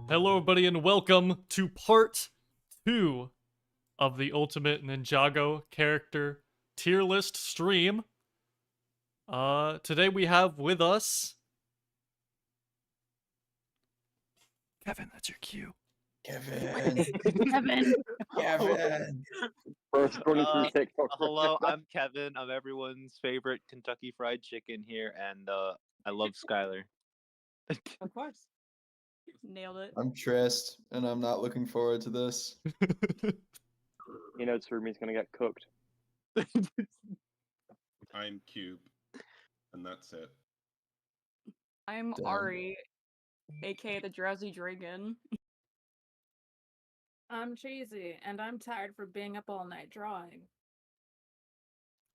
Hello, everybody, and welcome to part 2 of the Ultimate Ninjago character tier list stream. Today we have with us Kevin. That's your cue. Kevin. Kevin. Kevin. First running through TikTok. Hello, I'm Kevin. I'm everyone's favorite Kentucky Fried Chicken here, and I love Skylar. Of course. Nailed it. I'm Trist, and I'm not looking forward to this. He knows Harumi's gonna get cooked. I'm Cube, and that's it. I'm Damn. Ari, aka the Drowsy Dragon. I'm Cheesy, and I'm tired for being up all night drawing.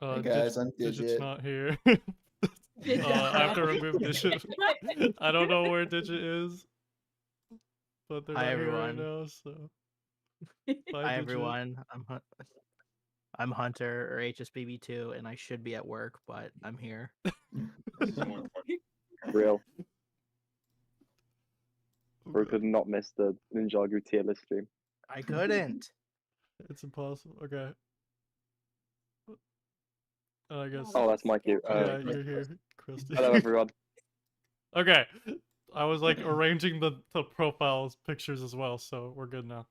Hey guys, I'm Digit's Digit. not here. I have to remove Digit. I don't know where Digit is, but they're not Hi, here right everyone. now, so. Bye, Hi Digit. everyone, I'm Hunter or HSBB2, and I should be at work, but I'm here. That's more important. Real. Bro could not miss the Ninjago tier list stream. I couldn't. It's impossible. Okay. I guess. Oh, that's my cue. Yeah, you're here, Christy. Hello, everyone. Okay. I was like arranging the profiles pictures as well, so we're good now.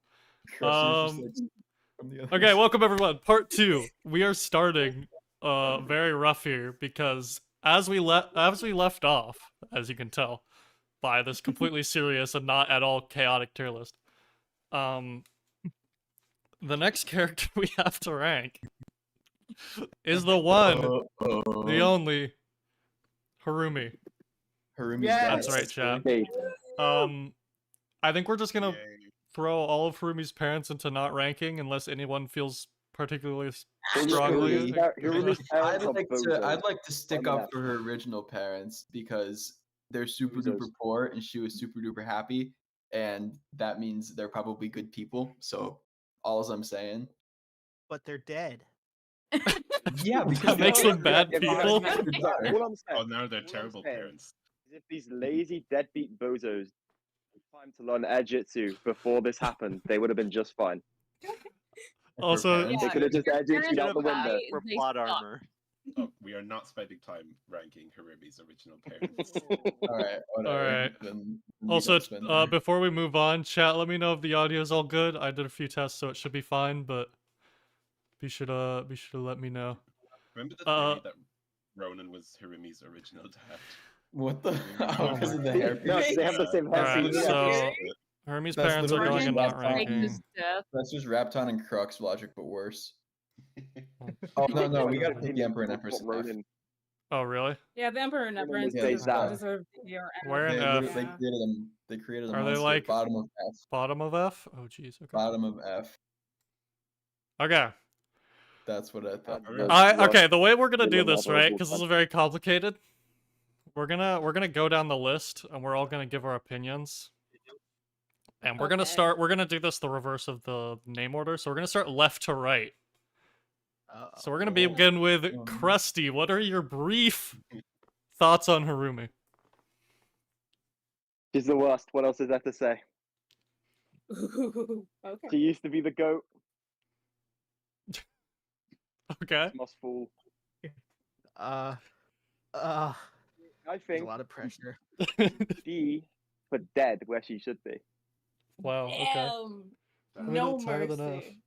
Okay, welcome everyone. Part 2. We are starting very rough here because as we left off, as you can tell, by this completely serious and not at all chaotic tier list. The next character we have to rank is the one, the only Harumi. Harumi's Yes! That's right, chat. Hey, I think we're just gonna Yay. throw all of Harumi's parents into not ranking unless anyone feels particularly Actually, strongly. Harumi's parents are bozos. I'd like to stick I'm up for her original parents because they're super Bozos. duper poor and she was super duper happy, and that means they're probably good people. So all's I'm saying. But they're dead. Yeah, That makes them bad Yeah, people. All I'm saying, Oh, now they're What I'm terrible saying parents. is if these lazy deadbeat bozos had time to learn Ejitsu before this happened, they would have been just fine. Also, They could have just Ejitsu'd out the window. For They plot suck. armor. Oh, we are not spending time ranking Harumi's original parents. All right. Whatever. Alright. Then we Also, don't spend time. before we move on, chat, let me know if the audio is all good. I did a few tests, so it should be fine. But be sure to let me know. Remember the theory that Ronan was Harumi's original dad? What the? Oh Because my of the God. hairpiece. No, they have the same All right, hairpiece. so Hermes' That's parents are literally going in not just Like ranking. his death. That's just Rapton and Crux logic, but worse. Oh no, we gotta take the Emperor and Empress. in F. Ronan. Oh, really? Yeah, the Emperor and Ronan Empress would say say that. deserve your Where in They, F? they created them. They created a Are they monster. like- Bottom of F? Bottom of F? Oh, jeez. Okay. Bottom of F. Okay. That's what I thought. Okay. The way we're gonna do Minimum this, level right? will Because this is come. very complicated. We're gonna go down the list, and we're all gonna give our opinions. And we're gonna Okay. start. We're gonna do this the reverse of the name order. So we're gonna start left to right. So we're gonna begin with Krusty. What are your brief thoughts on Harumi? She's the worst. What else is there to say? Okay. She used to be the goat. Okay. Must fall. Uh, I there's think a lot of pressure. she put dead where she should be. Wow. Okay. No It's higher than F. mercy.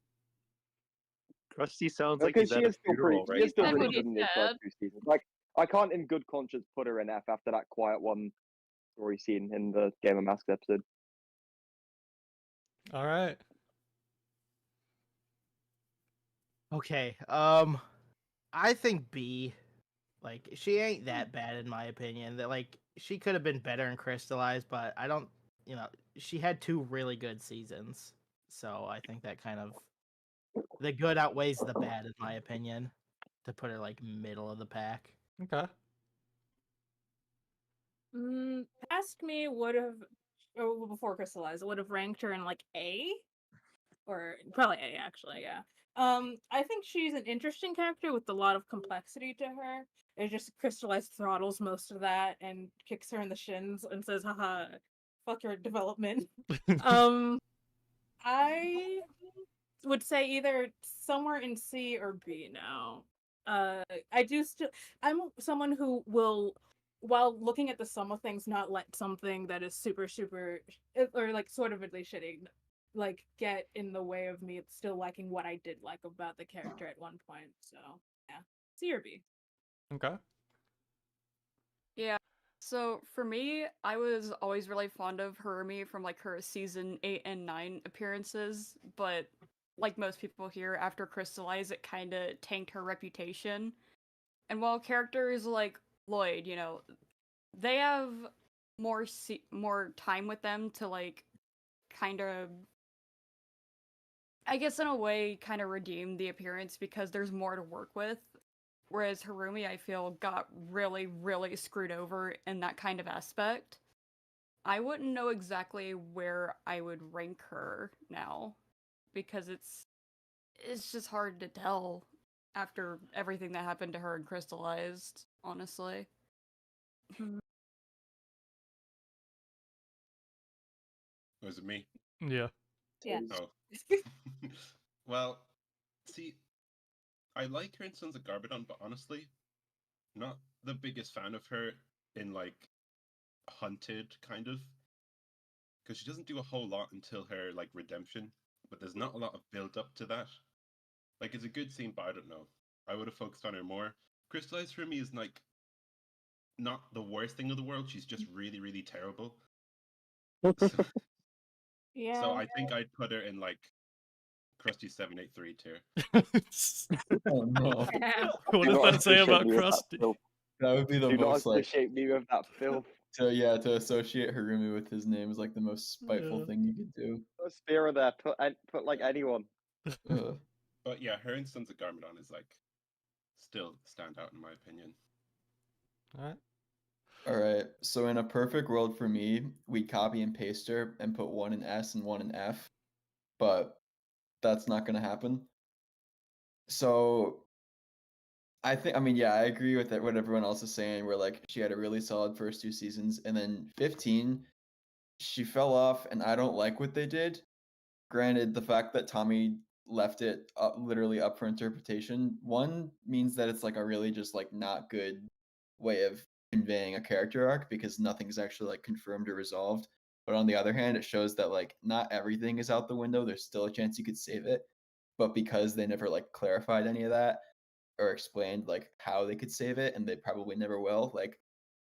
Krusty sounds like Because he's she at a is still pretty. funeral, She is right? still That's pretty what good he in these said. first 2 seasons. Like, I can't, in good conscience, put her in F after that quiet one story scene in the Game of Masks episode. All right. Okay, I think B. Like, she ain't that bad in my opinion. That, like, she could have been better in Crystallized, but I don't, she had 2 really good seasons. So I think that kind of, the good outweighs the bad in my opinion, to put her, like, middle of the pack. Okay. Past me would have, before Crystallized, would have ranked her in like A, or probably A actually. Yeah. I think she's an interesting character with a lot of complexity to her. It just Crystallized throttles most of that and kicks her in the shins and says, "Haha, fuck your development. I would say either somewhere in C or B now. I do still. I'm someone who will, while looking at the sum of things, not let something that is super, super, or like sort of really shitty, like get in the way of me still liking what I did like about the character at one point. So yeah, C or B. Okay. Yeah. So for me, I was always really fond of Harumi from like her season 8 and 9 appearances, but like most people here, after Crystallize, it kind of tanked her reputation. And while characters like Lloyd, they have more time with them to like kind of, I guess in a way, kind of redeem the appearance because there's more to work with. Whereas Harumi, I feel, got really, really screwed over in that kind of aspect. I wouldn't know exactly where I would rank her now because it's just hard to tell after everything that happened to her and Crystallized, honestly. Was it me? Yeah. Yeah. Oh. Well, see, I like her in Sons of Garbodon, but honestly, not the biggest fan of her in like Hunted kind of, because she doesn't do a whole lot until her like redemption, but there's not a lot of build up to that. Like it's a good scene, but I don't know. I would have focused on her more. Crystallized for me is like not the worst thing in the world. She's just really, really terrible. So, Yeah. so I think I'd put her in like Krusty 783 tier. Oh no, What Do does not that say associate about me with that Krusty? filth. that would be the Do not most like associate me with that filth. to associate Harumi with his name is like the most spiteful Yeah. thing you could do. Put Spira there. Put like anyone. Ugh. But yeah, her in Sons of Garmadon is like still stand out in my opinion. Alright. All right, so in a perfect world for me, we copy and paste her and put one in S and one in F, but that's not gonna happen. So I mean, yeah, I agree with what everyone else is saying. Where like she had a really solid first 2 seasons, and then 15, she fell off, and I don't like what they did. Granted, the fact that Tommy left it literally up for interpretation, one means that it's like a really just like not good way of conveying a character arc because nothing's actually like confirmed or resolved. But on the other hand, it shows that like not everything is out the window. There's still a chance you could save it. But because they never like clarified any of that or explained like how they could save it, and they probably never will, like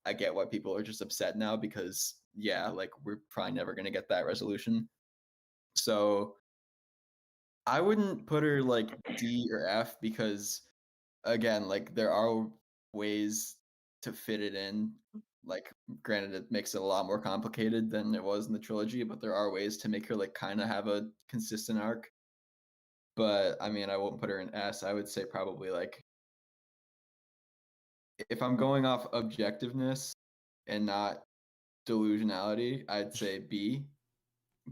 I get why people are just upset now because yeah, like we're probably never gonna get that resolution. So I wouldn't put her like D or F because again, like there are ways to fit it in. Like granted it makes it a lot more complicated than it was in the trilogy, but there are ways to make her like kind of have a consistent arc. But I mean, I won't put her in S. I would say probably like if I'm going off objectiveness and not delusionality, I'd say B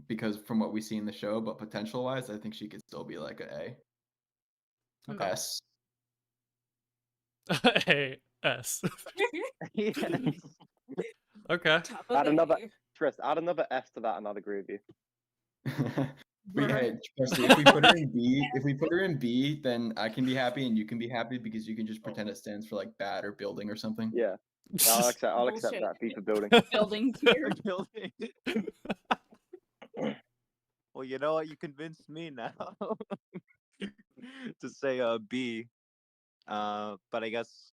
because from what we see in the show, but potential wise, I think she could still be like an A. Okay. S. A S. Yes. Okay. Top of Add another A. Tris, add another S to that and I'll agree with you. Hey, Trusty, if we put her in B, if we put her in B, then I can be happy and you can be happy because you can just pretend it stands for like bad or building or something. Yeah. I'll accept Bullshit. that. B for building. Building tier. Building. Well, you know what? You convinced me now to say B. But I guess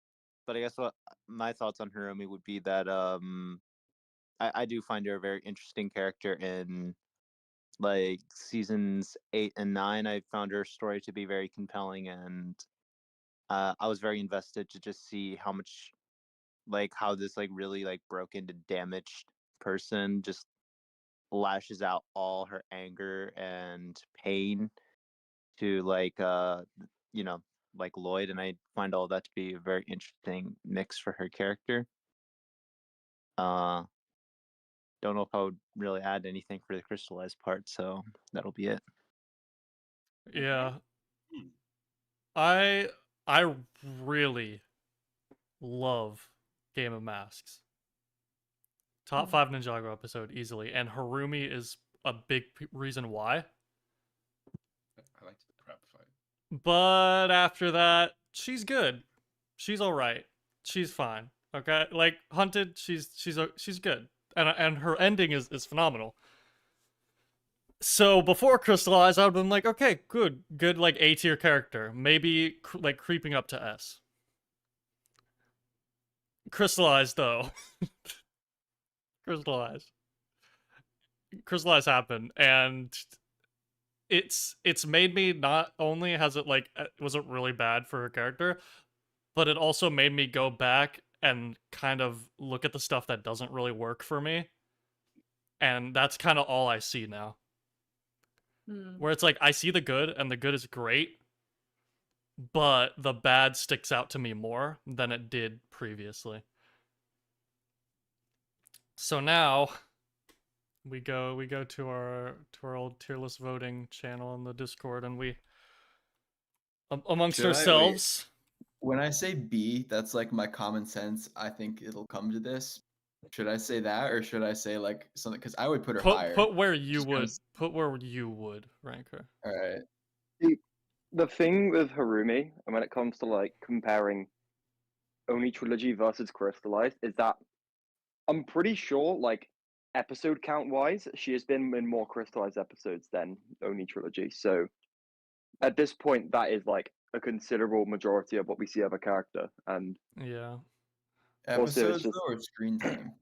what my thoughts on Hiromi would be that I do find her a very interesting character in like seasons 8 and 9. I found her story to be very compelling, and I was very invested to just see how much like how this like really like broke into damaged person just lashes out all her anger and pain to like you know like Lloyd, and I find all that to be a very interesting mix for her character. uh don't know if I would really add anything for the crystallized part, so that'll be it. Yeah. Hmm. I really love Game of Masks. Top 5 Ninjago episode easily, and Harumi is a big reason why. I liked the crab fight. But after that, she's good. She's all right. She's fine. Okay, like Hunted, she's good, and her ending is phenomenal. So before Crystallize, I would have been like, okay, good, like A tier character, maybe like creeping up to S. Crystallize though, Crystallize happened, and it's made me, not only has it like wasn't really bad for her character, but it also made me go back and kind of look at the stuff that doesn't really work for me, and that's kind of all I see now. Where it's like I see the good, and the good is great, but the bad sticks out to me more than it did previously. So now we go to our old tier list voting channel on the Discord, and we amongst Should I- wait. ourselves. When I say B, that's like my common sense. I think it'll come to this. Should I say that, or should I say like something? Because I would put her higher. Put where you Just kinda would put where you would rank her. All right. The thing with Harumi, and when it comes to like comparing Oni Trilogy versus Crystallized, is that I'm pretty sure, like episode count wise, she has been in more Crystallized episodes than Oni Trilogy. So at this point, that is like a considerable majority of what we see of a character. And Yeah, Also, it's Episodes just- though, or screen time?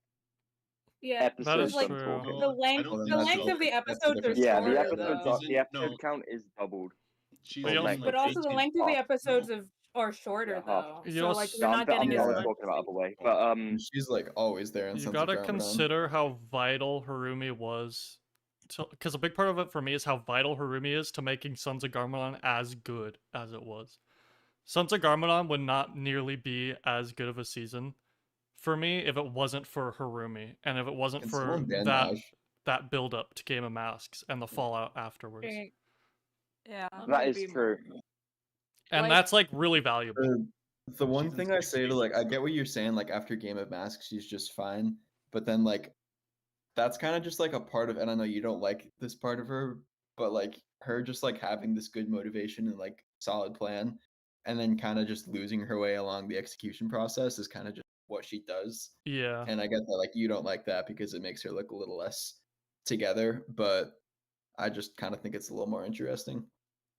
Yeah, that is episodes, like I'm true. talking. the I length, don't Well, the then length that's of the a episodes are different Yeah, story, the shorter but episodes though. the episode No. count is doubled. She's But only also- But also the 18. length of the Oh, episodes no. are shorter Yeah, though. You So also- like Yeah, you're not getting I'm as yeah. much. talking about the way, Oh. but And she's like always there in You Sons gotta of Garmadon. consider how vital Harumi was, because a big part of it for me is how vital Harumi is to making Sons of Garmadon as good as it was. Sons of Garmadon would not nearly be as good of a season for me if it wasn't for Harumi, and if it wasn't Can for someone ban that Nash? that build up to Game of Masks and the fallout afterwards. Yeah. that is true. And Like- that's like really valuable. The one She's in thing I say to like, I Spinjitzu. get what you're saying. Like after Game of Masks, she's just fine. But then like, that's kind of just like a part of. And I know you don't like this part of her, but like her just like having this good motivation and like solid plan, and then kind of just losing her way along the execution process is kind of just what she does. Yeah. And I get that like you don't like that because it makes her look a little less together. But I just kind of think it's a little more interesting.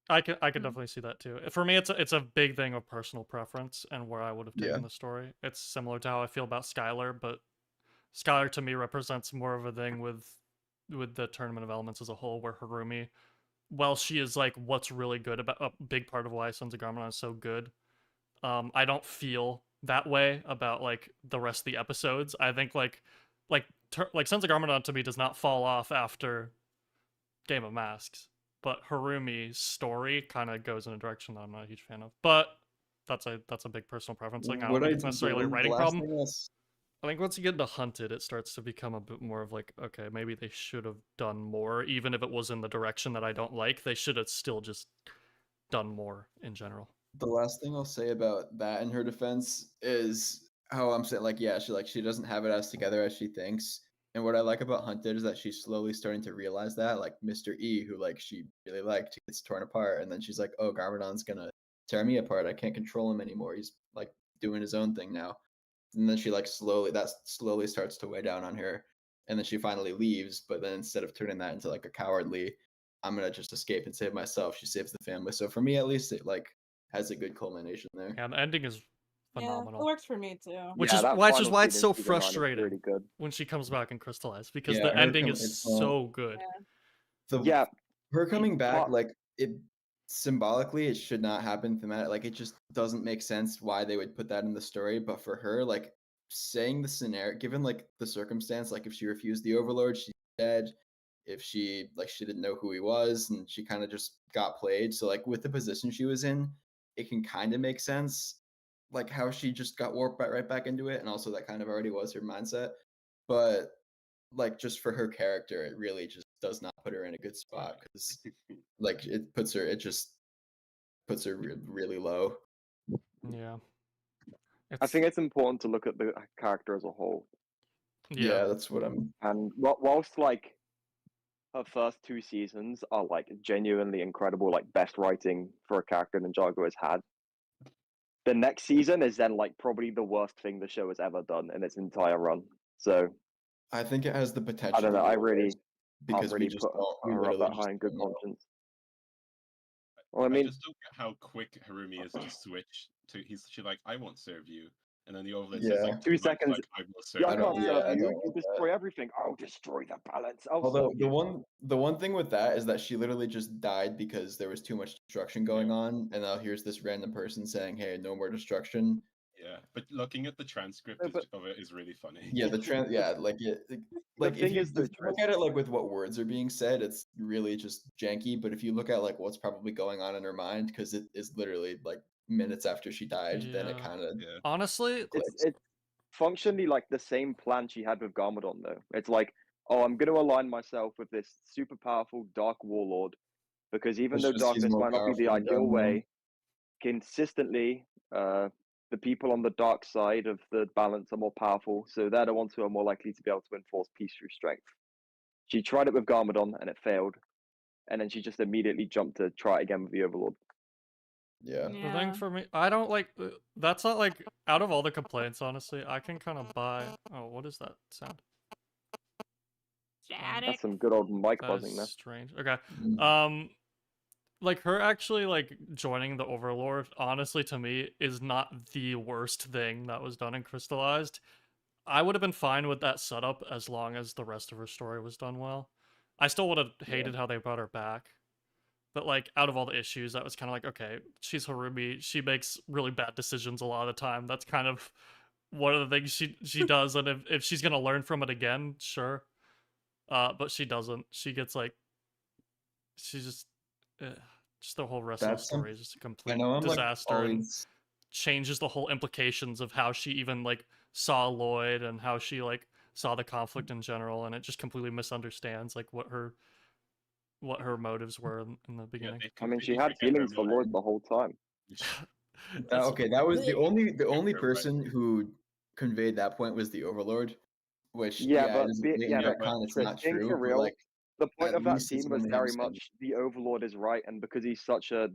I can definitely see that too. For me, it's a big thing of personal preference and where I would have taken Yeah. the story. It's similar to how I feel about Skylar, but Skylar to me represents more of a thing with the Tournament of Elements as a whole, where Harumi, while she is like what's really good about a big part of why Sons of Garmadon is so good, I don't feel that way about like the rest of the episodes. I think like Sons of Garmadon to me does not fall off after Game of Masks. But Harumi's story kind of goes in a direction that I'm not a huge fan of. But that's a big personal preference. Like I don't think it's necessarily a writing problem. I think once you get into Hunted, it starts to become a bit more of like, okay, maybe they should have done more, even if it was in the direction that I don't like. They should have still just done more in general. The last thing I'll say about that in her defense is how I'm saying, like, yeah, she doesn't have it as together as she thinks. And what I like about Hunted is that she's slowly starting to realize that, like Mr. E, who like she really liked, gets torn apart, and then she's like, oh, Garmadon's gonna tear me apart. I can't control him anymore. He's like doing his own thing now. And then she like slowly starts to weigh down on her, and then she finally leaves. But then instead of turning that into like a cowardly, I'm gonna just escape and save myself, she saves the family. So for me, at least, it like has a good culmination there. And the ending is Yeah, phenomenal. it works for me too. Which Yeah, is that why final it's scene so in season 9 is frustrating really good. when she comes back and Crystallize, because Yeah, the her ending com- is it's, so good. Yeah, Her coming back, part- like it symbolically, it should not happen thematic. Like it just doesn't make sense why they would put that in the story. But for her, like saying the scenario, given like the circumstance, like if she refused the Overlord, she's dead. If she didn't know who he was, and she kind of just got played. So like with the position she was in, it can kind of make sense, like how she just got warped right back into it, and also that kind of already was her mindset. But like just for her character, it really just does not put her in a good spot because like it just puts her really low. Yeah. I think it's important to look at the character as a whole. Yeah, that's what I'm. And whilst like her first 2 seasons are like genuinely incredible, like best writing for a character Ninjago has had, the next season is then like probably the worst thing the show has ever done in its entire run. So I think it has the potential. I don't know. To I get worse really can't because we really just put don't. We her up literally that just high in good don't know. conscience. Well, I I mean, just don't get how quick Harumi is to switch to. She's like, I won't serve you, and then the overlord says Yeah. like 2 2 months, seconds. like I will serve Yeah, I I you. don't. can't Yeah, serve I you. don't You want that. destroy everything. I'll destroy the balance. I'll Although serve the you. one thing with that is that she literally just died because there was too much destruction going Yeah. on, and now here's this random person saying, "Hey, no more destruction." Yeah, but looking at the transcript No, but of it is really funny. Yeah, yeah, like if thing you is, though, if you look Tris, at it like with what words are being said, it's really just janky. But if you look at like what's probably going on in her mind, because it is literally like minutes after she died, then it Yeah. kind of Yeah. Honestly, clicks. it's functionally like the same plan she had with Garmadon, though. It's like, oh, I'm going to align myself with this super powerful dark warlord because even It's though just he's darkness more might not be the powerful than ideal Garmadon. way, consistently, the people on the dark side of the balance are more powerful, so they're the ones who are more likely to be able to enforce peace through strength. She tried it with Garmadon and it failed, and then she just immediately jumped to try it again with the Overlord. Yeah. the thing for me, I don't like. That's not like out of all the complaints. Honestly, I can kind of buy. Oh, what is that sound? Static. That's some good old mic That buzzing is there. strange. Okay. Mm. Like her actually like joining the Overlord, honestly, to me, is not the worst thing that was done in Crystallized. I would have been fine with that setup as long as the rest of her story was done well. I still would have hated how they brought her back. But like out of all the issues, that was kind of like, okay, she's Harumi. She makes really bad decisions a lot of the time. That's kind of one of the things she does, and if she's gonna learn from it again, sure. But she doesn't. She gets like she's just the whole rest of the That's story is just a I complete know I'm like disaster and always changes the whole implications of how she even like saw Lloyd and how she like saw the conflict in general, and it just completely misunderstands like what her motives were in the Yeah, beginning. they I mean, she completely had forget her feelings for Lloyd motive. the whole time. That's okay. That was the only Right. person who conveyed that point was the Overlord, which Yeah, yeah, but it is a yeah, blatant but retcon. It's Tris, not being true, for but real, like the point at of that least it's scene was only him very saying. much the Overlord is right, and because he's such a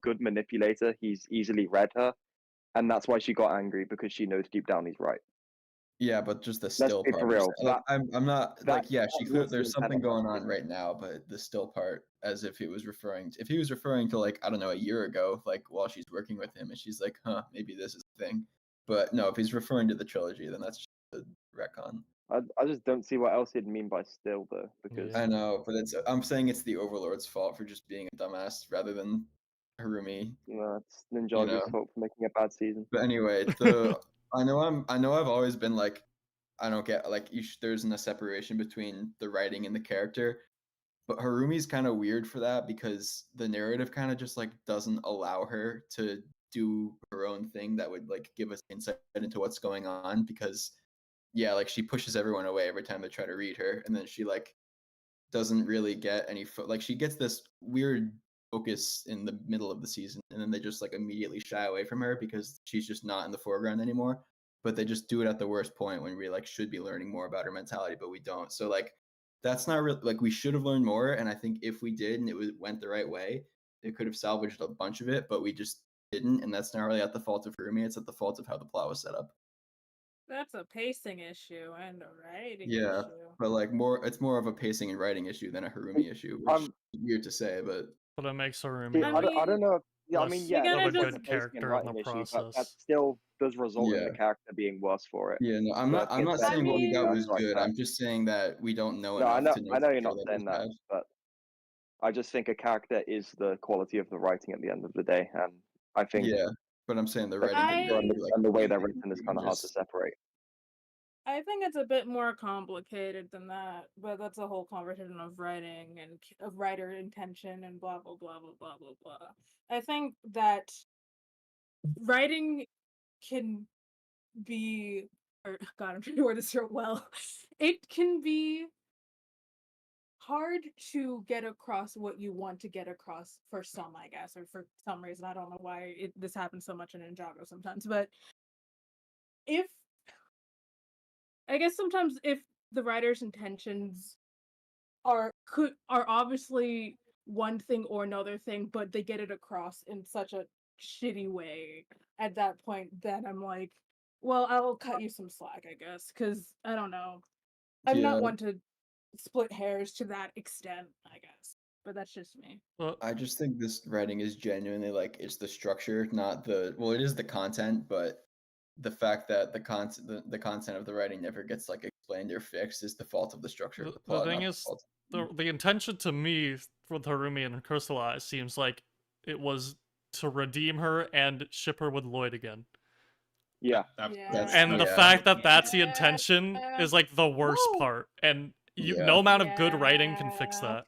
good manipulator, he's easily read her, and that's why she got angry because she knows deep down he's right. Yeah, but just the Let's still be for part. real. Like I'm not That like yeah, she was the there's intent something of that going on statement. right now, but the still part, as if he was referring to, if he was referring to like I don't know a year ago, like while she's working with him, and she's like, huh, maybe this is a thing. But no, if he's referring to the trilogy, then that's just a retcon. I just don't see what else he'd mean by still though, because Yeah. I know, but it's I'm saying it's the Overlord's fault for just being a dumbass rather than Harumi. it's Ninjago's You know. fault for making a bad season. But anyway, I know I've always been like I don't get like there isn't a separation between the writing and the character, but Harumi's kind of weird for that because the narrative kind of just like doesn't allow her to do her own thing that would like give us insight into what's going on because yeah, like she pushes everyone away every time they try to read her, and then she like doesn't really get any like she gets this weird focus in the middle of the season and then they just like immediately shy away from her because she's just not in the foreground anymore, but they just do it at the worst point when we like should be learning more about her mentality but we don't. So like that's not really like we should have learned more, and I think if we did and went the right way it could have salvaged a bunch of it, but we just didn't, and that's not really at the fault of Furumi, it's at the fault of how the plot was set up. That's a pacing issue and a writing Yeah, issue. but like it's more of a pacing and writing issue than a Harumi issue, which is weird to say, but But it makes her See, I like I don't mean, know. Yeah, I less mean, you yeah, of gotta a that's like just a good pacing and character in writing the issue, but that process. still does result in yeah. the character being worse for it. Yeah, no, So let's I'm get not that I saying what we got mean, was like good. that. I'm just saying that we don't know No, enough to know I know for you're sure not that it was saying that, bad. but I just think a character is the quality of the writing at the end of the day, and I think Yeah, but I'm saying the the writing could character really I be like and the way they're anything. written is You kind can of hard to just separate. I think it's a bit more complicated than that, but that's a whole conversation of writing and of writer intention and blah blah blah blah blah blah blah. I think that writing can be, or God, I'm trying to word this real well. It can be hard to get across what you want to get across for some, I guess, or for some reason. I don't know why this happens so much in Ninjago sometimes, but if I guess sometimes if the writer's intentions are obviously one thing or another thing, but they get it across in such a shitty way at that point, then I'm like, well, I'll cut you some slack, I guess, because I don't know. I'm Yeah. not one to split hairs to that extent, I guess. But that's just me. Well, I just think this writing is genuinely like it's the structure, not the well, it is the content, but the fact that the content of the writing never gets like explained or fixed is the fault of the structure of the the plot. thing not is, fault. the intention to me with Harumi and Crystallize seems like it was to redeem her and ship her with Lloyd again. Yeah. That's- And the yeah. fact that that's the intention is like the worst Woo! part, and Yeah. no amount of good writing can fix Yeah. that.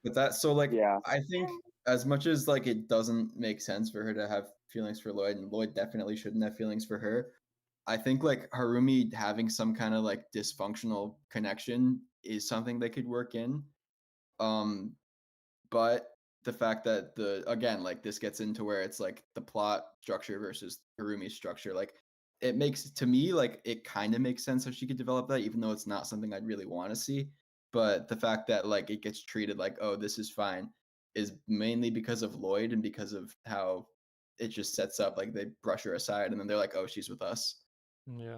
But that so like Yeah. I think as much as like it doesn't make sense for her to have feelings for Lloyd, and Lloyd definitely shouldn't have feelings for her, I think like Harumi having some kind of like dysfunctional connection is something they could work in. But the fact that again, like this gets into where it's like the plot structure versus Harumi's structure, like it makes to me like it kind of makes sense how she could develop that, even though it's not something I'd really want to see. But the fact that like it gets treated like, oh, this is fine, is mainly because of Lloyd and because of how it just sets up like they brush her aside and then they're like, oh, she's with us. Yeah,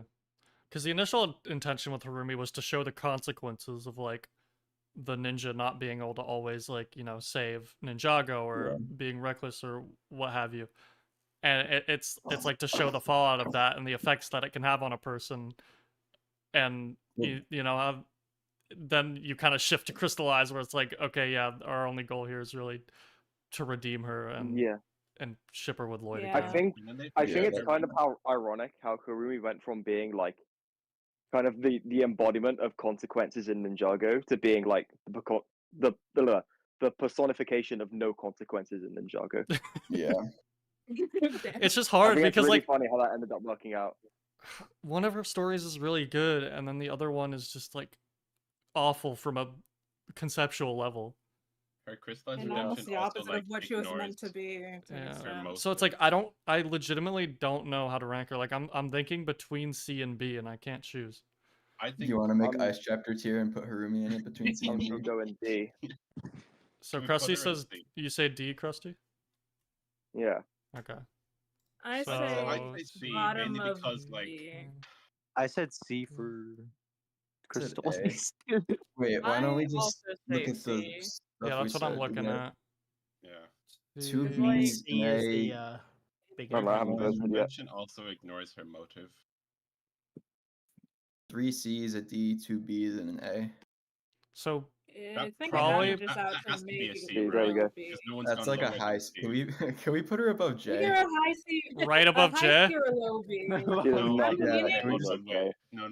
because the initial intention with Harumi was to show the consequences of like the ninja not being able to always like save Ninjago or being reckless or what have you, and it's like to show the fallout of that and the effects that it can have on a person, and then you kind of shift to Crystallize where it's like, okay, yeah, our only goal here is really to redeem her and ship her with Lloyd Yeah. again. I think it's kind of how ironic how Harumi went from being like kind of the embodiment of consequences in Ninjago to being like the personification of no consequences in Ninjago. Yeah. It's just I hard think it's because really like funny how that ended up working out. one of her stories is really good and then the other one is just like awful from a conceptual level. Her crystallized And redemption almost the also opposite like of what she was ignores meant to be. Yeah. So it's like I legitimately don't know how to rank her. Like I'm thinking between C and B and I can't choose. I Do think you want to make Ice Chapter tier and put Harumi in it between C and I'm D? gonna go in D. So we put Krusty her in says C? you say D, Krusty? Yeah. Okay. I So- say I say C bottom mainly of because like D. I said C for Said Crystal. A. Wait, why don't we I just also look say at the C. stuff Yeah, we that's what I'm said? looking We got at. yeah. Two C- like- B's C and is A. the big Oh, no, I haven't one. voted yet. Redemption also ignores her motive. 3 C's, a D, 2 B's, and an A. So I think probably- it just out that to has to be a me. C, There right? we go. Because no one's That's gone like a lower than high. C. Can we put her above Either J? a high C, right above a high J? C or a low B. She does not I deserve mean, Yeah, to can we be just- above J. No.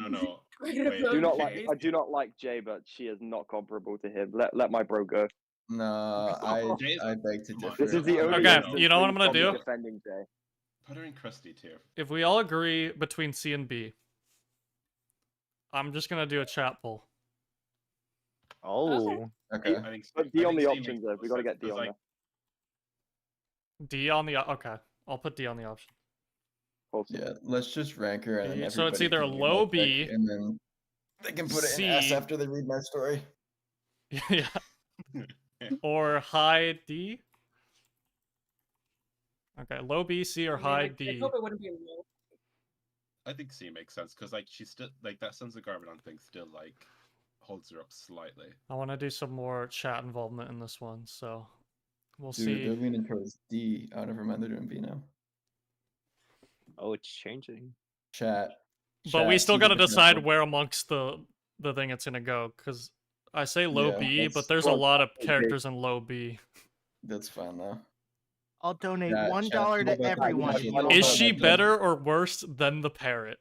Right Wait. above J. I do not like Jay, but she is not comparable to him. Let my bro go. No, Jay's I beg to come on. differ. This is the only Okay, instance you know what where I'm gonna you saw me do? defending Jay. Put her in Krusty tier. If we all agree between C and B, I'm just gonna do a chat poll. Oh, Okay. I think But D I on think the C options makes though. the We most gotta sense, get D 'cause, on like, there. D on the okay. I'll put D on the option. Awesome. Yeah, let's just rank her and then B- so it's everybody either can give low their pick, B, and then they can put it in S C. after they read my story. Yeah. Or high D. Okay, low B, C, or I mean, high I D. hope it wouldn't be low. I think C makes sense because like she's still like that Sons of Garbodon thing still like holds her up slightly. I want to do some more chat involvement in this one, so we'll Dude, see. they're leaning towards D. I never mind they're doing B now. oh, it's changing. Chat. But we Chat, still see the got to decide differential. where amongst the thing it's gonna go, because I say low Yeah, B, that's- but there's a well, lot of okay. characters in low B. That's fine though. I'll donate Yeah, $1 chat, to what about that everyone. initial if you thought? Is vote she me. better or worse than the parrot?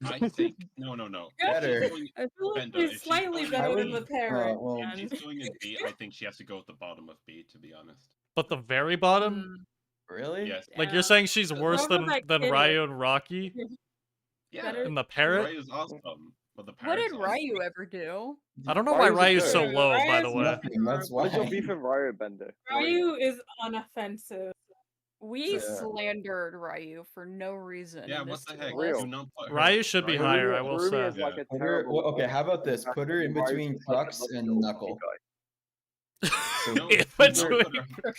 I think no. Better. If she's going, I feel like Bendo, she's if she's slightly going- better I than would- the parrot. well, man. if she's going in B, I think she has to go at the bottom of B. To be honest. But the very bottom, Really? Yes. like Yeah. you're saying she's worse Whoever than that kid is. Ryu and Rocky Yeah. Better- and the parrot. Ryu's awesome, but the What parrot's did awesome. Ryu ever do? I don't know why Ryu's a Ryu's so good. low, by the Ryu's way. Nothing, that's What is your why. beef with Ryo, Bender? Ryu is unoffensive. We Yeah. slandered Ryu for no reason. Yeah, in what this the tier heck? Real. list. Do not put her. Ryu should be higher, I will Harumi say. is like a Put her, terrible. well, okay, how about this? Put her in Ryu's between just like a Crux and lovable Knuckle. guy. So No, In do not between. put her.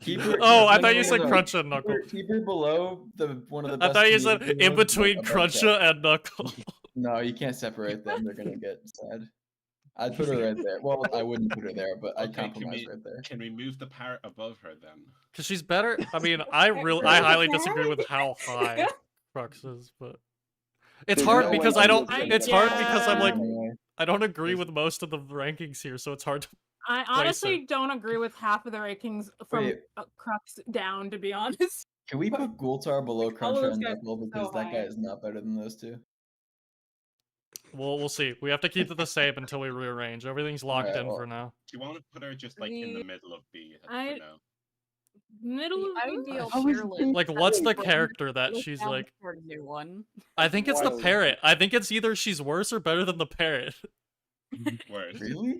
keep her. Oh, I no, thought no, you no, said no. Crunch and Knuckle. Keep her below one of the I best. thought you said comedic in duos, but between above Cruncher Crux. and Knuckle. No, you can't separate them. They're gonna get sad. I'd put her right there. Well, I wouldn't put her there, but I'd Okay, compromise right there. Can we move the parrot above her then? Because she's better. I mean, I highly disagree with how high Crux is, but it's There's hard no because way I you don't. would It's say hard that. because I'm like Anyway. I don't agree There's- with most of the rankings here, so it's hard to. I honestly don't agree with half of the rankings from Wait. Crux down, to be honest. Can we put Gultar below All of Cruncher those and guys Knuckle are because so that guy high. is not better than those two? We'll see. We have to keep it the same until we rearrange. Everything's locked Alright, in well- for now. Do you want to put her just like in the The- middle of B for I- now? Middle The of ideal How is cheerleader. he- Like, what's the Let's character that look she's down like? for a new one. I think it's the Wild. parrot. I think it's either she's worse or better than the parrot. Whereas Really?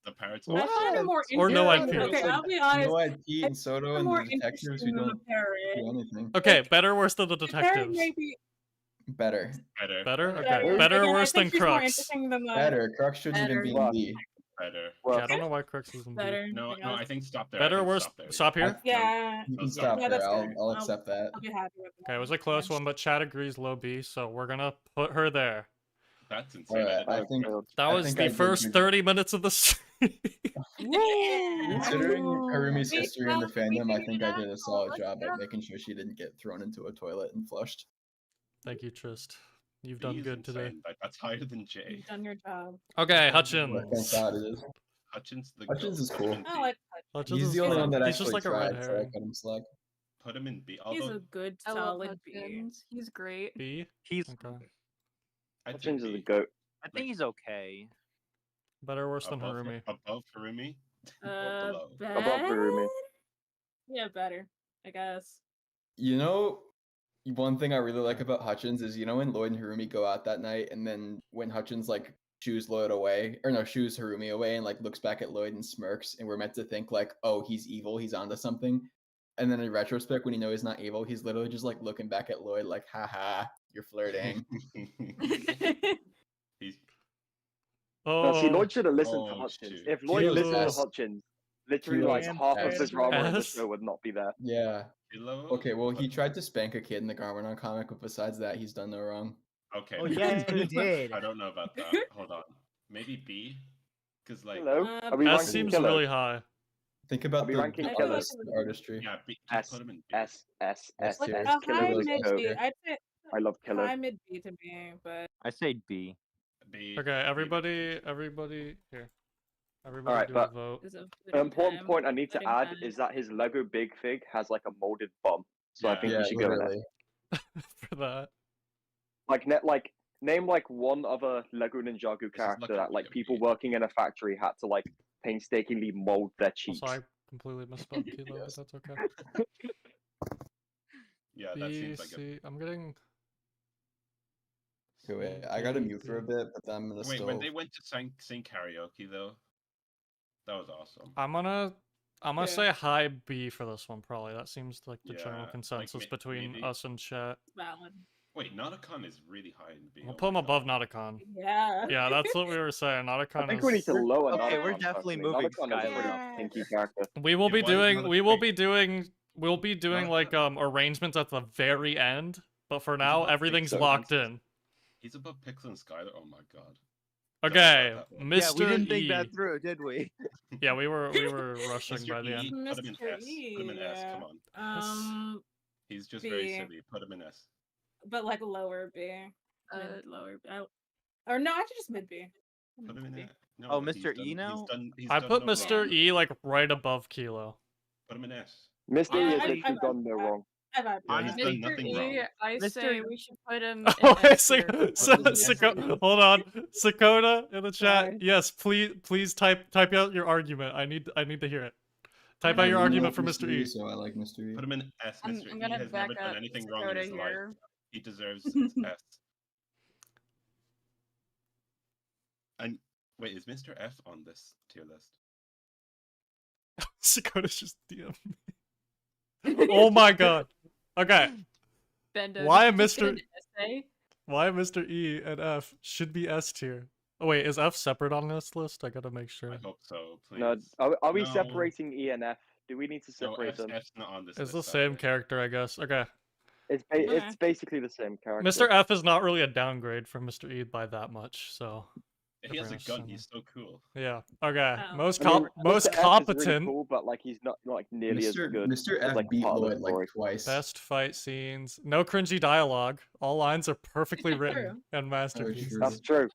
the parrot's I not. find her more Or no interesting. IP. Okay, Like, I'll be honest. No IP and Soto I'm and more the detectives interesting who than the don't parrot. do anything. Okay, better or worse than the The parrot detectives? may be Better. Better. Better? Okay. Better. Better or Again, I worse than think she's more Crux? interesting than the Better. Crux shouldn't even Better. be in Well, B. Better. Yeah, I don't know why Crux is in B. better. No, I no, I guess. think stop there. Better I or think worse? Stop there. Stop here? Yeah, You can Yeah, stop yeah, there. that's fair. I'll accept that. I'll be happy with that. Okay, it was a close one, but Chad agrees low B, so we're gonna put her there. That's insane. Alright, I think That I was think the I did first good. 30 minutes of the stream. Considering Harumi's Wait, history in the we fandom, I figured think it I did a out. solid Let's job go. at making sure she didn't get thrown into a toilet and flushed. Thank you, Trist. You've B done is good today. insane. That's higher than J. You've done your job. Okay, But thank Hutchins. God it is. Hutchins, the Hutchins goat. is Put him cool. in B. I like Hutchins He's is the only fun. one that He's actually just like a red tried, so I herring. cut him slack. Put him in B. He's Although a good, I love solid B. Hutchins. He's great. B? He's. Okay. I'd say Hutchins is a B. goat. I think he's okay. Better or worse than Above, Harumi? above Harumi or below? Above Harumi. Yeah, better. I guess. You know, one thing I really like about Hutchins is, you know, when Lloyd and Harumi go out that night, and then when Hutchins like shoos Lloyd away, or no, shoos Harumi away, and like looks back at Lloyd and smirks, and we're meant to think like, oh, he's evil, he's onto something. And then in retrospect, when you know he's not evil, he's literally just like looking back at Lloyd like, haha, you're flirting. He's Oh, No, see, Lloyd should have listened to Oh, Hutchins. shoot. If Lloyd Kilo's listened ass. to Hutchins, literally Kilo's like half of ass. the drama in the Ass. show would not be there. Yeah. Kilo. Okay, well, he but- tried to spank a kid in the Garmanon comic, but besides that, he's done no wrong. Okay. Oh maybe yeah, B. he did. I don't know about that. Hold on. Maybe B. Because like Hello? Uh, Are we S ranking seems Kilo? really high. Think about we the ranking Kilo's? artistry. yeah, B. S, Put him in B. S, S, S, like tier. S. a high Kilo's mid S B. tier. I'd say I love Kilo. high mid B to me, but I say B. B. Okay, everybody here. Everybody Alright, do but- a vote. it's a An important time. point I need to Letting add time. is that his Lego Big Fig has like a molded bum, so I Yeah. think Yeah, we should go with that. literally. For that. Like name like one other Lego Ninjago is character looking that like really people weird. working in a factory had to like painstakingly mold their cheeks. Also, I completely misspelled Kilo, Yes. but that's okay. Yeah, that B, seems like a. C. I'm getting. Okay, wait, C, I gotta D, mute for a D. bit, but then I'm gonna Wait, still. when they went to sing karaoke though, that was awesome. I'm gonna Yeah. say high B for this one. Probably that seems like the Yeah, general like consensus between maybe. us and chat. Valid. Wait, Nauticon is really high in B. We'll oh put him my above God. Nauticon. Yeah. Yeah, that's what we were saying. Nauticon I think is. we need to lower Okay, Nauticon. we're definitely personally. moving Nauticon is a pretty Skylar. stinky character. We will Yeah, be why is doing. Nauticon- We will wait. be doing. We'll be doing like Nauticon- arrangements at the very end. But for now, above everything's Pixel. locked in. He's above Pixel and Skylar. Oh my God. Okay, that one. Mr. Yeah, we didn't E. think that through, did we? Yeah, we were rushing Mr. by the E, end. put him in Mr. S. Put him in S. E, Come on. He's just very B. silly. Put him in S. But like lower B. Uh, Mid, lower B. Or no, actually just mid B. Put him in B. S. No, Oh, he's Mr. E done- now? he's I done put no Mr. wrong. E like right above Kilo. Put him in S. Mr. E has I- literally I- done no wrong. I vibe Yeah, with he's that. done Mr. nothing E, wrong. I Mr. say E. we should put him. Oh, in S tier Hold because he's on, Sakota in the chat. Sorry. Yes, please type out your argument. I need to hear it. Type out your I argument for love Mr. E. So I like Mr. E. Put him in S. I'm, Mr. I'm E gonna has back never up done anything wrong in Dakota his life. here. He deserves S. And wait, is Mr. F on this tier list? Sakota's just DM. Oh my god. Okay. Bendo, Why did you just get Mr. an essay? Why Mr. E and F should be S tier? Oh wait, is F separate on this list? I gotta make sure. I hope so, please. No, are we No. separating E and F? Do we need to No, separate them? F's not on this It's the list. same sadly. character, I guess. Okay. It's basically the same character. Mr. F is not really a downgrade from Mr. E by that much, so. He has a Fairness, gun. I He's so cool. Yeah. Okay. Oh. Most I mean, most Mr. F is competent. really cool, but like he's not like nearly as good. Mr. as, F like, beat part of the Lloyd like story. twice. Best fight scenes. No cringy dialogue. All lines are perfectly written True. and masterpiece. true. That's true.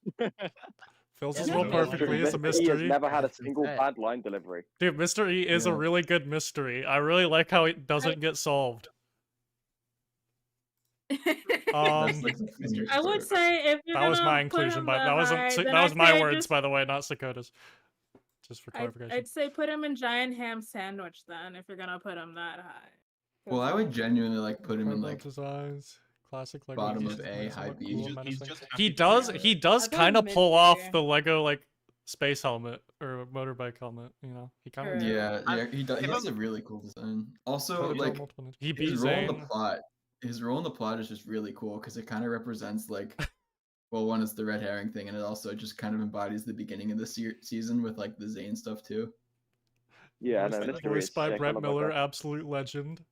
Fills Yeah, his no, role no, That's perfectly true. as a Mr. E has mystery. never had a That's single insane. bad line delivery. Dude, Mr. E is a Yeah. really good mystery. I really like how it doesn't get solved. That's like the Mr. I would part. say if you're That was gonna my put inclusion, him but that wasn't. high, then That was I'd my say words, just- by the way, not Sakota's. Just for clarification. I'd say put him in giant ham sandwich then, if you're gonna put him that high. Well, I would genuinely like put him in Purple like designs, classic Lego. bottom pieces, of A, makes him high look B. cool and He's menacing. just He happy to does. be He there. does I'd go kind of mid pull off tier. the Lego like space helmet or motorbike helmet. You know, he kind of. True. yeah, he does. He if has a really cool design. Also, He like beat his role in the Zane. plot. His role in the plot is just really cool because it kind of represents like, well, one is the red herring thing, and it also just kind of embodies the beginning of the season with like the Zane stuff too. Yeah, Voiced, no, Mr. E is voiced by sick. I Brett love that Miller, guy. absolute legend.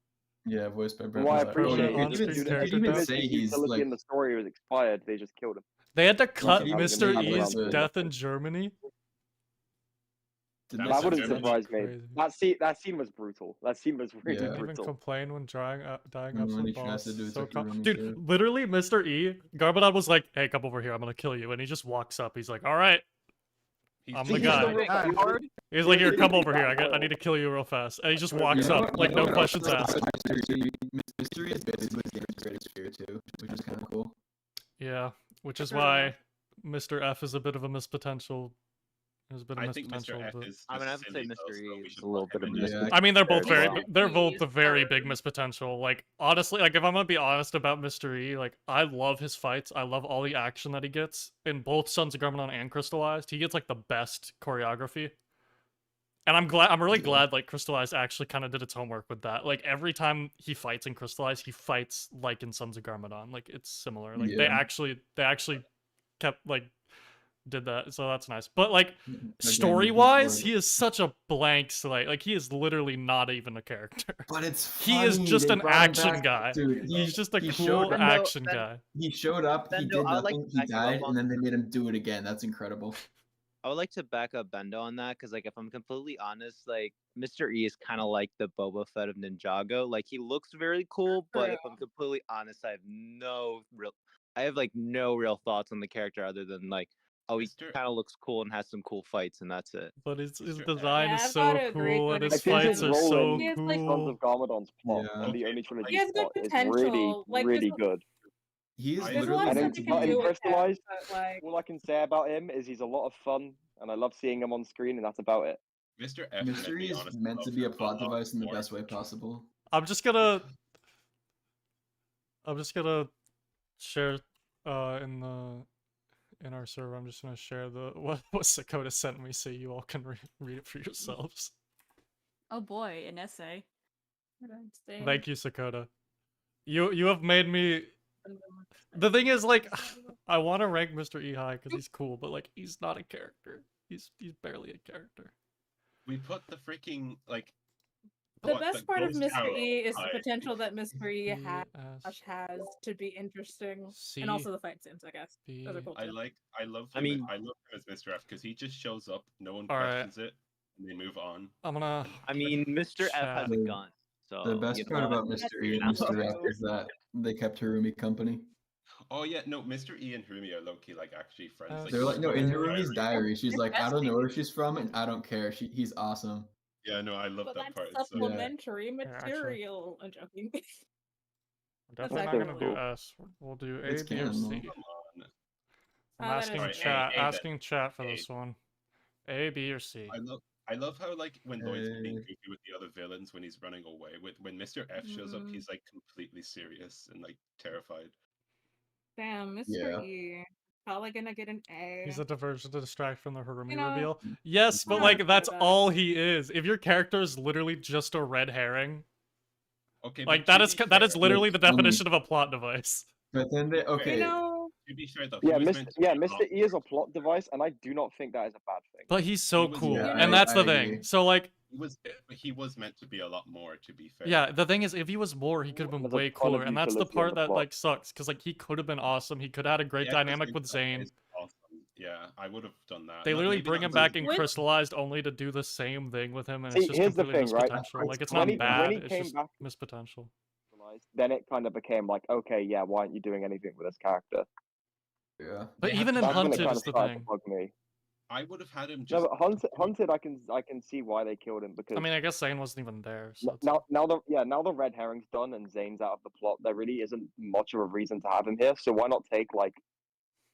Yeah, voiced by Brett. Well, I Miller. appreciate Prominent it. on-screen Even character even death. his say he's utility like in the story was expired. They just killed him. They had to cut even Mr. say he's E's like- death in Germany. Did That they That was say wouldn't Germany. surprise me. Crazy. That scene was brutal. That scene was really Yeah. Didn't even brutal. complain when dying When absolute he tries boss. to do his So like Harumi dude, too. literally, Mr. E, Garbodon was like, "Hey, come over here. I'm gonna kill you," and he just walks up. He's like, "All right." He's I'm just the guy. so Alright. He's like, "Here, come over here. I need to kill you real fast," and he just walks You know up, what- like you know no what questions else asked. Mystery is basically the game's greatest fear too, which is kind of cool. Yeah, which is True. why Mr. F is a bit of a mispotential. There's a bit of I think Mr. mispotential. F but- is. I mean, I just would say silly, though, Mr. so E we is should a little put bit him of a in there. Yeah. I mean, they're Very both very, well. they're both He's the very hard. big mispotential. Like, honestly, like if I'm gonna be honest about Mr. E, like I love his fights. I love all the action that he gets in both Sons of Garmadon and Crystallized. He gets like the best choreography. And I'm really glad like Crystallized actually kind of did its homework with that. Like every time he fights in Crystallized, he fights like in Sons of Garmadon. Like it's similar. Like they Yeah. actually kept like did that. So that's nice. But like Again, story-wise, he's he is such a blank slate. Like he is literally not even a character. But it's He is funny, just they an brought him action back. guy. Dude, He's just a he cool showed up- action Ben- guy. He showed up, he Bendo, did I would like nothing, to he back you up died, on and then they made him do it again. That's incredible. I would like to back up Bendo on that because, like, if I'm completely honest, like Mr. E is kind of like the Boba Fett of Ninjago. Like, he looks very cool, but if I'm completely honest, I have like no real thoughts on the character other than like, oh, he Mr. kind of looks cool and has some cool fights, and that's it. But his Mr. F. design Yeah, is I've so gotta agree cool, with and him. his I think fights his are role so in He has, like, Sons cool. of Garmadon's plot Yeah. and the Okay, only trilogy He has good plot is potential, like, really there's good. He is I- There's a literally lot of And stuff in, you meant to can but be- do in with him, Crystallized, but like, all I can say about him is he's a lot of fun, and I love seeing him on screen, and that's about it. Mr. F. Mystery is meant to be a plot device in the best way possible. I'm just gonna share in our server. I'm just gonna share the what Sakota sent me so you all can read it for yourselves. Oh boy, an essay. Thank you, Sakota. You have made me. The thing is, like, I want to rank Mr. E high because he's cool, but like he's not a character. He's barely a character. We put the freaking like. The what, best part of ghost Mr. tower E is the high. potential that Mr. E has S to be interesting, C and also the fight scenes, I guess. B. Those are cool I too. love. I Him, mean- I love him as Mr. F because he just shows up, no one Alright. questions it, and they move on. I'm gonna. I mean, Mr. F has a Chat. gun, so The best you know part what? about Mr. E and That's Mr. F true. is that they kept Harumi company. Oh yeah, no, Mr. E and Harumi are low key like actually friends. They're like, no, in Yeah. Harumi's diary, she's like, I don't know Interesting. where she's from, and I don't care. He's awesome. Yeah, no, I love But that that's part. So supplementary actually- material. I'm joking. We're definitely not actually gonna do cool. S. We'll do A, It's B, or canon, C. though. come on. I'm that asking is Alright, chat. A then. Asking chat for A. this one. A, B, or C. I love how like when Lloyd's being Uh, goofy with the other villains when he's running away. When Mr. F shows up, Mm. he's like completely serious and like terrified. Damn, Mr. Yeah. E. Probably gonna get an A. He's a diversion to distract from the Harumi You know, reveal. Yes, but yeah, like I'd that's say that. all he is. If your character is literally just a red herring, Okay, Like but that is literally the Like, definition of a plot device. But then they You know, to be fair though, Yeah, he was Mr. meant to Yeah, be a Mr. lot E is a more. plot device, and I do not think that is a bad thing. But he's so was- cool, yeah, and that's I the thing. agree. So like, He was meant to be a lot more. To be fair. yeah, the thing is, if he was more, he could have been There's a way ton of cooler, and that's the utility in part the that plot. like sucks, because like he could have been awesome. He could have had a great Yeah, dynamic Zane with Zane. is awesome. Yeah, I would have done that. They literally maybe bring not him back Zane. in With- crystallized only to do the same thing with him, and See, it's just here's the completely thing, missed right? potential. Like it's When not he- bad, when he it's came just back- missed potential. Then it kind of became like, okay, yeah, why aren't you doing anything with this character? Yeah. But They have even to in That's when it Hunted kind of is the started thing. to bug me. I would have had him No, just. but Hunted, I can see why they killed him because I mean, I guess Zane wasn't even there. So it's- now the red herring's done and Zane's out of the plot. There really isn't much of a reason to have him here. So why not take like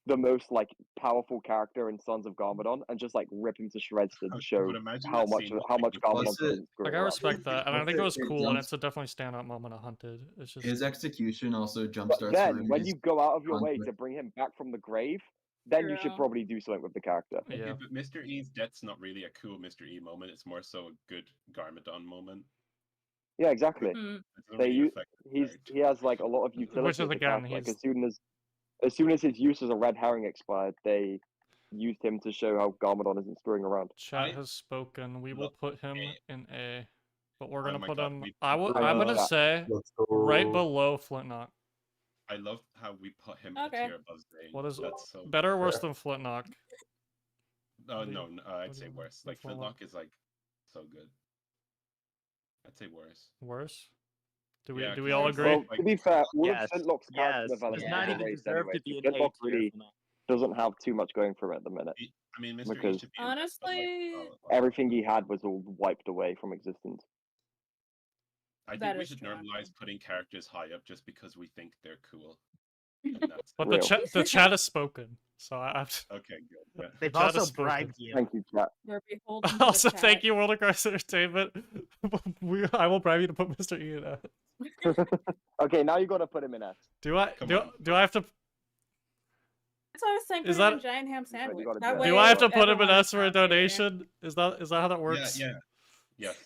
the most like powerful character in Sons of Garmadon and just like rip him to shreds to show But imagine how that much scene how much with Garmadon Plus it- isn't screwing like I around. respect that, and I Plus think it it- was it cool, and jumps- it's a definitely standout moment of Hunted. It's just His execution also But jumpstarts then when Harumi's you go out of your way conflict. to bring him back from the grave, then you should True. probably do something with the character. Okay, yeah. but Mr. E's death's not really a cool Mr. E moment. It's more so a good Garmadon moment. Yeah, exactly. Mm. It doesn't They really use affect the he character. has like a lot of utility. Which is as a again, character. Like he's- as soon as his use as a red herring expired, they used him to show how Garmadon isn't screwing around. Chat I has spoken. We will love put him A. in A, but we're Oh gonna my put God, him. we- I'm Uh, gonna say Let's right go. below Flintknock. I love how we put him Okay. a tier above Zane. What is That's so better or worse than Flintknock? Oh What do you- no, what I'd do say you- worse. which Like one Flintlock is like so good. I'd say worse. Worse? Do Yeah, we do we 'cause all it's agree? Well, to be fair, all Yes, of Flintlock's character Yes, development does Yeah. not is even erased deserve anyway. to be So an Flintlock A tier. really for now. doesn't have too much going for him at the minute. I mean, Mr. E Because should be in this, but, like, Honestly, Everything he had was all wiped away from existence. I think That we is should true. normalize putting characters high up just because we think they're cool. And that's But Real. the chat has spoken, so I have to. okay. Good. Yeah. They've Chat has also spoken. bribed you. Thank you, chat. we're beholden to the Also, thank chat. you, World of Crisis Entertainment. I will bribe you to put Mr. E in S. Okay, now you got to put him in S. Do I Come do, on. do I have to That's why I was saying Is put him in that- giant ham sandwich. gotta That do way do I have to Wait, put him in everyone S is for a happy. donation? Is that how that works? Yeah. Yes.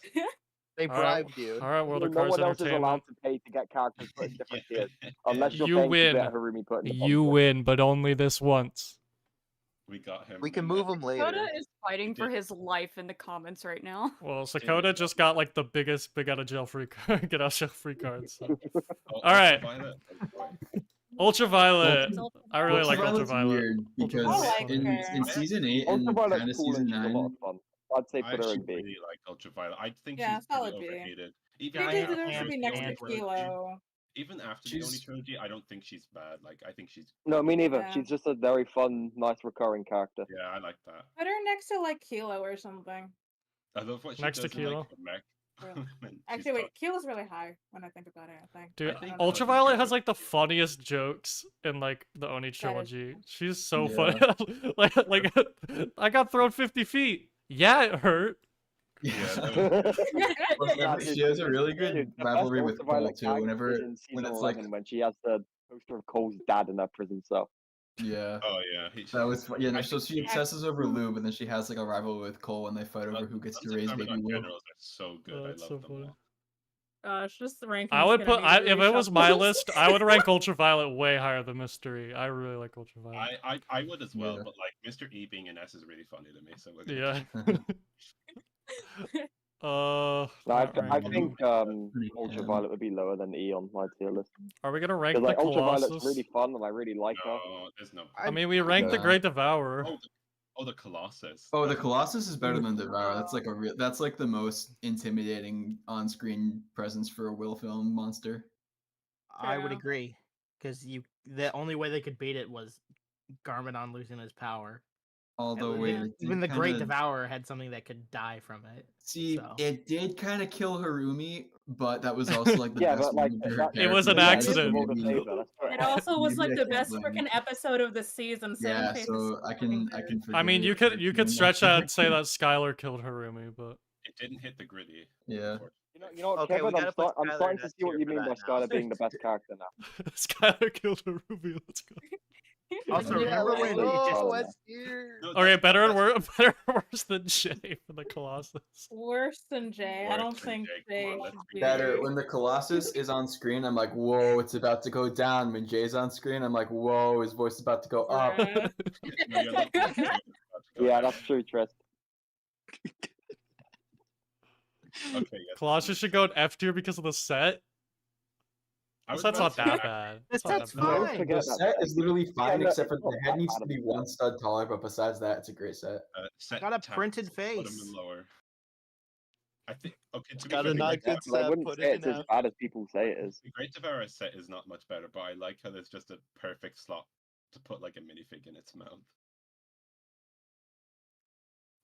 They All right, bribed you. all right, World of No Cars one else is allowed Entertainment. to pay to get characters put in different tiers, unless you're You paying win. to get Harumi put in the You bottom win, but only this once. We got him. We can in move there. him later. Coda is fighting for did. his life in the comments right now. Well, Dude, Sakota just got like the biggest big out of jail free card, get out of jail free card. So. Oh, All right. Ultraviolet? Oh, boy. Ultraviolet. Ultraviolet. I really like Ultraviolet's Ultraviolet. weird because I like in, her. in season 8 and Ultraviolet's kind of cool season and she's a lot 9, of fun. I'd say I put her actually in B. really like Ultraviolet. I think Yeah, she's pretty solid B. overrated. She Even I deserves after to be the next only to trilogy- Kilo. Even after the only She's- trilogy, I don't think she's bad. Like I think she's. No, me neither. Yeah. She's just a very fun, nice recurring character. Yeah, I like that. Put her next to like Kilo or something. I love what she Next to does in, like, Kilo. her mech. Really? when she's Actually, wait, talk- Kilo's really high when I think about it. I think. Dude, I think Ultraviolet has Ultraviolet like the is- funniest jokes in like the Oni trilogy. She's so Yeah. funny. like I got thrown 50 feet. Yeah, it hurt. Yeah, Plus, Nah, she dude, has a really good Dude, the rivalry best with Cole Ultraviolet too. gag Whenever is in when season it's 11 like when she has the poster of Cole's dad in her prison cell. yeah. Oh yeah. That was fun. Yeah, no, I so she obsesses over Lou, but then she has like a rivalry with Cole, and they fight over who gets to Sons of raise Garmadon baby Lou. generals are so good. Oh, I that's love so them funny. all. Gosh, just the ranking. I would put if it was my list, I would rank Ultraviolet way higher than Mystery. I really like Ultraviolet. I would as well, Yeah. but like Mr. E being an S is really funny to me. So we're gonna Yeah. No, not I ranking. think Pretty Ultraviolet would be lower than E on my tier list. Are we gonna rank Because the like Ultraviolet's Colossus? really fun and I really like her. No, there's no. I mean, we ranked the Yeah. Great Devourer. The Colossus. Oh, the Colossus is better than Devour. That's like that's like the most intimidating on-screen presence for a Will film monster. I would True. agree, because the only way they could beat it was Garmadon losing his power. Although And wait, even- it did even the Great kinda- Devourer had something that could die from it. See, so. it did kind of kill Harumi, but that was also like the Yeah, best but, like, moment for her that- It was character, an so I accident. maybe- To save her, let's put It also was Maybe like I the can't best blame freaking episode of the season. So Yeah, Faith is so I fucking can good. I mean, you forgive it could for stretch being that and say that Skylar killed Harumi, but It didn't hit the gritty. Yeah. You know what, Okay, we Kevin? gotta put I'm Skylar starting in to S see what tier you for mean by that now. Skylar being the best character now. Skylar killed Harumi. Let's go. Also, Yeah, remember like- when it just Oh, what's here? No, Okay, that's- better and that's worse, better or worse than Jay for the Colossus. Worse than Jay. I Worse don't than think Jay, come Jay on, let's should be be. Better when the Colossus is on screen. I'm like, whoa, it's about to go down. When Jay's on screen, I'm like, whoa, his voice is about to go up. Bruh. No, you're lucky it's about to go Yeah, down. that's true, Trist. Okay, yes. Colossus should go in F tier because of the set. I was That's about not to say that that. bad. That's not that's that bad. Don't fine. forget The that set set. is literally fine, no, except for it's the not head that needs bad to of be a one stud taller, but besides that, it's a great set. Set Got a tax, printed bottom and face. lower. I think okay. To be Got fair, a the not Great good Devour- But I set, wouldn't put say it it's in as F. bad as people say it is. the Great Devour set is not much better, but I like how there's just a perfect slot to put like a minifig in its mouth.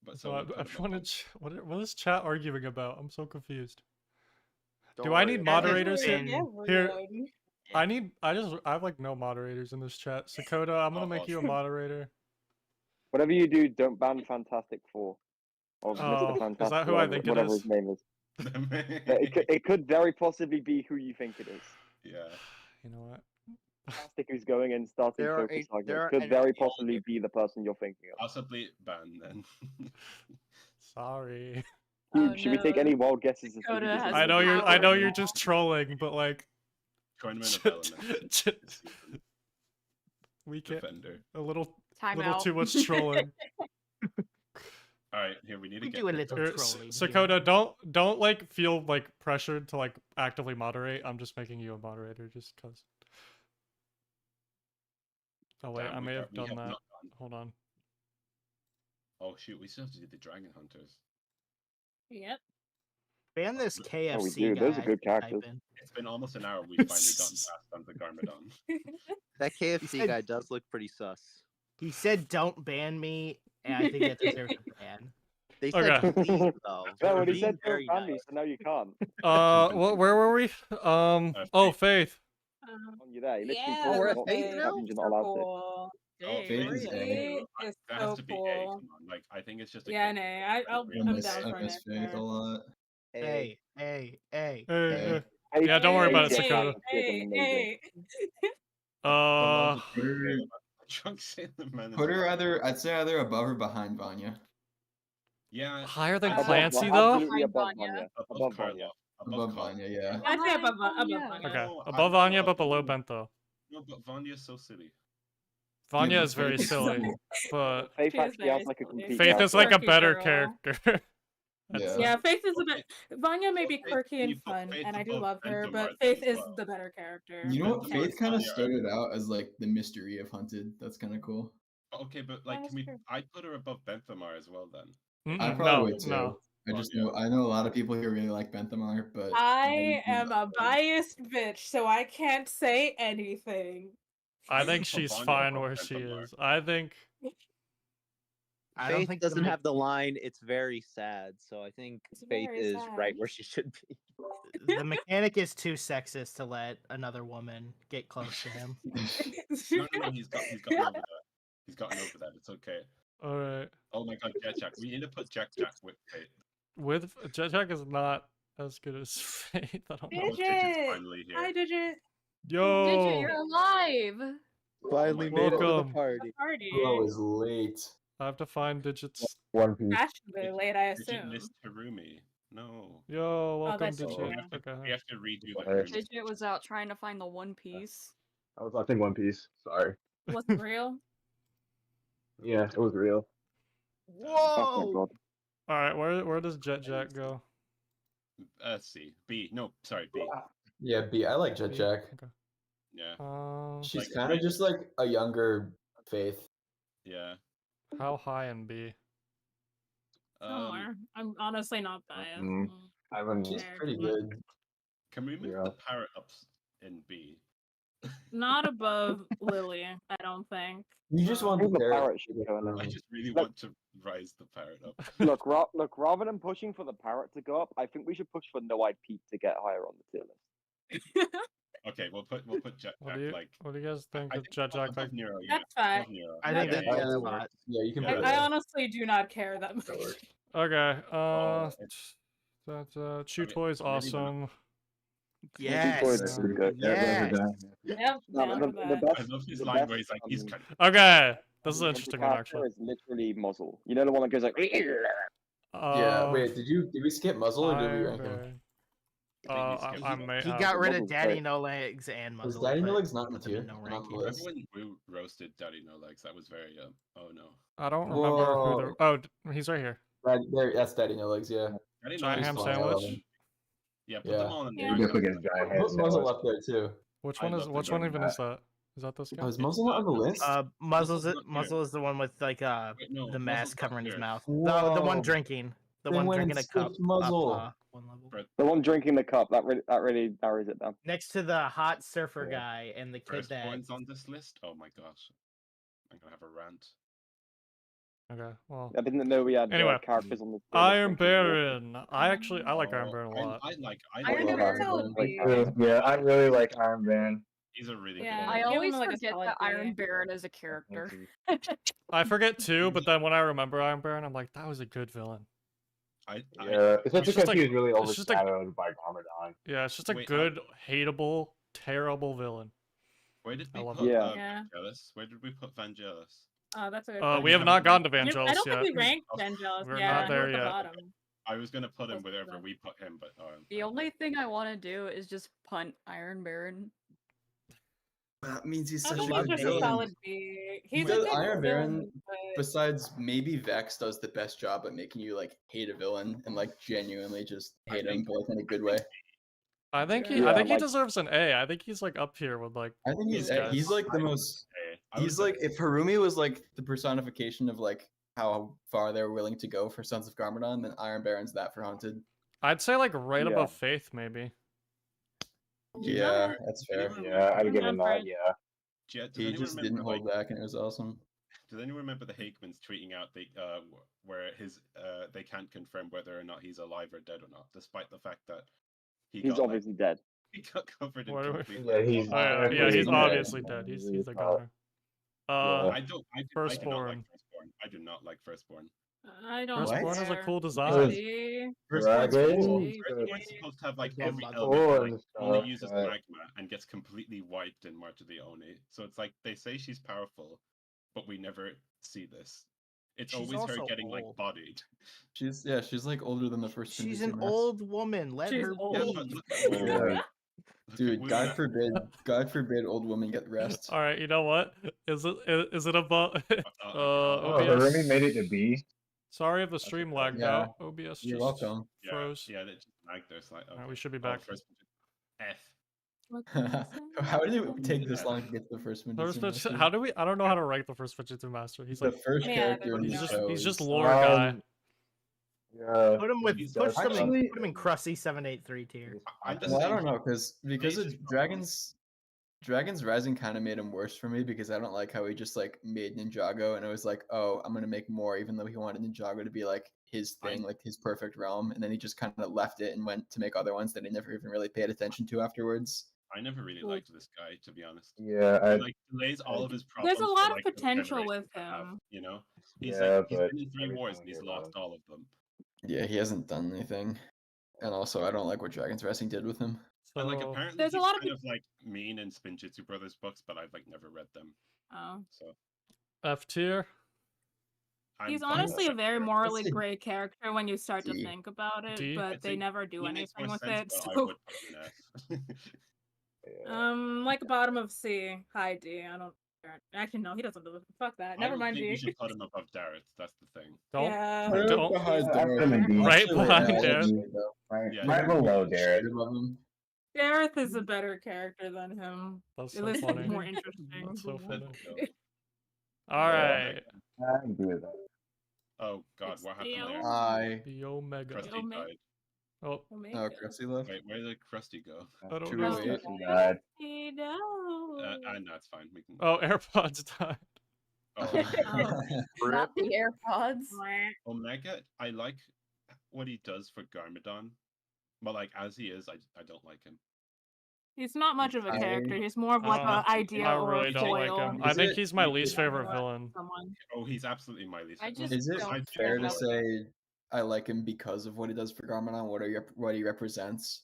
But So we'll put 'em up everyone, on- what is chat arguing about? I'm so confused. Don't Do I worry need about it. moderators here? Everyone. Here- I have like no moderators in this chat. Sakota, I'm gonna Oh, make you a awesome. moderator. Whatever you do, don't ban Fantastic Four. Or Oh, Mr. is Fantastic, that who I whatever, think it whatever is? his name is. It could very possibly be who you think it is. Yeah. You know what? Fantastic who's going and starting There are Focus eight- Saga. there are It could any- very possibly be the person you're thinking of. Possibly ban then. Sorry. Oh, Should we take no. any wild guesses? As to who Dakota this has is? I know the you're power. just trolling, but like Tournament of Elements. Ch- this season. we can't Defender. a little Time little out. too much trolling. All right, here we need to We get do a this little up. Here, trolling. Sakota, don't like feel like pressured to like actively moderate. I'm just making you a moderator just cuz. Oh wait, Damn, I we may are- have we done have that. not done- Hold on. Oh shoot, we still have to do the Dragon Hunters. Yep. Ban this KFC do. guy. Those are I good type characters. in. It's been almost an hour. We've finally gotten past on the Garmadon. That KFC said- guy does look pretty sus. He said, "Don't ban me," and I think that deserves a ban. They said Okay. please though. No, They're when he being said very don't ban me, nice. so now you can't. Where were we? Oh, Faith. On you there. You literally Yeah, told we're me at not Faith to, now? that means you're not allowed to. Cool. Oh, Faith is A. Faith is That so has to be A. cool. Come on, like I think it's just a Yeah, good- nay. I I'm miss, down I for miss it. Faith a lot. Hey, hey, hey. Hey, Hey. hey. Hey, Yeah, don't worry about it, hey, Sakota. hey, Hey, hey. Uh, Put her, Drunk Sailor Man is put her amazing. I'd say either above or behind Vanya. Yeah. higher than Above Clancy Vanya, though. absolutely above Vanya. Vanya. Above Above Carla. Vanya. Above Carla. Vanya, yeah. I say above Vanya. Vanya. Okay, No, above I- Vanya, no, but below no. Bento. No, but Vanya's so silly. Vanya but is very Faith is silly, silly. but Faith She is actually has very like a silly. complete Faith is like a Quirky better girl. character. Yeah. Yeah, Faith is a bit. Vanya may be Faith- quirky and you put fun, Faith and I do above love her, Bento but Mars Faith as is well. the better character. You know what? Bento Faith is kind of Vanya. started out as like the mystery of Hunted. That's kind of cool. Okay, but like, that's can we? true. I'd put her above Benthamar as well then. I Mm-mm, probably no, would too. no. I just know I know a lot of people here really like Benthamar, but I do am not a like- biased bitch, so I can't say anything. I You think put she's Vanya fine above where she Benthamar. is. I think I don't Faith think doesn't the, have the line. It's very sad. So I think It's Faith very is sad. right where she should be. the mechanic is too sexist to let another woman get close to him. No, he's gotten over that. He's gotten over that. It's okay. all right. Oh my god, Jet Jack. We need to put Jack Jack with Faith. With Jetjack is not as good as Faith. I don't know. Oh, Digit's Digit! finally here. Hi, Digit. Yo, Digit, you're alive. Finally made it to the Welcome. party. Party. Bro is late. I have to find digits. One Piece. Fashionably late, I Digit assume. missed Harumi. No. Yo, welcome that's digit. true. We Okay. have to redo the Alright. Harumi. Digit was out trying to find the One Piece. I was watching One Piece. Sorry. Was it real? Yeah, it was real. Oh my god. All right, where does Jetjack go? Let's see. B. No, sorry, B. Yeah, B. I like Jet B? Jack. Okay. Yeah. She's Like, kind of just like a younger Faith. Yeah. How high in B? Somewhere. I'm honestly not biased. Mm. I haven't. She's Fair. pretty good. Can we move Yeah. the parrot ups in B? Not above Lily, I don't think. You just want I think the the parrot. parrot should go in I there. just really Look- want to rise the parrot up. Look, rather than pushing for the parrot to go up, I think we should push for No Eyed Pete to get higher on the tier list. Okay, we'll put Jet What Jack do you like. what do you guys think I of think Jetjack? above Like, Nero, yeah. That's fine. Above Nero. I think Yeah, that yeah, that's that fine. works. Yeah, you can Yeah. put I it there. honestly do not care that much. okay, Oh, that Chew I mean, Toy's really not. awesome. Yes. Boys are pretty good. Yes. Yep, No, down the, for the that. best. I love his the line best, where he's like, he's kind of. Okay, this is an anti- interesting one character actually. is literally Muzzle. You know the one that goes like. Yeah. Wait, did we skip Muzzle or did we rank him? Iron I think we skipped I Muzzle. may He have. got rid of Muzzle's Daddy great. No Legs and Was Muzzle. Daddy No but Legs not in the put them tier? no Not on the ranking. list? Everyone who roasted Daddy No Legs, that was very oh no. I don't remember who the. Whoa. Oh, he's right here. That's Daddy No Legs, yeah. Daddy No Giant Legs ham was fine, I love sandwich. him. Yeah, put Yeah. them all in Yeah. there. Definitely gets giant hand Put Muzzle sandwich. up there too. Which I one is love which the one giant even is that? Is that this guy? Oh, is Muzzle not on the list? Muzzle's Muzzle's not Muzzle is the one with like Wait, no, the Muzzle's mask not covering his here. mouth. The Whoa. one drinking. The They one went and drinking a cup. skipped Muzzle. Up, one level. The one drinking the cup that really narrows it down. Next to the hot surfer Yeah. guy and the kid that. Firstborn's on this list. Oh my gosh, I'm gonna have a rant. Okay, well. I didn't know we had Anyway, characters on the. Iron Baron. I like Iron Oh, Baron a lot. I like Iron love Baron's Iron solid Baron. B. Yeah, I really like Iron Man. He's a really Yeah. good. I give him, always like, a forget solid that B. Iron Baron is a character. I forget too, but then when I remember Iron Baron, I'm like, that was a good villain. Yeah, especially just because like- he was really it's just like- overshadowed by Garmadon. Yeah, it's just a Wait, good, hateable, terrible villain. Where did I we love put it. Yeah. Vangelis? Where did we put Vangelis? Oh, that's a good We question. have not gone to I Vangelis don't think yet. we ranked Vangelis. We're Yeah, not he there was the yet. bottom. I was gonna put him Close to wherever that. we put him, but The only thing I want to do is just punt Iron Baron. That means he's I such think a he's good just a villain. solid B. He's a Because good Iron Baron, villain, but besides maybe Vex, does the best job at making you like hate a villain and like genuinely just I hate him, think- but like in a good way. I think he, Yeah, I think he like- deserves an A. I think he's like up here with like. I think These he's guys. like the most. He's like if Harumi was like the personification of like how far they were willing to go for Sons of Garmadon, then Iron Baron's that for Haunted. I'd say like right Yeah. above Faith, maybe. Yeah, that's fair. Yeah, I'd give him Down for that. it. Yeah. He just didn't hold back, and it was awesome. Does anyone remember the Hakemans tweeting out where his they can't confirm whether or not he's alive or dead or not, despite the fact that He's got, like, obviously dead. he got covered in What do we- complete. Yeah, he's. Oh, yeah, definitely he's dead. obviously dead. He's a goner. Yeah. I do not like Firstborn. Firstborn. I do not like Firstborn. I don't. Firstborn has a care. cool Because- design. See? Firstborn's Dragon. cool. Firstborn's supposed to have like Like every Mother element, Lord like, and only stuff, uses but- magma and gets completely wiped in March of the Oni. So it's like they say she's powerful, but we never see this. It's She's always her also getting like old. bodied. She's like older than the first. She's Spinjitzu an master. old woman. Let She's her old. Yeah, be. but look at Wu. Yeah. Look at Dude, Wu. God forbid old women get rest. All right, you know what? Is it above? Oh, OBS. Harumi made it to B. Sorry if the stream lagged Yeah. out. OBS You're just welcome. Yeah, froze. yeah, they just lagged there slightly. Alright, we should be back. First F. What can I say? How did it take this long to get to the first Spinjitzu First, master? how do we? I don't know how to rank the first Fujitsu master. He's the like, first Yeah, character in there the we he's go. show. just is- lore guy. Yeah. Put him with He's put him, actually- in, put him in crusty 783 tier. I'm just Well, I saying don't know because Amazing of Dragon's Rising kind of made him worse for me because I don't like how he just like made Ninjago and it was like, oh, I'm gonna make more, even though he wanted Ninjago to be like his thing, like his perfect realm, and then he just kind of left it and went to make other ones that he never even really paid attention to afterwards. I never really liked this guy, to be honest. Yeah, He, I, like delays all of his problems. There's a for, lot of like, the potential generation with to have, him. you know, he's Yeah, like he's but been in 3 every wars time and we he's hear about lost him. all of them. Yeah, he hasn't done anything, and also I don't like what Dragon's Rising did with him. And like So, apparently There's a he's lot of kind of like mean in Spinjitzu Brothers books, but I've like never read them. Oh. So F tier. I'm He's fine with honestly a that. very morally That's a gray character when you start to D. think about it, D? but I'd they say never do he makes anything more with sense, it. but I So, would put him in F. yeah. like bottom of C, high D. I don't. Actually, no, he doesn't do it. Fuck that. I Never don't mind think D. you should put him above Dareth. That's the thing. Don't. Yeah. Right Don't- behind Yeah, Derek. I'm gonna be- Right Actually, wait, behind no, Derek. actually, though. Right, Yeah. right below Shade Derek. above him. Gareth is a better character than him. That's At so least funny. more interesting. That's so But, funny. All right. I agree with that. oh God, It's what the happened there? old- I The Omega. Krusty Omega. died. Oh, oh, Cressy left. Wait, where did Krusty go? I don't Should know. we wait? God. No, it's fine. We can. Oh, AirPods died. Oh, Not the AirPods. Omega, I like what he does for Garmadon, but like as he is, I don't like him. He's not much of a I- character. He's more of I like don't- an idea I or really a don't like foil. him. I Is think it- he's my is least it- favorite villain. Someone. Oh, he's absolutely my least. I favorite. just Is it don't fair to know. say I like him because of what he does for Garmadon, what he represents?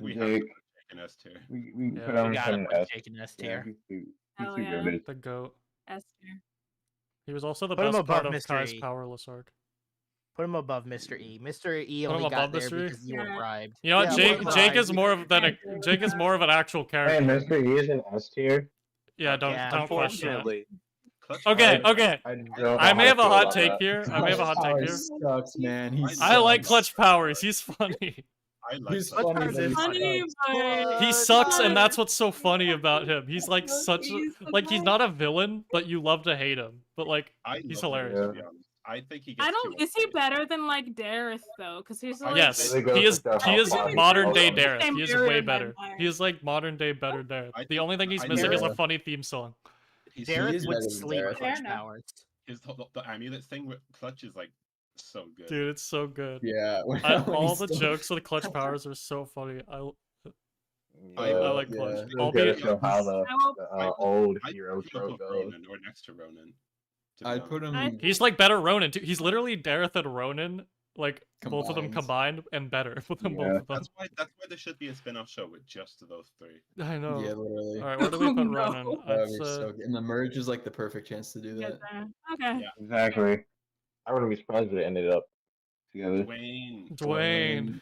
we have to Jake. put in S tier. We Yeah, put we him Gotta in put S. Jake in S Yeah, tier. he's Hell too yeah. good. The goat. S tier. He was also the Put him best part above of Mr. Kai's E. powerless arc. Put him above Mr. E. Mr. E Put him only got above there Mr. E? because you were Yeah. bribed. You know what? Yeah, Jake we're Jake is bribed. more of than a Yeah. Jake is more of an actual Hey, character. Mr. E is in S tier. Yeah, don't Yeah, don't question it. Unfortunately, Clutch Okay, Power- okay. I don't know I may how have to a feel hot about take that. here. I may have a hot take here. Sucks, man. He I I like sucks. Clutch Powers. He's funny. I like He's Clutch funny, Powers but is he's Funny, sucks. but He sucks, and that's what's so funny about him. He's like He's such the like he's best. not a villain, but you love to hate him. But like I he's love him, hilarious. to be honest. I think he gets I too don't. much Is he hate. better than like Dareth though? Because he's like. Yes, Really goes he to is. show He how is far he's modern day come. Dareth. Same He is era way in my better. mind. He is like modern day better Dareth. I The think- only thing he's I missing is a think- funny theme song. He's He Dareth is would better than sleep Dareth. Clutch Fair enough. Powers. the amulet thing with Clutch is like so good. Dude, it's so good. Yeah. when All he's the still- jokes with Clutch Powers are so funny. I I like yeah. Clutch. Really I'll gotta be show how the, I will- old I hero put him above trope goes. Ronan or next to Ronan. to be I'd put honest. him. He's like better Ronan too. He's literally Dareth and Ronan, like both of them Combined. combined and better with them Yeah. both of them. That's why there should be a spin-off show with just those three. I know. Yeah, literally. All right, where do we Oh, put no. Ronan? That'd I'd be say so good. And the merge is like the perfect chance to do Get that. there. Okay. Yeah. Exactly. I wouldn't be surprised if it ended up together. Dwayne.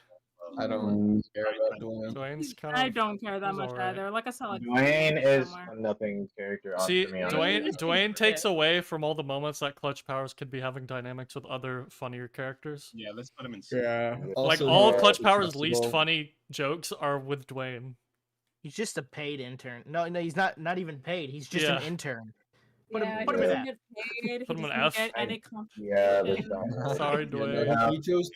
I don't care Right, about I Dwayne. Dwayne's kind I of. don't care that he's much alright. either. Like I saw like Dwayne is somewhere. a nothing character. See, for me, honestly. Dwayne takes away from all the moments that Clutch Powers could be having dynamics with other funnier characters. Yeah, let's put him in. Yeah. Like Also, all of he's Clutch Powers' least trustable. funny jokes are with Dwayne. He's just a paid intern. No, he's not even paid. He's just Yeah. an intern. Put Yeah, him, put him he in doesn't F. get paid. Put him he in doesn't F. get any Yeah, compensation. that's not Sorry, Yeah, no, Dwayne.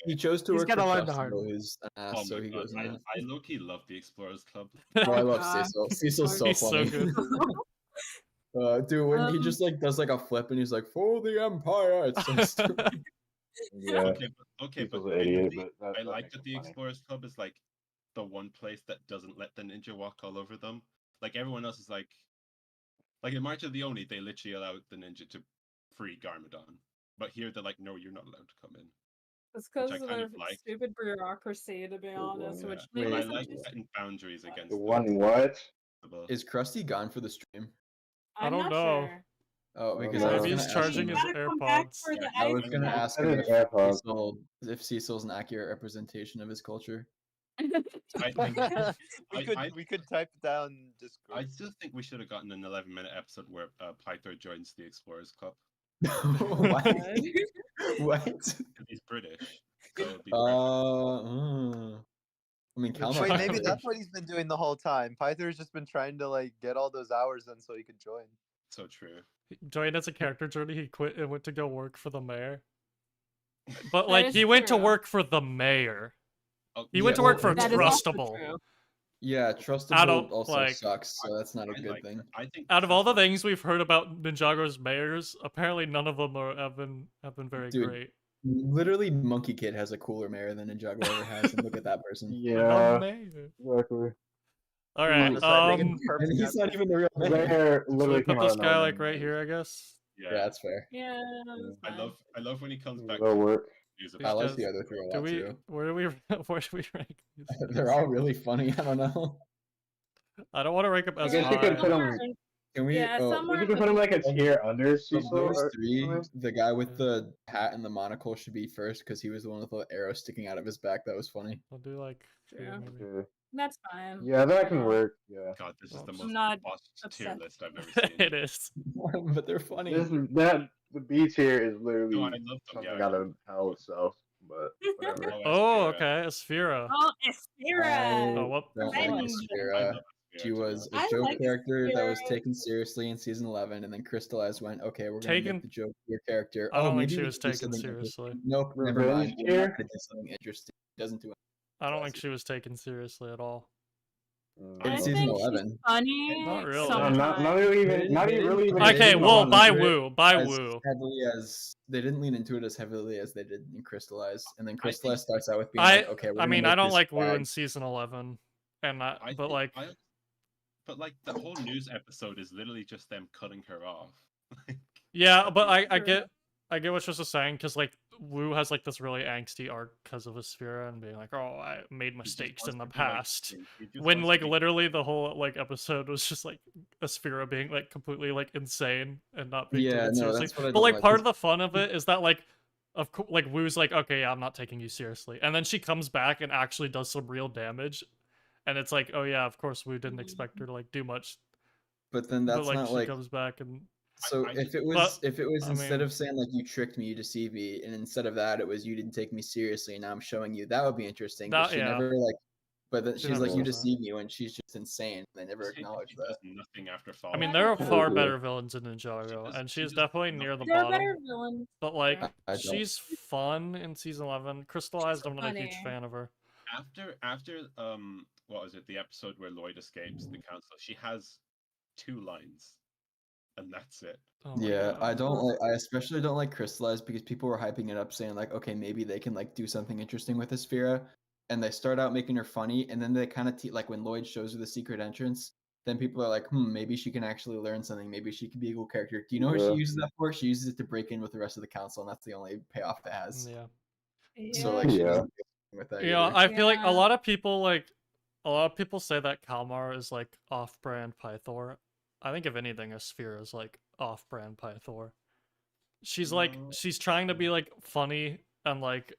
he chose to He's work gotta for learn the hard Trustable, way. who's an ass, Oh so my he god, goes in I there. low-key love the Explorers Club. Oh, I love God. Cecil. Cecil's so He's so funny. good. Dude, when he Um, just like does like a flip and he's like, "For the Empire," it's so stupid. Yeah. Okay, but Cecil's an idiot, genuinely, but I like makes that it the funny. Explorers Club is like the one place that doesn't let the ninja walk all over them. Like everyone else is like in March of the Oni, they literally allowed the ninja to free Garmadon. But here they're like, no, you're not allowed to come in. It's because I of kind their of like. stupid bureaucracy, to be honest. yeah. Which Wait, But I makes like sense. setting boundaries against The them. one what? Is Krusty gone for the stream? I I'm don't not know. Sure. Oh, because no. I was Maybe gonna he's ask charging him, his Gotta come back AirPods. for the I was ice gonna cream. ask That him is AirPods. if Cecil's an accurate representation of his culture. I think we could type it down Discord. I still think we should have gotten an 11-minute episode where Pythor joins the Explorers Club. What? What? 'Cause he's British. So it'd be perfect. I mean, Calma. Wait, maybe that's what he's been doing the whole time. Pythor's just been trying to like get all those hours in so he could join. So true. Dwayne has a character journey. He quit and went to go work for the mayor. But That like is he went to true. work for the mayor. Oh, He Yeah, went to work well, for That is also Trustable. true. Yeah, Out Trustable of, also like- sucks, so that's not a I good like thing. that. I think Out of all the Trustable- things we've heard about Ninjago's mayors, apparently none of them have been very Dude, great. Literally, Monkey Kid has a cooler mayor than Ninjago ever has, and look at that person. The Yeah, mayor. exactly. All right. On the side, make it And perfect he's not even the real His mayor. hair So we literally put came out this of guy nowhere. like right here, I guess. Yeah, Yeah, that's fair. Yeah. that's I fine. love when he comes back. That'll work. Use These I like guys- the other three a Do lot we? too. Where do we? Where do we rank these? They're all really funny. I don't know. I don't want to rank up I as guess you could put high. him. Can we? Yeah, some You are could put him like a tier under Of Cecil. those or three, something. the guy with the hat and the monocle should be first because he was the one with the arrow sticking out of his back. That was funny. I'll do like two, Yeah. maybe. Okay. That's fine. Yeah, that can work. Yeah. God, this is the I'm most not boss tier upset. list I've ever seen. It is. But they're funny. The B tier is literally No, I love them. something Yeah, out of hell itself. But whatever. Oh, Aspera. okay, Asphira. Oh, Espira. Oh, whoop. Don't like Revenge. I Aspera. love She Aspera, was too. a I joke like character that was Aspera. taken seriously in season 11, and then Crystallized went, "Okay, we're gonna Taken- make the joke your character." I don't think maybe she we was should do taken something seriously. interesting. Nope, never Revenge mind. We're tier? not gonna do something interesting. Doesn't do I don't think she was taken seriously at all. In I season think 11. she's funny. Not really. No, Sometimes. not really even. Not even really even. They Okay, didn't well, lean by into it Woo, by as Woo. heavily as they didn't lean into it as heavily as they did in Crystallized, and then think- Crystallized starts out with being I like, "Okay, we're I gonna mean, make I don't this like Woo flag." in season 11, and I but think- like but like the whole news episode is literally just them cutting her off. yeah, but I True. I get what Trista's saying, because like Wu has like this really angsty arc because of Asphyra and being like, oh, I made He just mistakes wants in the to be, like, past. he just When wants to like be- literally the whole like episode was just like Asphyra being like completely like insane and not being Yeah, taken no, seriously. that's what I But don't like like, part 'cause- of the fun of it is that like like Wu's like, okay, yeah, I'm not taking you seriously, and then she comes back and actually does some real damage, and it's like, oh yeah, of course Wu didn't expect her to like do much, But then but that's like not she like. comes back and So I- if it but, was I instead mean- of saying like you tricked me, you deceived me, and instead of that it was you didn't take me seriously, and now I'm showing you, that would be interesting. But That- she yeah. never like. But then She she's never like, you says that. deceived me when she's just insane. They never She acknowledge does that. nothing after I falling. mean, I there are don't far know. better villains in Ninjago, does- and she she's does definitely nothing. near the There are bottom. better villains. But like, Yeah. I don't. she's fun in season 11. Crystallized, I'm not a huge funny. fan of her. After what was it, the episode where Lloyd escapes the council, she has 2 lines, and that's it. Oh my Yeah, God. I don't like. I especially don't like Crystallized because people were hyping it up, saying like, okay, maybe they can like do something interesting with Asphyra, and they start out making her funny, and then they kind of like when Lloyd shows her the secret entrance, then people are like, maybe she can actually learn something. Maybe she can be a cool character. Do you know what she Yeah. uses that for? She uses it to break in with the rest of the council, and that's the only payoff it has. Yeah. So like, she Yeah. doesn't do anything with that You know, either. I feel like Yeah. a lot of people say that Kalmar is like off-brand Pythor. I think if anything, Asphyra is like off-brand Pythor. She's like, No. she's trying to be like funny and like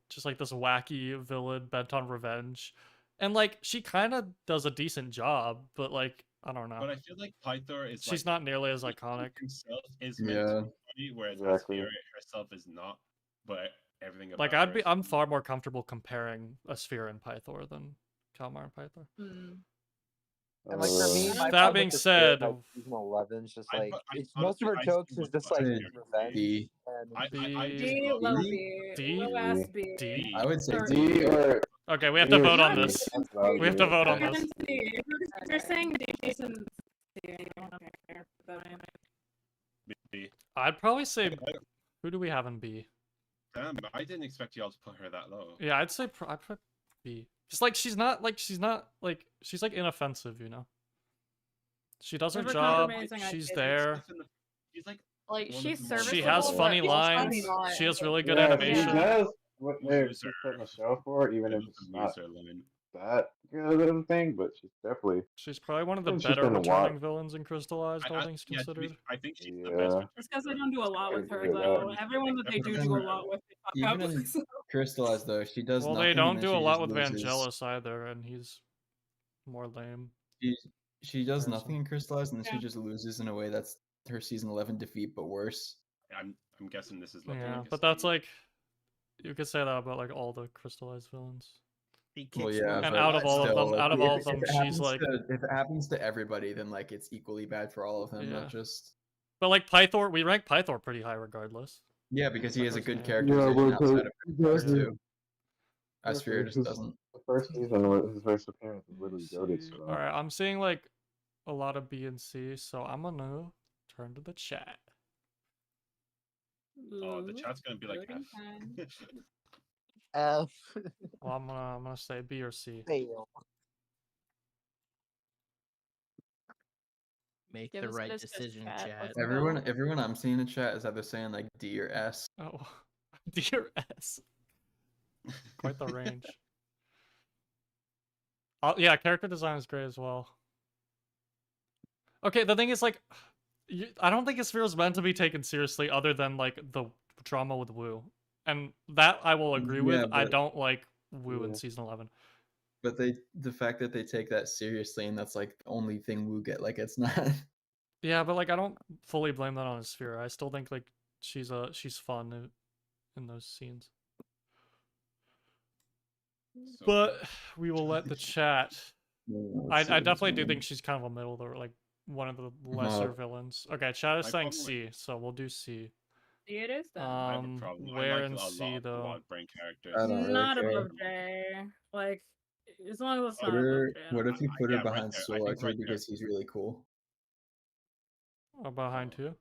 just like this wacky villain bent on revenge, and like she kind of does a decent job, but like I don't know, But I feel like Pythor is she's like, not nearly as he iconic. himself is meant Yeah. to be funny, whereas Exactly. Asphyra herself is not. But everything about Like her is I'm funny. far more comfortable comparing Asphyra and Pythor than Kalmar and Pythor. Mm. And like for me, Uh, my That problem being with the said, like season 11 is just I like put- I- it's most of honestly, her I jokes still is would just put like her revenge. D. And I just D, love low D? B, D? low ass B. D? I would say Or- D. D or Okay, we have D to or vote on C. this. That's what I was We have to gonna vote on say. this. If you're saying D, Jason, D, I don't care about anything. B. I'd probably say, who do we have in B? Damn, I didn't expect y'all to put her that low. Yeah, I'd put B. Just like she's not like she's like inoffensive, you know. She does her Never job. compromising on She's kids. there. She's like Like one of she's the more- serviceable. She has but funny also lines. not. She has really good Yeah, animation. she does what they're Loser. putting the show for, even I if love it's the not loser line. that good of a thing, but she's definitely She's probably one of the And she's better done a lot. returning villains in Crystallized, all things Yeah, considered. I think she's the Yeah. best. It's because they don't do a lot I with her, agree with though. that. Everyone that they do But do a then lot with, they fuck Even up. in So- Crystallized though, she does Well, nothing. they don't and then do a she lot just with loses. Vangelis either, and he's more lame. She does Person. nothing in Crystallized, and then she Yeah. just loses in a way that's her season 11 defeat, but worse. I'm guessing this is looking Yeah, like a but that's C. like, you could say that about like all the Crystallized villains. He Well, kicks yeah, Wu. And but out of all of still, them- like, out of if all it- of them, if it she's happens like- if it happens to everybody, then like it's equally bad for all of them, Yeah. not just. But like Pythor, we rank Pythor pretty high regardless. Yeah, because he My has a first good name. characterization Yeah, outside of Crystallized exactly. too. Asphyra just doesn't. The first season, his first appearance was literally goaded. See. So All right, I'm seeing like a lot of B and C, so I'm gonna turn to the chat. Oh, the Ooh, chat's gonna be like loading F. time. F. Well, I'm gonna say B or C. Fail. Make Give the us right this decision, chat, chat. let's Everyone I'm seeing in chat is either saying like D or S. Oh, D or S. Quite the range. Yeah, character design is great as well. Okay, the thing is like, I don't think Asphyra's meant to be taken seriously, other than like the drama with Wu, and that I will agree with. Yeah, I but- don't like Wu in Yeah. season 11. But the fact that they take that seriously and that's like the only thing we get, like it's not. Yeah, but like I don't fully blame that on Asphyra. I still think like she's fun in those scenes. So But we will let the chat. I Let's see definitely what's do going think she's kind of a middle, though, like one of the lesser villains. Okay, chat is My saying problem C, so we'll do C. See, it is, though. I have a Um, problem. where I like in a C lot though? of brain characters. I don't really Not care. above J. Like, as long as it's Put not above her, J. I what don't if you I- put yeah, her right behind there. I Soul think Archer right there. because he's really cool? Behind two.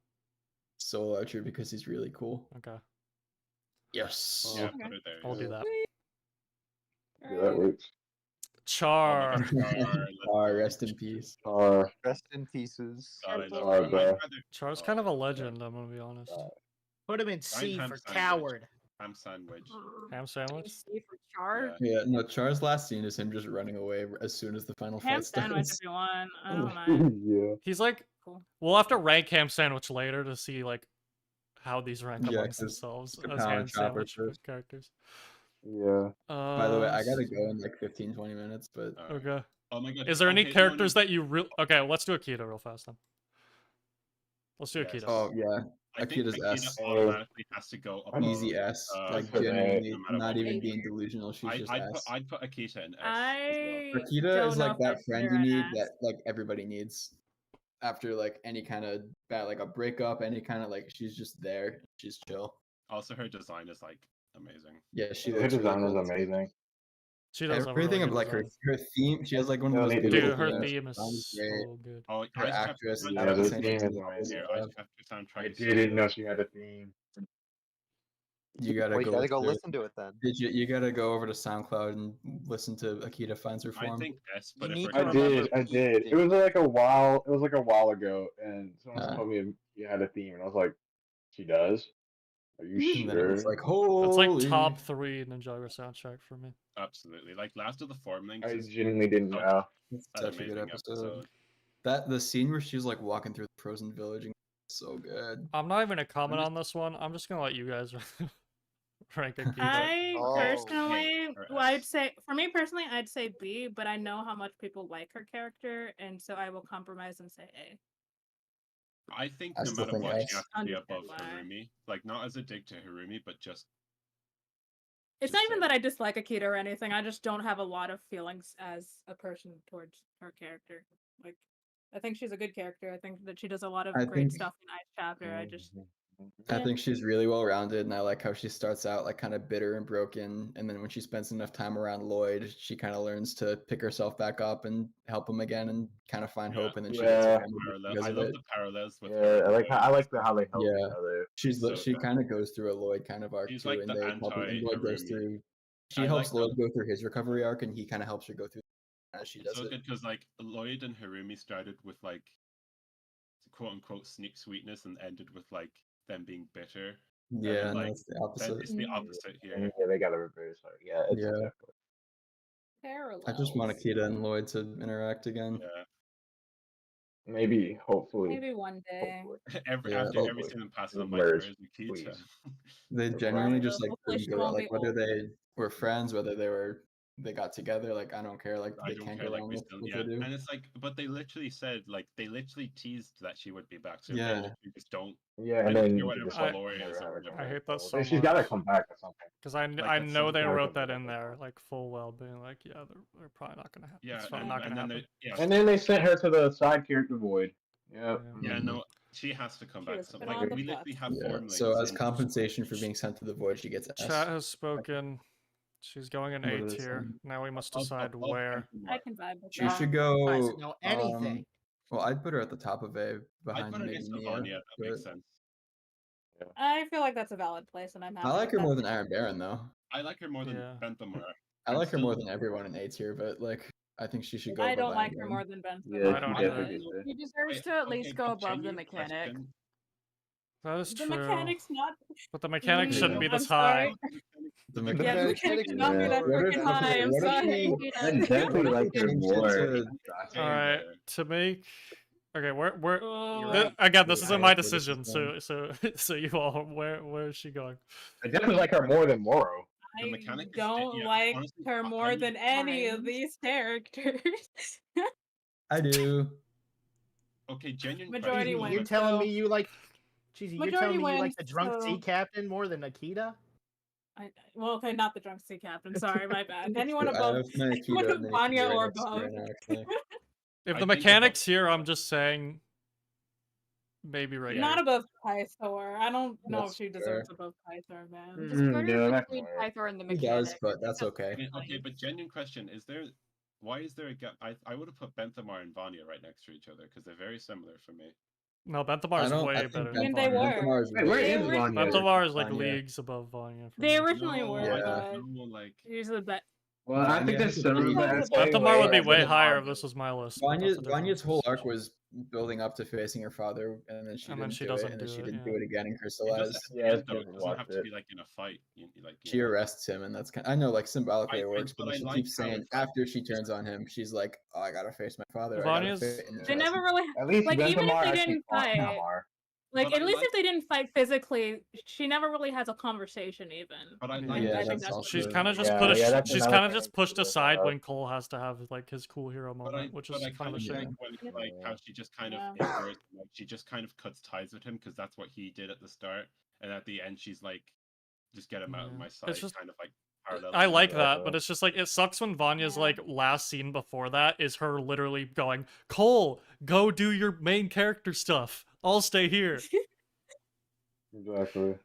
Soul Archer because he's really cool. Okay, Yes. Yeah, Okay. put her there. I'll do yeah. that. yeah, that works. Char. Oh my God, let's Ah, go. rest in peace. Rest in pieces. God, I love Oh, her. I'd bro. rather- Char's kind of a legend. I'm gonna be honest. Put him in C ham for sandwich. coward. Ham sandwich. Ham sandwich. C for Char. Yeah. Yeah, no, Char's last scene is him just running away as soon as the final Ham fight sandwich starts. if you want. I don't mind. Yeah. He's like, Cool. we'll have to rank ham sandwich later to see like how these rank Yeah, amongst 'cause themselves it's a as power ham chopper sandwich first. characters. Yeah. By the way, I gotta go in like 15-20 minutes, but Alright. Okay. Oh my god. Is there any okay, characters that you really? Okay, let's do Akita real fast then. Let's do Yes. Akita. oh yeah, I think Akita's Akita S. automatically has to go above. Easy S. Like for that. genuinely, no matter not what. even being delusional. She's I'd, just I'd, S. put, I'd put Akita in S as well. I Akita don't is know like if I'd that friend put you her in need S. that like everybody needs after like any kind of bad, like a breakup, any kind of like she's just there. She's chill. Also, her design is like amazing. Yeah, she Her looks design really is good. amazing. She does have a Everything really of good like design. her theme. She has like one of No, those they do. beautiful Dude, her Yeah. theme is sounds great. so good. Oh, Her Ice actress, Chapter Yeah, Alex the St. theme is James, amazing. Yeah, yeah. Ice Chapter soundtrack. I is so didn't know good. she had a theme. You gotta Well, you go. gotta go through- listen to it then. You gotta go over to SoundCloud and listen to Akita Finds Her I Form. think S, You but if need we're to I gonna remember did. I Pete, did. It dude. was like a while. It was like a while ago, and someone Uh. told me you had a theme, and I was like, "She does? Are you And then it was sure?" like, That's like holy. top 3 Ninjago soundtrack for me. Absolutely. Like Last of the Formlings I is genuinely didn't such know. It's an such a good amazing episode. That the scene where she's like walking through the frozen village and so good. I'm not even gonna comment just- on this one. I'm just gonna let you guys rank Akita. I Oh, personally, or well, I'd S. say, for me personally, I'd say B, but I know how much people like her character, and so I will compromise and say A. I think I no still matter think what, S. she has to be Understand above why. Harumi. Like, not as a dig to Harumi, but just It's Just not even saying. that I dislike Akita or anything. I just don't have a lot of feelings as a person towards her character. Like, I think she's a good character. I think that she does a lot of I great think- stuff in Ice Chapter. I just, I Yeah. think she's really well rounded, and I like how she starts out like kind of bitter and broken, and then when she spends enough time around Lloyd, she kind of learns to pick herself back up and help him again, and kind of find Yeah. hope, and then she gets Yeah. a family parallel. because I of love it. the parallels with Yeah, her. I like and how Lloyd. how they help Yeah. each other. She's so she good. kind of goes through a Lloyd kind of arc She's too, like and the they help and Lloyd goes anti-Harumi. through. She I helps like Lloyd go through his recovery arc, and he kind of helps her go through as she It's does so it. good because like Lloyd and Harumi started with like quote unquote sweetness and ended with like them being bitter. Yeah, then, and like, that's the Then opposite. it's the Mm. opposite And here. yeah, they got a reverse arc. Yeah, it's Yeah. exactly. parallels. I just want Akita and Lloyd to interact again. Yeah. Maybe, hopefully. Maybe one day. Hopefully. Yeah, After every hopefully. season passes, It'll I'm like, merge, where's Akita? please. They Right. genuinely just Well, like hopefully couldn't she go out. won't Like be whether old. they were friends, whether they got together. Like I don't care. Like I they don't can't care. go Like wrong we with still, what yeah. they do. And it's like, but they literally said, like, they literally teased that she would be back. So Yeah. they literally just don't. Yeah, I and don't then care you whatever just I- Lore never is have or her whatever. come I hate that so She's got to much. come back at some point. Because I Like, I that's know so they gotta wrote come that back in at there, some like full well, being like, yeah, they're probably not gonna happen. Yeah, It's probably and, not gonna and then happen. they, yeah, And then they sent her to the side character void. Yep. Yeah. yeah, Mhm. no, she has to come She back. has So, been like, on the we bus. literally have Yeah. formlings. So as in- compensation for being sent to the void, she gets S. Chat has spoken. She's going in What A are they tier. saying? Now we must I'll- decide I'll where. find I more. can vibe with She that. should Guys go. know anything. Well, I'd put her at the top of A I'd behind put her maybe against Mia. Vanya. That but makes sense. I feel like that's a valid place, and I'm happy. I like with her that. more than Iron Baron though. I like her more than Yeah. Benthamar. I I'm like her more still- than everyone in A tier, but like I think she should go. I above don't like Iron her Baron. more than Ben. Yeah, I don't she either. definitely did. He deserves Wait, to at okay, least go but above the genuine mechanic. question, That is The true. mechanic's not. But the mechanics Mm, shouldn't be I'm this sorry. high. The Yeah, the mechanic. mechanic should not be that What if- freaking high. I'm what if sorry. we- I definitely What if like we her changed it more. to- All right, to make. Okay, where Oh, again, this Yeah, isn't I my like where this is decision. So you all, where is she going? I definitely like her more than Moro. The I mechanic is- don't yeah, like honestly, her more I- than any of Fine. these characters. I do. Okay, genuine Majority question. wins. You're telling so- me you like. Cheesy, you're Majority telling me you like wins, the drunk sea so- captain more than Akita? Well, okay, not the drunk sea captain. Sorry, my bad. Anyone I above, have my anyone Akita above and Vanya Akira or next to her above. right now, actually. If I the think mechanics above- here, I'm just saying. Maybe right Not here. above Pythor. I don't know That's if she deserves above Pythor, man. Just put her Yeah, that's between fair. Pythor and the He mechanic. does, but that's okay. Okay, but genuine question: why is there a gap? I would have put Benthamar and Vanya right next to each other because they're very similar for me. No, Benthamar is way better. I mean, they were. Benthamar is Wait, where way is better. Vanya? Benthamar is like Vanya. leagues above Vanya. for They me. originally No, were, Yeah. but no, like usually, but Well, I think Vanya that's has a similar to pretty- the essay. Bentamar would be where way the higher if Vanya- this was my list. but that's a different Vanya's whole arc conversation. was building up to facing her father, and then she And then didn't she do it, doesn't and then do she it, didn't yeah. do it again and It does crystallized. at the Yeah, end, it's though. It just doesn't have watched to it. be like in a fight. Like She arrests him, and that's kind. I know, like symbolically it I- works, but but then I she like keeps how saying it's like- after she turns on him, she's like, "Oh, I gotta face my father. I Vanya's- gotta fit in the They chest." never really At least like even if Bentamar they actually didn't fought fight. Bentamar. Like But at I least like- if they didn't fight physically, she never really has a conversation even. But I Yeah, like Yeah, I think that's that's also- She's what kind of it just is. Yeah, pushed. yeah, that's she's another kind of thing just to pushed do with aside that. when Cole has to have like his cool hero moment, which is I kind kind of a of shame. think when like how she just kind of Yeah. ignores, like she just kind of cuts ties with him because that's what he did at the start, and at the end she's like, "Just get him out of Yeah. my It's sight," just- kind of like parallel. I like Yeah, that, so- but it's just like it sucks when Vanya's Yeah. like last scene before that is her literally going, "Cole, go do your main character stuff. I'll stay here." Exactly.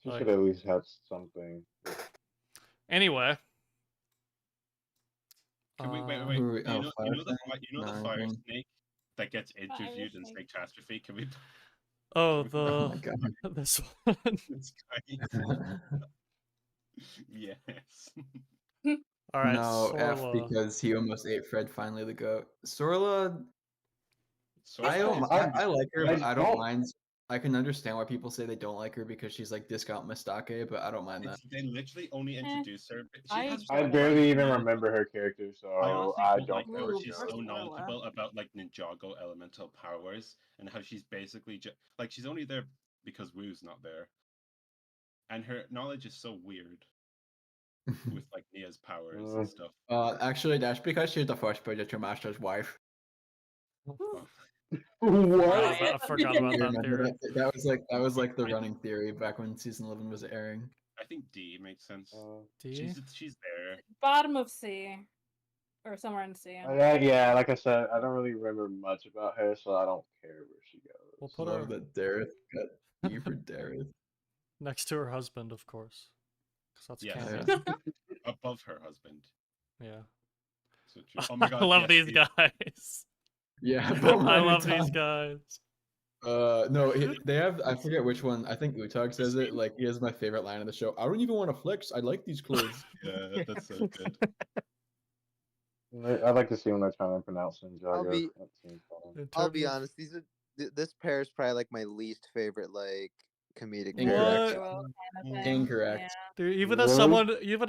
She Like- should at least have something. Anyway. Can we wait? Uh, Wait, Who- wait. oh, You know Fire the Snake? you know the No, fire anything? snake that gets interviewed in snake. Catastrophe? Can we? Oh, Oh my the god. this one. This guy? Yes. All right, no, F Sorla. because he almost ate Fred finally the goat. Sorla, Sorla I don't. is- I like her, but I don't don't- mind. I can understand why people say they don't like her because she's like discount Mistake, but I don't mind that. They literally only introduce her. But she I- has I one barely even line. remember her character, so I honestly I don't don't like know. how Ooh, she's first so Sorla. knowledgeable about like Ninjago elemental powers and how she's basically like she's only there because Wu's not there, and her knowledge is so weird with like Nia's powers and stuff. Actually, that's because she's the first Spinjitzu master's wife. Oh, What? I forgot about You that remember theory. that was like the running theory back when season 11 was airing. I think D makes sense. D? She's there. Bottom of C. Or somewhere in C. Yeah, like I said, I don't really remember much about her, so I don't care where she goes. We'll I put her love that Dareth got D for Dareth. next to her husband, of course, because that's Yes. canon. Above her husband. Yeah. So true. Oh my god. I love yes, these D. guys. Yeah, I love these guys. No, they have. I forget which one. I think Utag says it. Like, he has my favorite line of the show. I don't even want to flex. I like these clothes. Yeah, that's so good. I'd like to see when they're trying to pronounce I'll Ninjago. be- That seems fun. In I'll terms be of- honest. This pair is probably like my least favorite like comedic Incorrect. pair. Incorrect. Dude, even Really?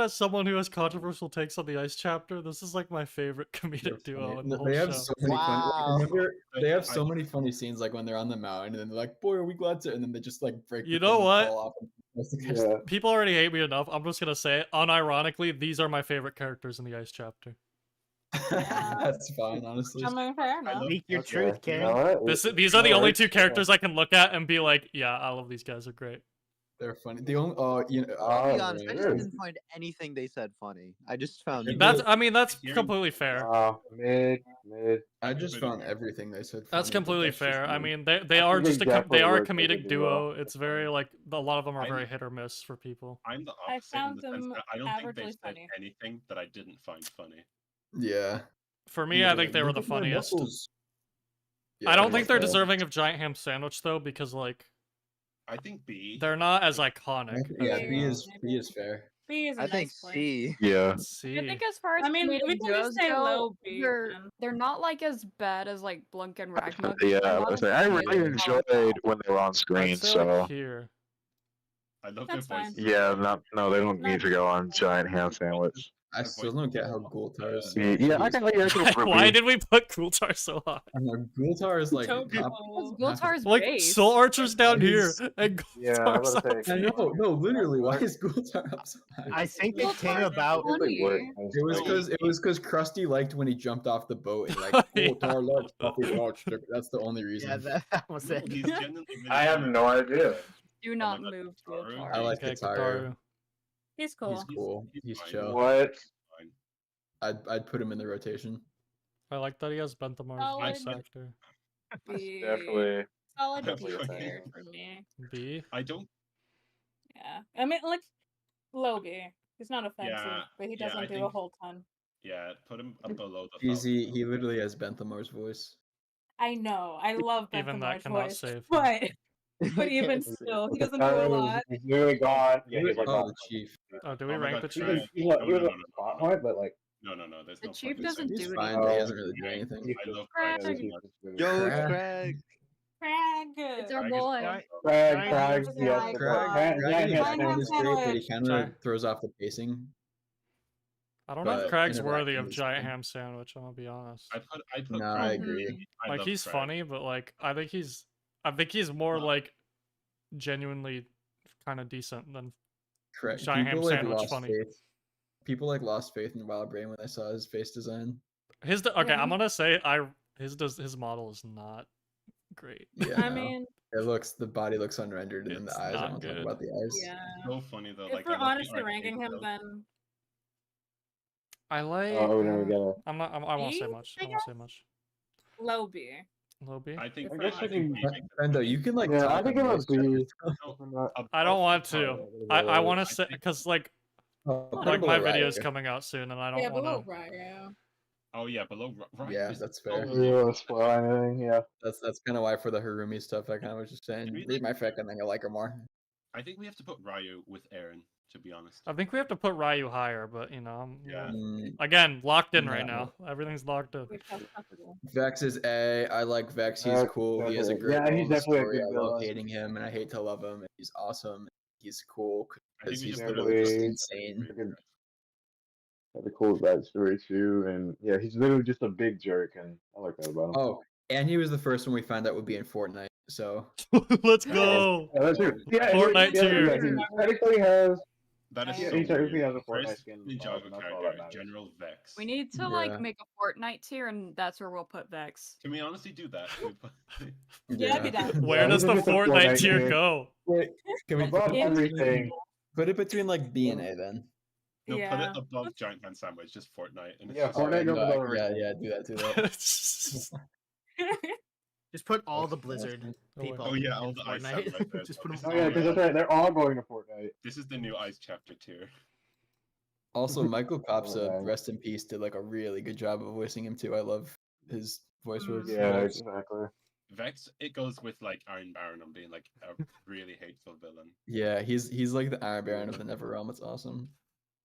as someone who has controversial takes on the Ice chapter, this is like my favorite They're comedic duo funny. in the No, whole they have show. so many funny. Wow. Remember, they have so I- many funny scenes, like when they're on the mountain, and then they're like, "Boy, are we glad to?" And then they just like break. You the know thing and what? fall off and press the catch. Yeah. People already hate me enough. I'm just gonna say it. Unironically, these are my favorite characters in the Ice chapter. That's fine, honestly. I mean, fair I enough. love- Speak your Okay, truth, you King. know what? These are the only Alright, two yeah. characters I can look at and be like, yeah, all of these guys are great. They're funny. The only, you know, I'll be Oh, honest. I just really? didn't find anything they said funny. I just found That's- That's, nothing. I mean, that's Hearing- completely fair. Mid. I just found everything they said. That's funny, but completely that's just fair. I me. mean, they I are think just they they definitely are a work as a comedic duo. duo. It's very like a lot of them are I'm- very hit or miss for people. I'm the I opposite in found the sense them that I don't think they averagely said funny. anything that I didn't find funny. Yeah. For me, I think they were the funniest. I don't think they're deserving of Giant Ham Sandwich though, because like I think B. they're not as iconic. Yeah, as, B is fair. B is a I think nice place. C. Yeah. Let's see. I think as far as I mean, we comedic can just duos say go, low B, they're then. they're not like as bad as like Blunk and Ragnarok. Yeah, They're I not was as saying, I funny really as enjoyed Powerpuff. when they were on screen. I'd say So like here. I love That's their fine. voices. yeah, no, they don't Not need to go on giant ham sandwich. I still don't get how Gultar is. Yeah, I can like Why did we put Kultar so high? I know Gultar is like Don't top. go. Gultar's Like base. Soul Archer's down here He's- and Yeah, I Gultar's was up about to say, I here. know, no, literally. Why is Gultar up so high? I think it Well, came Tarzan about. was funny. It was because Krusty liked when he jumped off the boat and like Yeah. Gultar loves Puffy Watch. That's the only reason. Yeah, that was No, it. he's genuinely really I have funny. no idea. Do not I'm not move Gultaru. Gultar. I like Okay, Gitaru. Kataru. He's cool. He's cool. He's He's fine. chill. What? Fine. I'd put him in the rotation. I like that he has Benthamar's Solid. voice actor. B. Definitely. Solid B Definitely. tier for me. B. I don't. Yeah. I mean, like, low B. He's not offensive, Yeah, but he yeah, doesn't I do a think- whole ton. Yeah, put him up below the. Easy. He literally has Benthamar's voice. I know. I love Even that Benthamar's cannot voice, save him. but But even still, he doesn't do a lot. He's literally gone. Yeah, he's like Oh, gone. the chief. Oh, do we Oh my rank God, the Crag. chief? He was No, he was no, a no, no, spot no, no. point, but like No, there's The no chief point in doesn't saying He's do fine, anything. but he Oh. doesn't really do anything. Chief I love Crag. Crag. Yeah, the Chief is really Yo, good. it's Crag. Craig. Crag. It's our Crag is boy. awesome. Crag, Giant Crag, yes, ham the Crag, giant Crag in the ham beginning ham is great, but he sandwich. kind Giant- of throws off the pacing. I don't know if But Craig's worthy interacting of is giant good. ham sandwich. I'm gonna be honest. I put No, Crag. I in agree. the- I Like love he's Crag. funny, but like I think he's more No. like genuinely kind of decent than Correct. Giant ham People like sandwich lost funny. faith. People like lost faith in Wild Brain when they saw his face design. Okay, I'm Yeah. gonna say his model is not great. Yeah, I no. mean, the body looks unrendered, and then It's the eyes. I not want to talk good. about the eyes. yeah. So funny though. If Like, we're I love the honestly arcade ranking him, build. then I like. Oh, then we gotta. I won't say B, much. I I won't say much. low B. Low B. I think. I guess I we think can- we make Brendo, you can like Yeah, I talk think on it voice would chat. be. No, We're not- I don't above want the to. top. I want I to say think- because like Put it my below video is Ryu. coming out soon, and I don't Yeah, want below to. right, yeah. Oh yeah, below right. Yeah, is that's so fair. low. Yeah, let's spoil anything. Yeah. That's kind of why for the Harumi stuff, I kind of was just saying, Can we, read like- my fic and then I like her more. I think we have to put Ryu with Aaron. To be honest. I think we have to put Ryu higher, but you know, Yeah. again, locked in right No. now. Everything's locked in. Which is possible. Vex is A. I like Vex. He's cool. He has a great Yeah, role he's in the definitely a story. good I love villain. hating him, and I hate to love him. And he's awesome. He's cool I think because we he's should literally just definitely- insane. Had a cool backstory too, and yeah, he's literally just a big jerk, and I like that about him. Oh, and he was the first one we found out would be in Fortnite. So Let's go. Yeah, that's true. Yeah, Fortnite yeah, tier. yeah, he technically has. That is Yeah, so he technically weird. has a Fortnite First skin. Ninjago and that's all that character, matters. General Vex. We need to Yeah. like make a Fortnite tier, and that's where we'll put Vex. Can we honestly do that? We put- Yeah, I'd be down. Where Yeah, does we the can put Fortnite Fortnite tier tier. go? Wait, can we Above put it between- everything. Put it between like B and A then. No, put Yeah. it above Giant Hand Sandwich, just Fortnite. And it's Yeah, just Fortnite goes No, above yeah, everything. yeah, do that, do that. Just put all the Blizzard Oh, wait. people. Oh yeah, in all the ice Fortnite. sound right there. Just put This them is Oh yeah, the because new that's right. They're all going to Fortnite. This is the new Ice chapter tier. Also, Michael Kopsa, man. rest in peace, did like a really good job of voicing him too. I love his voice work. Yeah, exactly. Vex, it goes with like Iron Baron on being like a really hateful villain. Yeah, he's like the Iron Baron of the Neverrealm. It's awesome,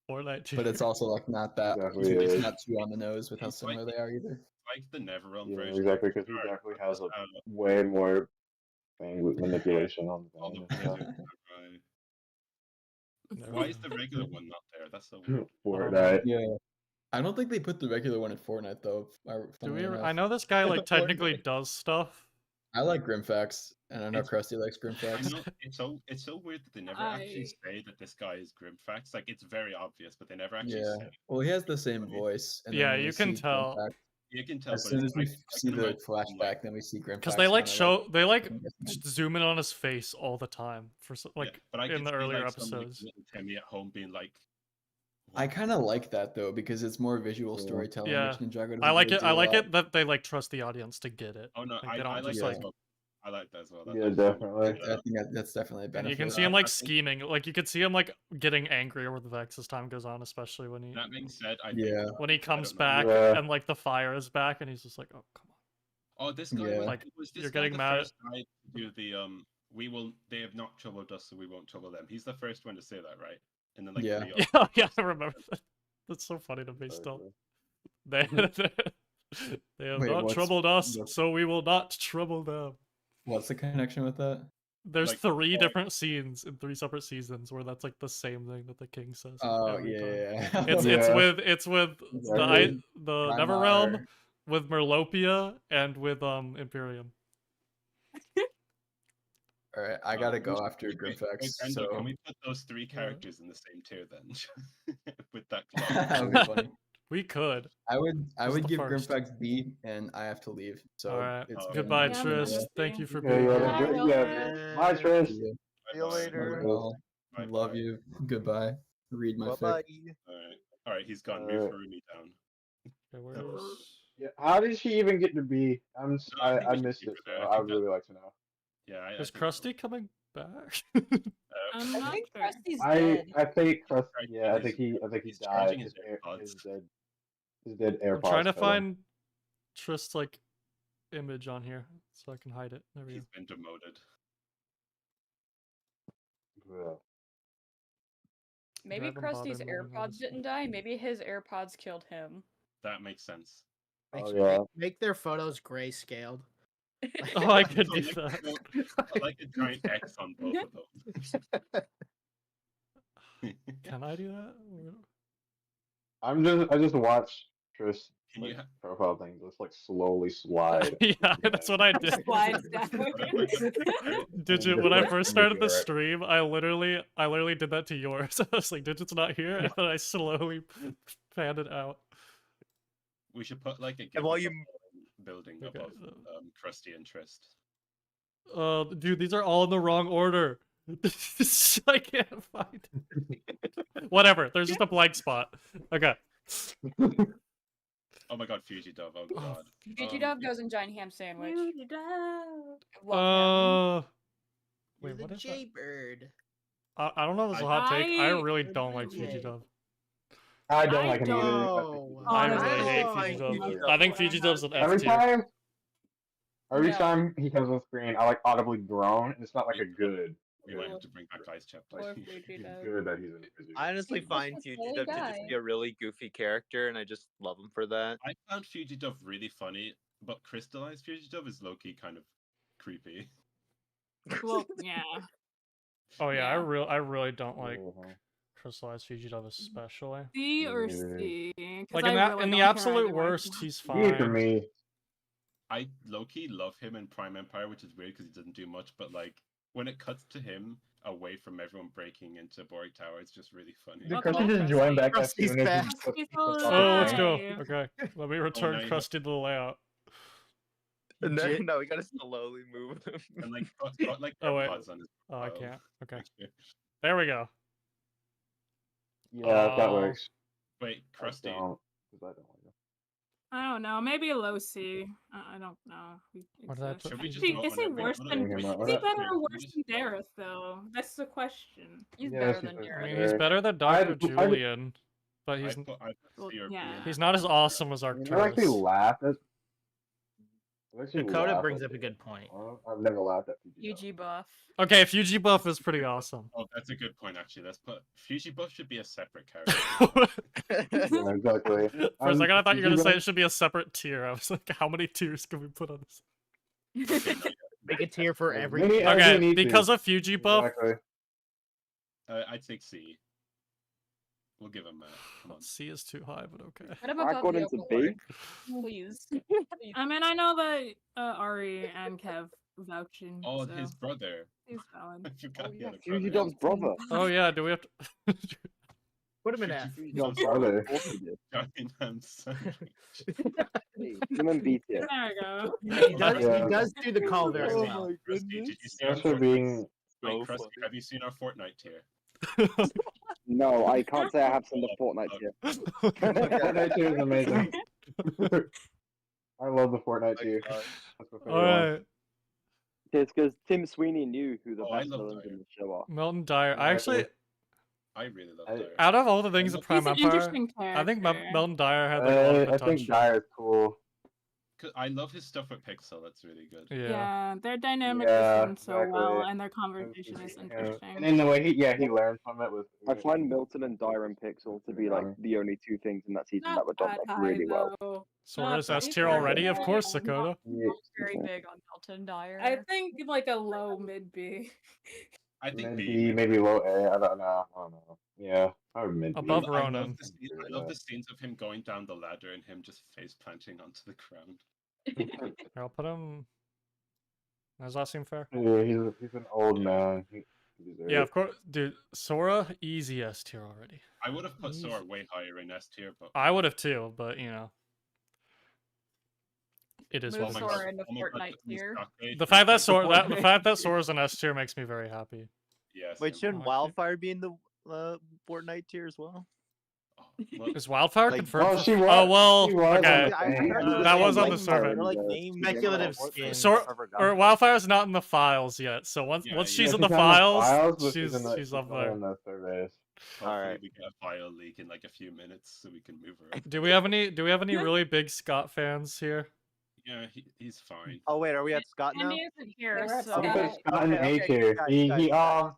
Fortnite tier. but it's also like not that. Exactly, It's yeah. not too on the nose with how He's like- similar they are either. Like the Neverrealm Yeah, version. exactly, because he Alright, definitely has a uh, way more thing with manipulation on all the the Blizzard, right. Why is the regular one not there? That's so weird. Fortnite. Yeah, I don't think they put the regular one in Fortnite though. Do we? I know this guy like technically does stuff. I like Grimfax, and I know It's- Krusty likes I Grimfax. know it's so weird that they never actually say that this guy is Grimfax. Like it's very obvious, but they never actually Yeah, say. well, he has the same voice. And then Yeah, when we you can see tell. Grimfax, You can tell. as but soon it's as we like- I see can the imagine, flashback, like, then we see Grimfax. Because they like kinda, show they like I'm guessing. zoom in on his face all the time for yeah, like but I in can the see, earlier like, some, like, episodes. little Timmy at home being like, I kind of like that though because it's more visual Yeah. storytelling. Yeah. Which Ninjago doesn't I like really it. do I a like lot. it that they like trust the audience to get it. oh no, Like, they I don't like just that like- as well. I like that as well. Yeah, definitely. I think that's definitely a And benefit. you can see Yeah, him like I think- scheming. Like you could see him like getting angrier with Vex as time goes on, especially when he That being said, I Yeah. think, when he comes know. back Yeah. and like the fire is back and he's just like, oh come on. oh, this guy Yeah. was, Like, was this you're guy getting the mad at- first guy to do the we will. They have not troubled us, so we won't trouble them. He's the first one to say that, right? And then like Yeah. three Yeah, others. yeah, I remember that. That's so funny to me still. They they have Wait, not what's troubled us, the- so we will not trouble them. What's the connection with that? There's Like, 3 different scenes in 3 separate seasons where that's like the same thing that the king says. Oh every yeah, time. yeah. It's Yeah. it's with the Exactly. the Primar. Neverrealm, with Merlopia, and with Imperium. All right, I gotta go after Grimfax. Brendo, So can we put those 3 characters in the same tier then? With that that would clock. be funny. We could. I Who's would the give first? Grimfax B, and I have to leave. So All right. it's Goodbye, Yeah, Tris. yeah. Thank you for Yeah, being yeah, here. good- yeah. Bye, Tris. See you. See you later. Well, Bye-bye. love you. Goodbye. Read my Bye fic. bye. All right, he's gone. Move Harumi down. Okay, where's... Yeah, how did she even get to be? No, I think I we should missed keep it, her there. so I I think would really like to know. Yeah, I Is think so. Krusty coming back? I'm I not think sure. Krusty's I dead. I think Krusty. Right, Yeah, I he's- think he he's died. charging His, his air, AirPods. his dead AirPods. I'm trying to killed him. find Tris like image on here so I can hide it. There we go. He's been demoted. Ugh. Maybe Drive him Krusty's bother morning AirPods hours. didn't die. Maybe his AirPods killed him. That makes sense. Oh, yeah. Make their photos grayscaled. Oh, I could So do that. like a giant X on both of them. Can I do that? I just watch Tris Can you profile things just like slowly slide. Yeah, that's what I did. Slides down. Digit, just, when I like, first make started it the right. stream, I literally did that to yours. I was like, Digit's not here, and then I slowly panned it out. We should put like a And while gift you building Okay, above Krusty and Trist. Dude, these are all in the wrong order. I can't find it. Whatever, there's just a blank spot. Okay. Oh my god, Fuji Dove, oh god. Gigi Dove goes in giant ham sandwich. Love him. You're Wait, the what is that? Jaybird. I don't know if it's a hot take. I I- really don't like Yeah. Fiji Dove. I don't I like him either. don't. I Honestly, really hate I Fiji don't Dove. like I think Fiji Fiji Dove. Dove's an F Every tier. No. time he comes on screen, I like audibly groan, and it's not like a good. We might have to bring back Ice Chap. Poor please. Fuji It's Dove. good that he's in Fiji. I honestly He's find just a Fuji silly Dove to just guy. be a really goofy character, and I just love him for that. I found Fuji Dove really funny, but crystallized Fuji Dove is low-key kind of creepy. Well, yeah. Oh yeah, Yeah. I really don't like Uh-huh. crystallized Fiji Dove especially. C or Yeah. C? 'Cause Like I in that really in the don't care absolute either way. worst, he's Yeah, for fine. me. I low-key love him in Prime Empire, which is weird because he doesn't do much, but like when it cuts to him away from everyone breaking into Boring Tower, it's just really funny. Did Okay. Krusty just join back as Krusty's soon as back. he puts He's off the Oh, let's alive. go. thing? Okay, let me return now you have- Krusty to the layout. And J- then, no, we gotta slowly move him. And like got like Oh, wait. AirPods on his Oh, I profile can't. Okay, picture. there we go. Yeah, that Oh. works. Wait, I Krusty. don't, 'cause I don't like him. I don't know. Maybe a low C. I don't know. He What did I exists. put Should we just Is he, vote is on he every worse one of than? them? Is What he about- better or Can we worse just than vote on Dareth though? That's the question. He's Yes, better he's than better. I Jared. mean, he's better than Dr. I- Julian, but I he's put Well, C or B. yeah. he's not as awesome as I actually Arcturus. laughed at. I actually Dakota laughed brings at up a good point. I've never laughed at Fiji Dove. UG buff. Okay, Fuji Buff is pretty awesome. Oh, that's a good point actually. Let's put Fuji Buff should be a separate character. Yeah, exactly. For a second, I thought you were gonna say Fiji it should be a separate tier. I was like, how many tiers can we put on this? Okay, no, Make a tier for As every. many tier. as Okay, you need to. because of Fuji Buff, Exactly. I'd take C. We'll give him that. Come on. C is too high, but okay. Put him I above got the into Overlord, B. please. Please. I mean, I know that Ari and Kev vouching. Oh, so his brother. he's valid. I forgot he had a Fuji brother. Dove's brother. Oh yeah, do we have to? Put him in F. Fuji Your Dove's brother. brother. Of course he did. Giant hand sandwich. Put him in B tier. There we go. He does. Yeah. He does do the call very Oh well. my Krusty, did you see our Thanks for Fortnite- being. Wait, So Krusty, funny. have you seen our Fortnite tier? No, I can't say I have seen the Fortnite tier. Fortnite tier is amazing. I love the Fortnite tier. gosh. That's my favorite All one. right, It's because Tim Sweeney knew who the Oh, I best love villains Dyer. in the show are. Melton Dyer. I actually, I really love I- Dyer. out of all the things in He's Prime He's an Empire, interesting character. I think Melton Dyer had like a lot of I think potential. Dyer's cool. 'Cause I love his stuff with Pixel. That's really good. Yeah, their dynamic Yeah, is done so well, exactly. and their conversation is Yeah. interesting. And in the way he learned from it was. I find Milton and Dyer and Pixel to be like the only two things in that season that were done like really well. Though. Sora's Not S that tier high. already, of course, Yeah. Dakota. Yeah. Very big on Milton Dyer. I think like a low mid B. I think Maybe B. maybe low A. I don't know. Yeah, I would mid B. Above I Ronan. love the scenes of him going down the ladder and him just face planting onto the ground. Here, I'll put him. Does that seem fair? Yeah, he's an old man. He deserves Yeah, it. of course, dude. Sora, easy S tier already. I would have put He's- Sora way higher in S tier, but I would have too, but you know, it is Move what it Sora is. into Oh my God, Fortnite the tier. stock page The is fact that like- Sora, the fact that Sora's an S tier makes me very happy. Yes. Wait, shouldn't okay. Wildfire be in the Fortnite tier as well? Is Wildfire Like- confirmed? Oh, for- she was. Oh well, She was, okay. I think. That was on the Like, survey. they're like named Speculative Fortnite skins. Sora I forgot. or Wildfire's not in the files yet, so once Yeah, once yeah, she's in she's the on files, but she's in the- she's up not there. in the surveys. Hopefully Alright. we get a file leak in like a few minutes so we can move her. Do we have any really big Scott fans here? Yeah, he's fine. Oh wait, are we at Scott now? Andy isn't here, We're at so Scott. He put Scott in Okay, A okay, tier. guys, He guys,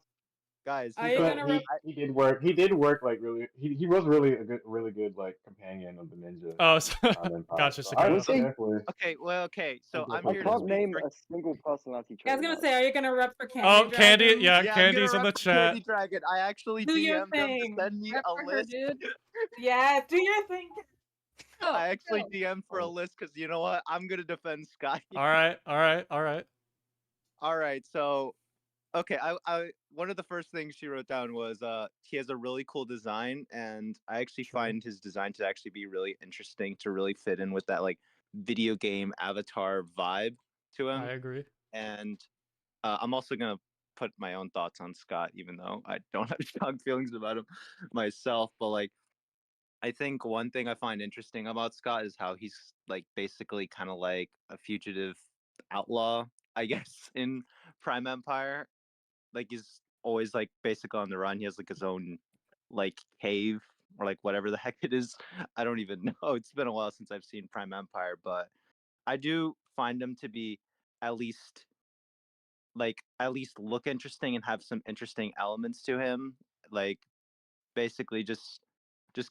guys. Are He's you a- gonna But rep? he did work. He did work like really. He was really a really good like companion of the ninja. Oh, so, Empire, gotcha, so I would Sakura. say definitely. Okay, well, okay. So I'm I I here to can't speak name for. a single personality I trait. was in gonna that. say, are you gonna rep for Candy Oh, Candy, Dragon? yeah, Yeah, Candy's I'm in gonna the rep for chat. Candy Dragon. I actually Do your DM'd him to thing. send me Rep a for her, list. dude. Yeah, do your thing. I actually Go. DM'd for a Oh. list because you know what? I'm gonna defend Sky. All right, all right, all right. All right, so okay, I one of the first things she wrote down was he has a really cool design, and I actually True. find his design to actually be really interesting to really fit in with that like video game avatar vibe to him. I agree. And I'm also gonna put my own thoughts on Scott, even though I don't have strong feelings about him myself. But like, I think one thing I find interesting about Scott is how he's like basically kind of like a fugitive outlaw, I guess, in Prime Empire. Like he's always like basically on the run. He has like his own like cave or like whatever the heck it is. I don't even know. It's been a while since I've seen Prime Empire, but I do find him to be at least look interesting and have some interesting elements to him. Like basically just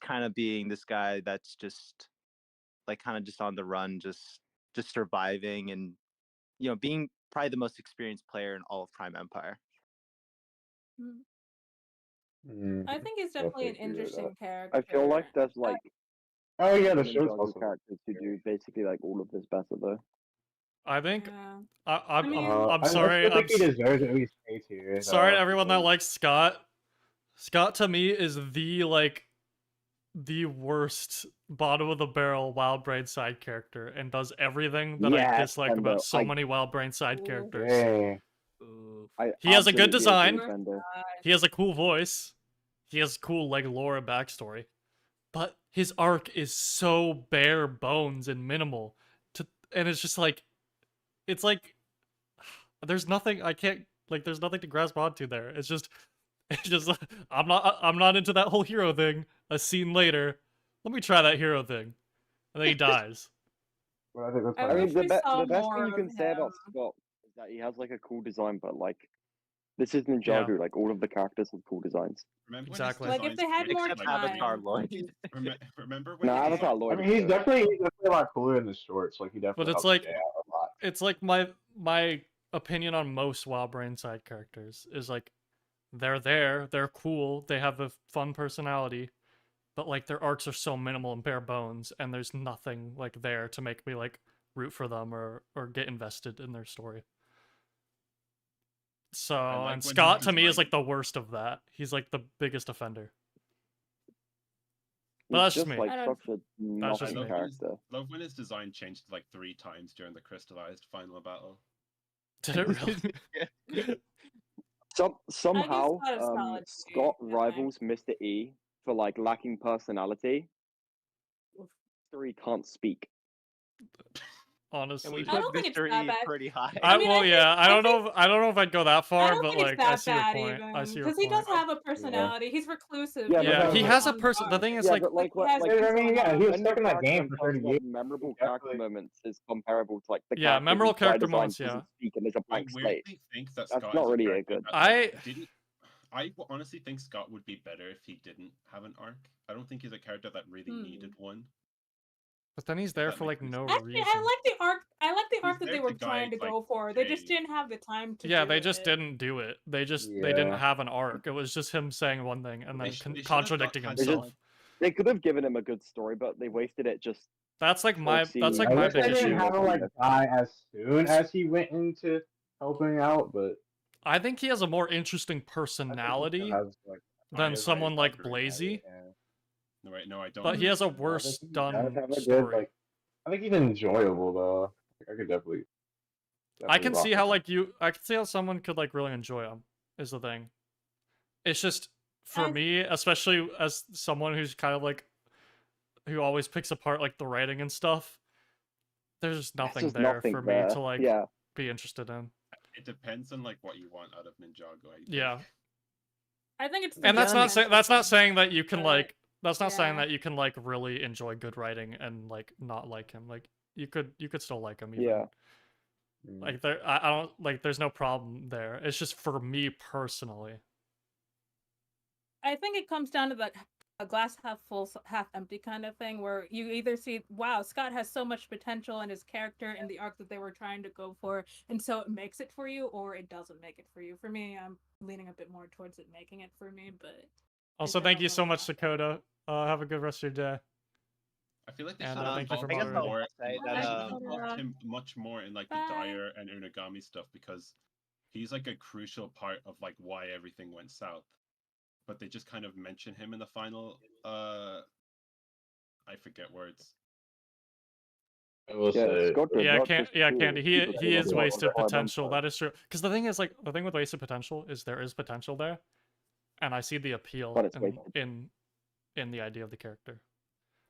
kind of being this guy that's just like kind of just on the run, just surviving and being probably the most experienced player in all of Prime Empire. I think he's definitely an Definitely agree with interesting that. character. I feel like there's like Oh yeah, the show's Ninjago also. characters who do basically like all of this better though. I think Yeah. I'm mean- I'm I sorry. still I'm think he deserves at least A tier. sorry to everyone that likes Scott. Scott to me is the worst bottom of the barrel wild brain side character and does everything that I Yes, dislike Fendo, about so I- many wild brain side Ooh. characters. Yeah. I He has a good absolutely agree, design. Fendo. He has a cool voice. He has cool like lore and backstory. But his arc is so bare bones and minimal. And it's just like it's like there's nothing I can't like there's nothing to grasp onto there. It's just I'm not into that whole hero thing. A scene later, let me try that hero thing. And then he dies. But I think that's I I fine. mean, wish the, we saw the best more thing you of can say about him. Scott is that he has like a cool design, but like this is Ninjago. Like all of the characters have cool designs. Remember Exactly. when Like, if they had more Except time. Avatar Lloyd. Remember when No, he Avatar designed- I Lloyd. mean, he's definitely a lot cooler in the shorts. Like he definitely. But it's helps like Jay out a lot. it's like my opinion on most wild brain side characters is like they're cool, they have a fun personality, but like their arcs are so minimal and bare bones, and there's nothing like there to make me like root for them or get invested in their story. So like and when Scott he's to me is designed- like the worst of that. He's like the biggest offender. But He's that's just just me. like I don't- such a That's just nothing me. character. Love when his design changed like 3 times during the crystallized final battle. Did it really? Somehow, Scott is solid to Scott me, rivals Mr. E for like lacking personality. Oof. Mr. E can't speak. And Honestly. we I put don't think it's Mr. that E bad. pretty high. I mean, well, I think- yeah. I don't think- know. I don't know if I'd go that I far, don't but think like it's that I see your bad point. I see even, your because he does point. have a personality. He's reclusive. Yeah, but Yeah, no, he no, has a on person. The guard. thing is, Yeah, like, but like, He has like I mean, yeah, he was when stuck the in that character game in for terms 30 of years. memorable Definitely. character moments is comparable to like the Yeah, character memorable who's by character design moments, doesn't yeah. speak and there's a I blank slate. weirdly think that That's Scott not is a really a character good- that, I like, didn't. Honestly think Scott would be better if he didn't have an arc. I don't think he's a character that really needed one. But then he's there that for like makes no sense. Actually, reason. I like the arc. I like the arc that there they to were trying guide, to like, go for. They just Jay. didn't have the time to. Yeah, do they just it. didn't do it. They didn't Yeah. have an arc. It was just him saying one thing and then They should have contradicting had himself. some- They could have given him a good story, but they wasted it just. That's like my see, that's like I my wish they big didn't issue. have him like die as soon as he went into helping out, but I think he has a more interesting I think he personality still has, like, than Right, someone right, like agree. Blazy, yeah. No, wait, no, I don't. but he has a I think worse he does done have a good, story. like, I think he's enjoyable though. I could definitely. I can rock see with how him. like I can see how someone could like really enjoy him. Is the thing. It's just for I- me, especially as someone who's kind of like who always picks apart like the writing and stuff. There's just There's nothing just there nothing for there. me to like Yeah. be interested in. It depends on like what you want out of Ninjago. I think. Yeah, I think it's. and that's not saying that you can but, like that's not saying yeah. that you can like really enjoy good writing and like not like him. Like you could still like him. Even. Yeah. Mm. Like I don't like there's no problem there. It's just for me personally. I think it comes down to that a glass half full, half empty kind of thing, where you either see, wow, Scott has so much potential in his character and the arc that they were trying to go for, and so it makes it for you, or it doesn't make it for you. For me, I'm leaning a bit more towards it making it for me, but Also, I thank don't you so really much, know. Dakota. Have a good rest of your day. I feel like they And, should have thank you for I guess involved him I'll moderating. more. say They that should have Bye. involved him much more in like the Bye. Dire and Unagami stuff, because he's like a crucial part of like why everything went south. But they just kind of mention him in the final. I forget words. I will Yeah, say, Scott did Yeah, not just Candy. He but he is also wasted Prime potential. Empire. That is true. Because the thing is, like, the thing with wasted potential is there is potential there, and I see the appeal But it's in wasted. in the idea of the character.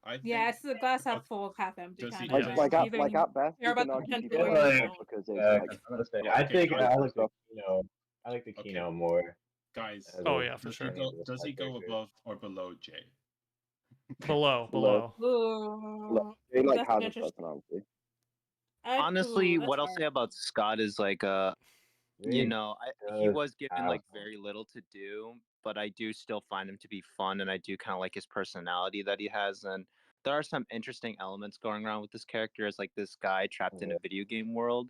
I think, Yeah, it's the glass half okay, full, half empty does kind he- of does thing. he- Either you at best, care you about can the argue potential he or gets you like, don't. because it's I'm like gonna say, Well, I okay, think guys, I like the stuff. Kino. I like the Okay. Kino more. guys, as Oh, a- yeah, for does sure. he go? as a Does he side go character. above or below Jay? Below. Below. Ooh, He like that's has a interesting. personality. Honestly, That's what I'll fair. say about Scott is like you He know, he does was given have like very little to do, but I do still find him to be fun, and I do kind of like his personality that he has, and there are some interesting elements going around with this character as like this guy trapped in a video game world.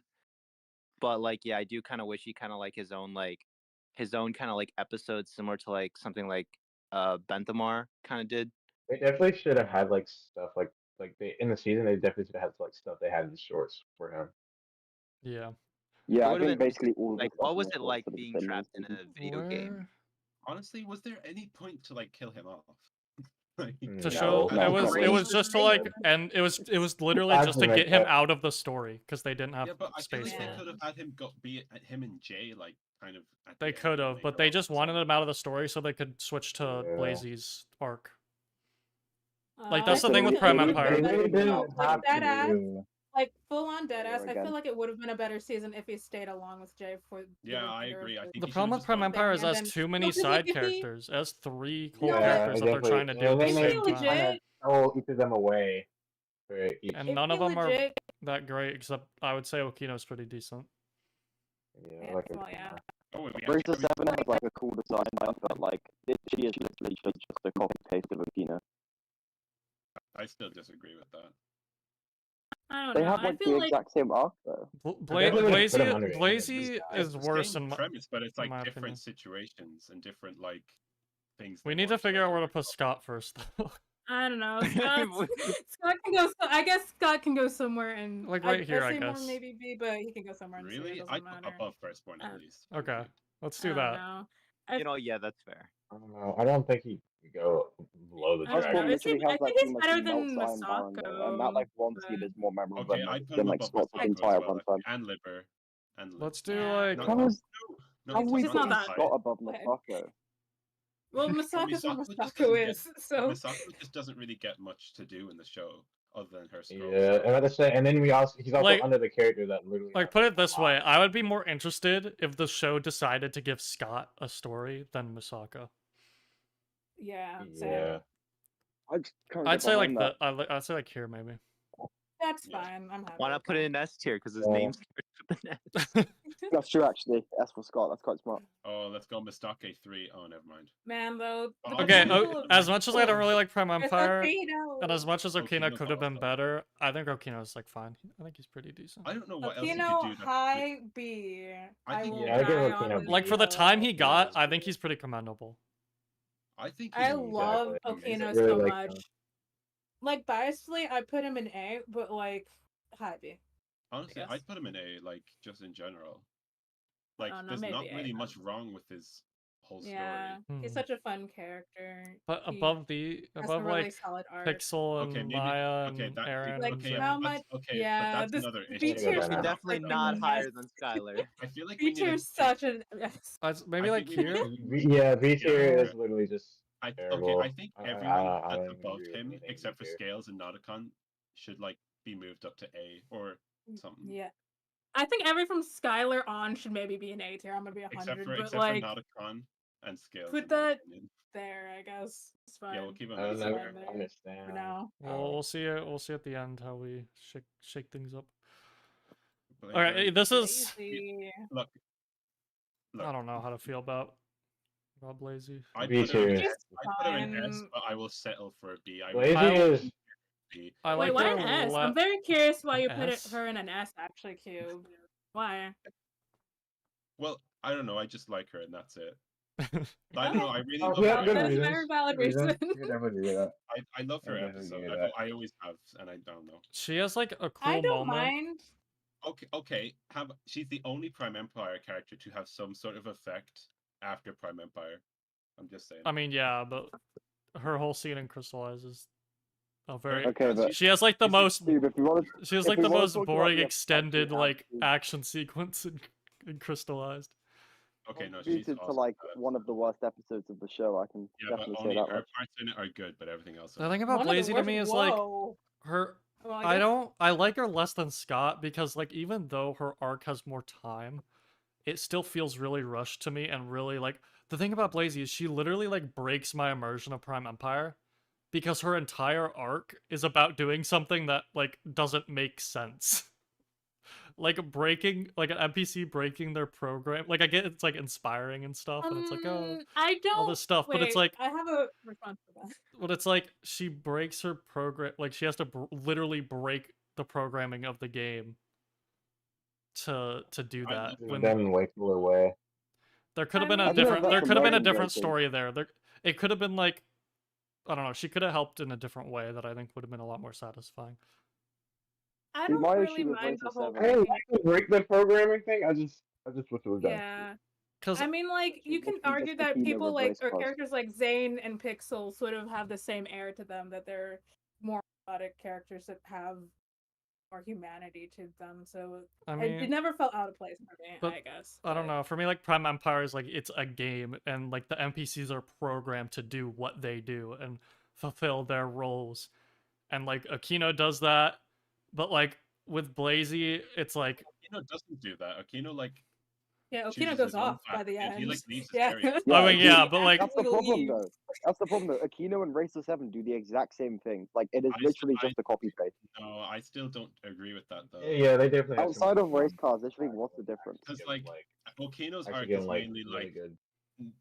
But like, yeah, I do kind of wish he kind of like his own kind of like episode, similar to like something like Benthamar kind of did. They definitely should have had like stuff like they in the season. They definitely should have had like stuff they had in the shorts for him. Yeah. Yeah, It I would have think been basically all of the like, stuff what in was the it shorts like should have being been in trapped the in a season. video game? Honestly, was there any point to like kill him off? Like, To No, show no, it was not it was really. just to like, and it was literally As just to to make get him that- out of the story because they didn't have yeah, but I feel space like for they him. could have had him be at him and Jay like kind of. At They the end could when have, but they go just off wanted somewhere. him out of the story so they could switch to Yeah. Blazey's arc. Like, that's I the thing think with it Prime would've Empire. been They really better- no, didn't like have that to ass, do. like full on dead Yeah, ass. I again. feel like it would have been a better season if he stayed along with Jay for. the Yeah, I remainder of agree. I think The he should've problem with just Prime gone Empire is it and has then- too many no, 'cause, side like, if he- characters. It has three whole No, characters that they're definitely. trying to do at And the then same they time. legit- stole each of them away for each. And If none of he them are legit- that great, except I would say Okino's pretty decent. Yeah, Yeah, I like well, it. yeah. Oh, wait, we Brisa actually- 7 has like a cool design, but like she is literally just a copy paste of Okino. I still disagree with that. I don't They know. have I like feel the like exact same arc though. definitely would've put him under it. Blazey It's is the worse same in my premise, but it's in like my different opinion. situations and different like things. We they need to want figure out where to like, put Scott first, though. I don't know. Scott can go. I guess Scott can go somewhere and Like, right here, I say more guess. maybe B, but he can go somewhere. And Really, C, it I doesn't put matter. above Firstborn at least. Okay, let's I do don't that. know. You know, yeah, that's fair. I don't know. I don't think he could go below the I don't dragon. know. Firstborn Is he- literally I has think that he's scene, better he than melts Iron Barrendale, and that like one scene but- is more memorable Okay, than, I put than him like above Scott's Misako entire as well, runtime. and Liver, and Liver. Let's do Yeah. like. No, How is no, how it's we It's not not putting that. Scott above Okay. Misako? Well, Misaka's what Misako just Misako doesn't get- is. So Misako just doesn't really get much to do in the show other than her scroll. Yeah, and I say, and then he's also Like- under the character that literally. Like, has, put like, it this a way, lot. I would be more interested if the show decided to give Scott a story than Misaka. yeah, same. Yeah. I just can't I'd get say like behind that. I'd say like here maybe. That's Yeah. fine. I'm happy. Why not with put it that. in S tier because his Yeah. name's with an S. That's true actually. S for Scott. That's quite smart. Oh, let's go Mistake 3. Oh, never mind. Man, though. the Okay, potential of- as much as I don't really like Prime It's Empire, Okino. and as much as Okino Okino's could have been awesome. better, I think Okino's like fine. I think he's pretty decent. I don't know what else you Okino could do. high B. I think- will Yeah, I give die Okino on B. Like for the B, time he though. got, I think he's pretty commendable. I think I he's love Exactly. Okino Really so like much. him. Like biasedly, I put him in A, but like high B. honestly, guess. I'd put him in A, like just in general. Like, Oh, no, there's maybe not A, really then. much wrong with his whole story. Yeah, he's Hmm. such a fun character. But He above has above a really like solid art. Pixel and Okay, maybe. Maya Okay, and that. Aaron Like, and Okay, Jin. how but much- that's, okay, yeah, but that's this another B issue. tier is Yeah. not Definitely freaking not higher mess. than Skylar. I feel like we B tier need is such an yes. Maybe I like think we here. Yeah, V tier Yeah. is literally just. Okay, terrible. I think I- everyone I that's don't above agree with him, anything except for here. Scales and Nauticon, should like be moved up to A or something. Yeah. I think every from Skylar on should maybe be an A tier. I'm gonna be 100, but Except like for Nauticon and Scales. put in my that- opinion. there, I guess it's fine. Yeah, we'll keep him I don't as know. fine there. Understand. For now. We'll see it. We'll see at the end how we shake things up. But, All right, this is. Lazy. Look. I don't know how to feel about Rob Blazey. I'd B put her in tier. S. I'd put her in S, Fine. but I will settle for a B. Blazey is. B. I Wait, like why her an S? le- I'm very curious why an you put S? her in an S, actually, Cube. Why? Well, I don't know. I just like her, and that's it. I Okay. don't know. I really Oh, love she had her. good That's a reasons. very valid Good reason. reason. You can definitely do that. I love her I definitely episode. give you that. I always have, and I don't know. She has like a I cool don't moment. mind. Okay. She's the only Prime Empire character to have some sort of effect after Prime Empire. I'm just saying. I mean, yeah, but her whole scene in Crystallize is a very. Okay, but She has like the she's the- most. dude, if we want to, She has if like we the wanna most talk about boring the effect extended we have like to- action sequence in Crystallized. Okay, no, she's contributed to awesome. like one of the worst episodes of the show. I can Yeah, but definitely say only that her much. parts in it are good, but everything else. The thing about One of the Blazey to worst- me is like Whoa. her. Well, I guess- I like her less than Scott because like even though her arc has more time, it still feels really rushed to me and really like the thing about Blazey is she literally like breaks my immersion of Prime Empire because her entire arc is about doing something that like doesn't make sense. Like breaking like an NPC breaking their program. Like I get it's like inspiring and stuff and it's like oh I don't. all this stuff, but it's wait, like I have a response for that. but it's like she breaks her program like she has to literally break the programming of the game to do I that love when Done in way cooler way. there could have I been a mean- I think different that's there the could have been a main different breaking. story there. It could have been like I don't know, she could have helped in a different way that I think would have been a lot more satisfying. I See, don't my really issue with mind the Racer whole 7 I didn't breaking. like the break the programming thing. I just wish it was done. Yeah. Cuz I mean, like, you can literally argue just that Akino people like, reverse or cause. characters like Zane and Pixel sort of have the same air to them, that they're more robotic characters that have more humanity to them. So I it mean never felt out of place for me, but I guess. I don't but- know. For me like Prime Empire is like it's a game and like the NPCs are programmed to do what they do and fulfill their roles. And like Okino does that, but like with Blazey it's like Okino doesn't do that. Okino like Yeah, chooses Okino goes his own off by path, the and end. he like leaves his Yeah. area. I mean, Akino- yeah, but like That's the Actually problem, leaves. though. That's the problem, though. Akino and Racer 7 do the exact same thing. Like, it is I- literally I- just a copy paste. No, I still don't agree with that though. Yeah, they definitely. have some Outside of race fun. cars, literally, what's the difference? Because like Okino's actually arc getting is like mainly really like good.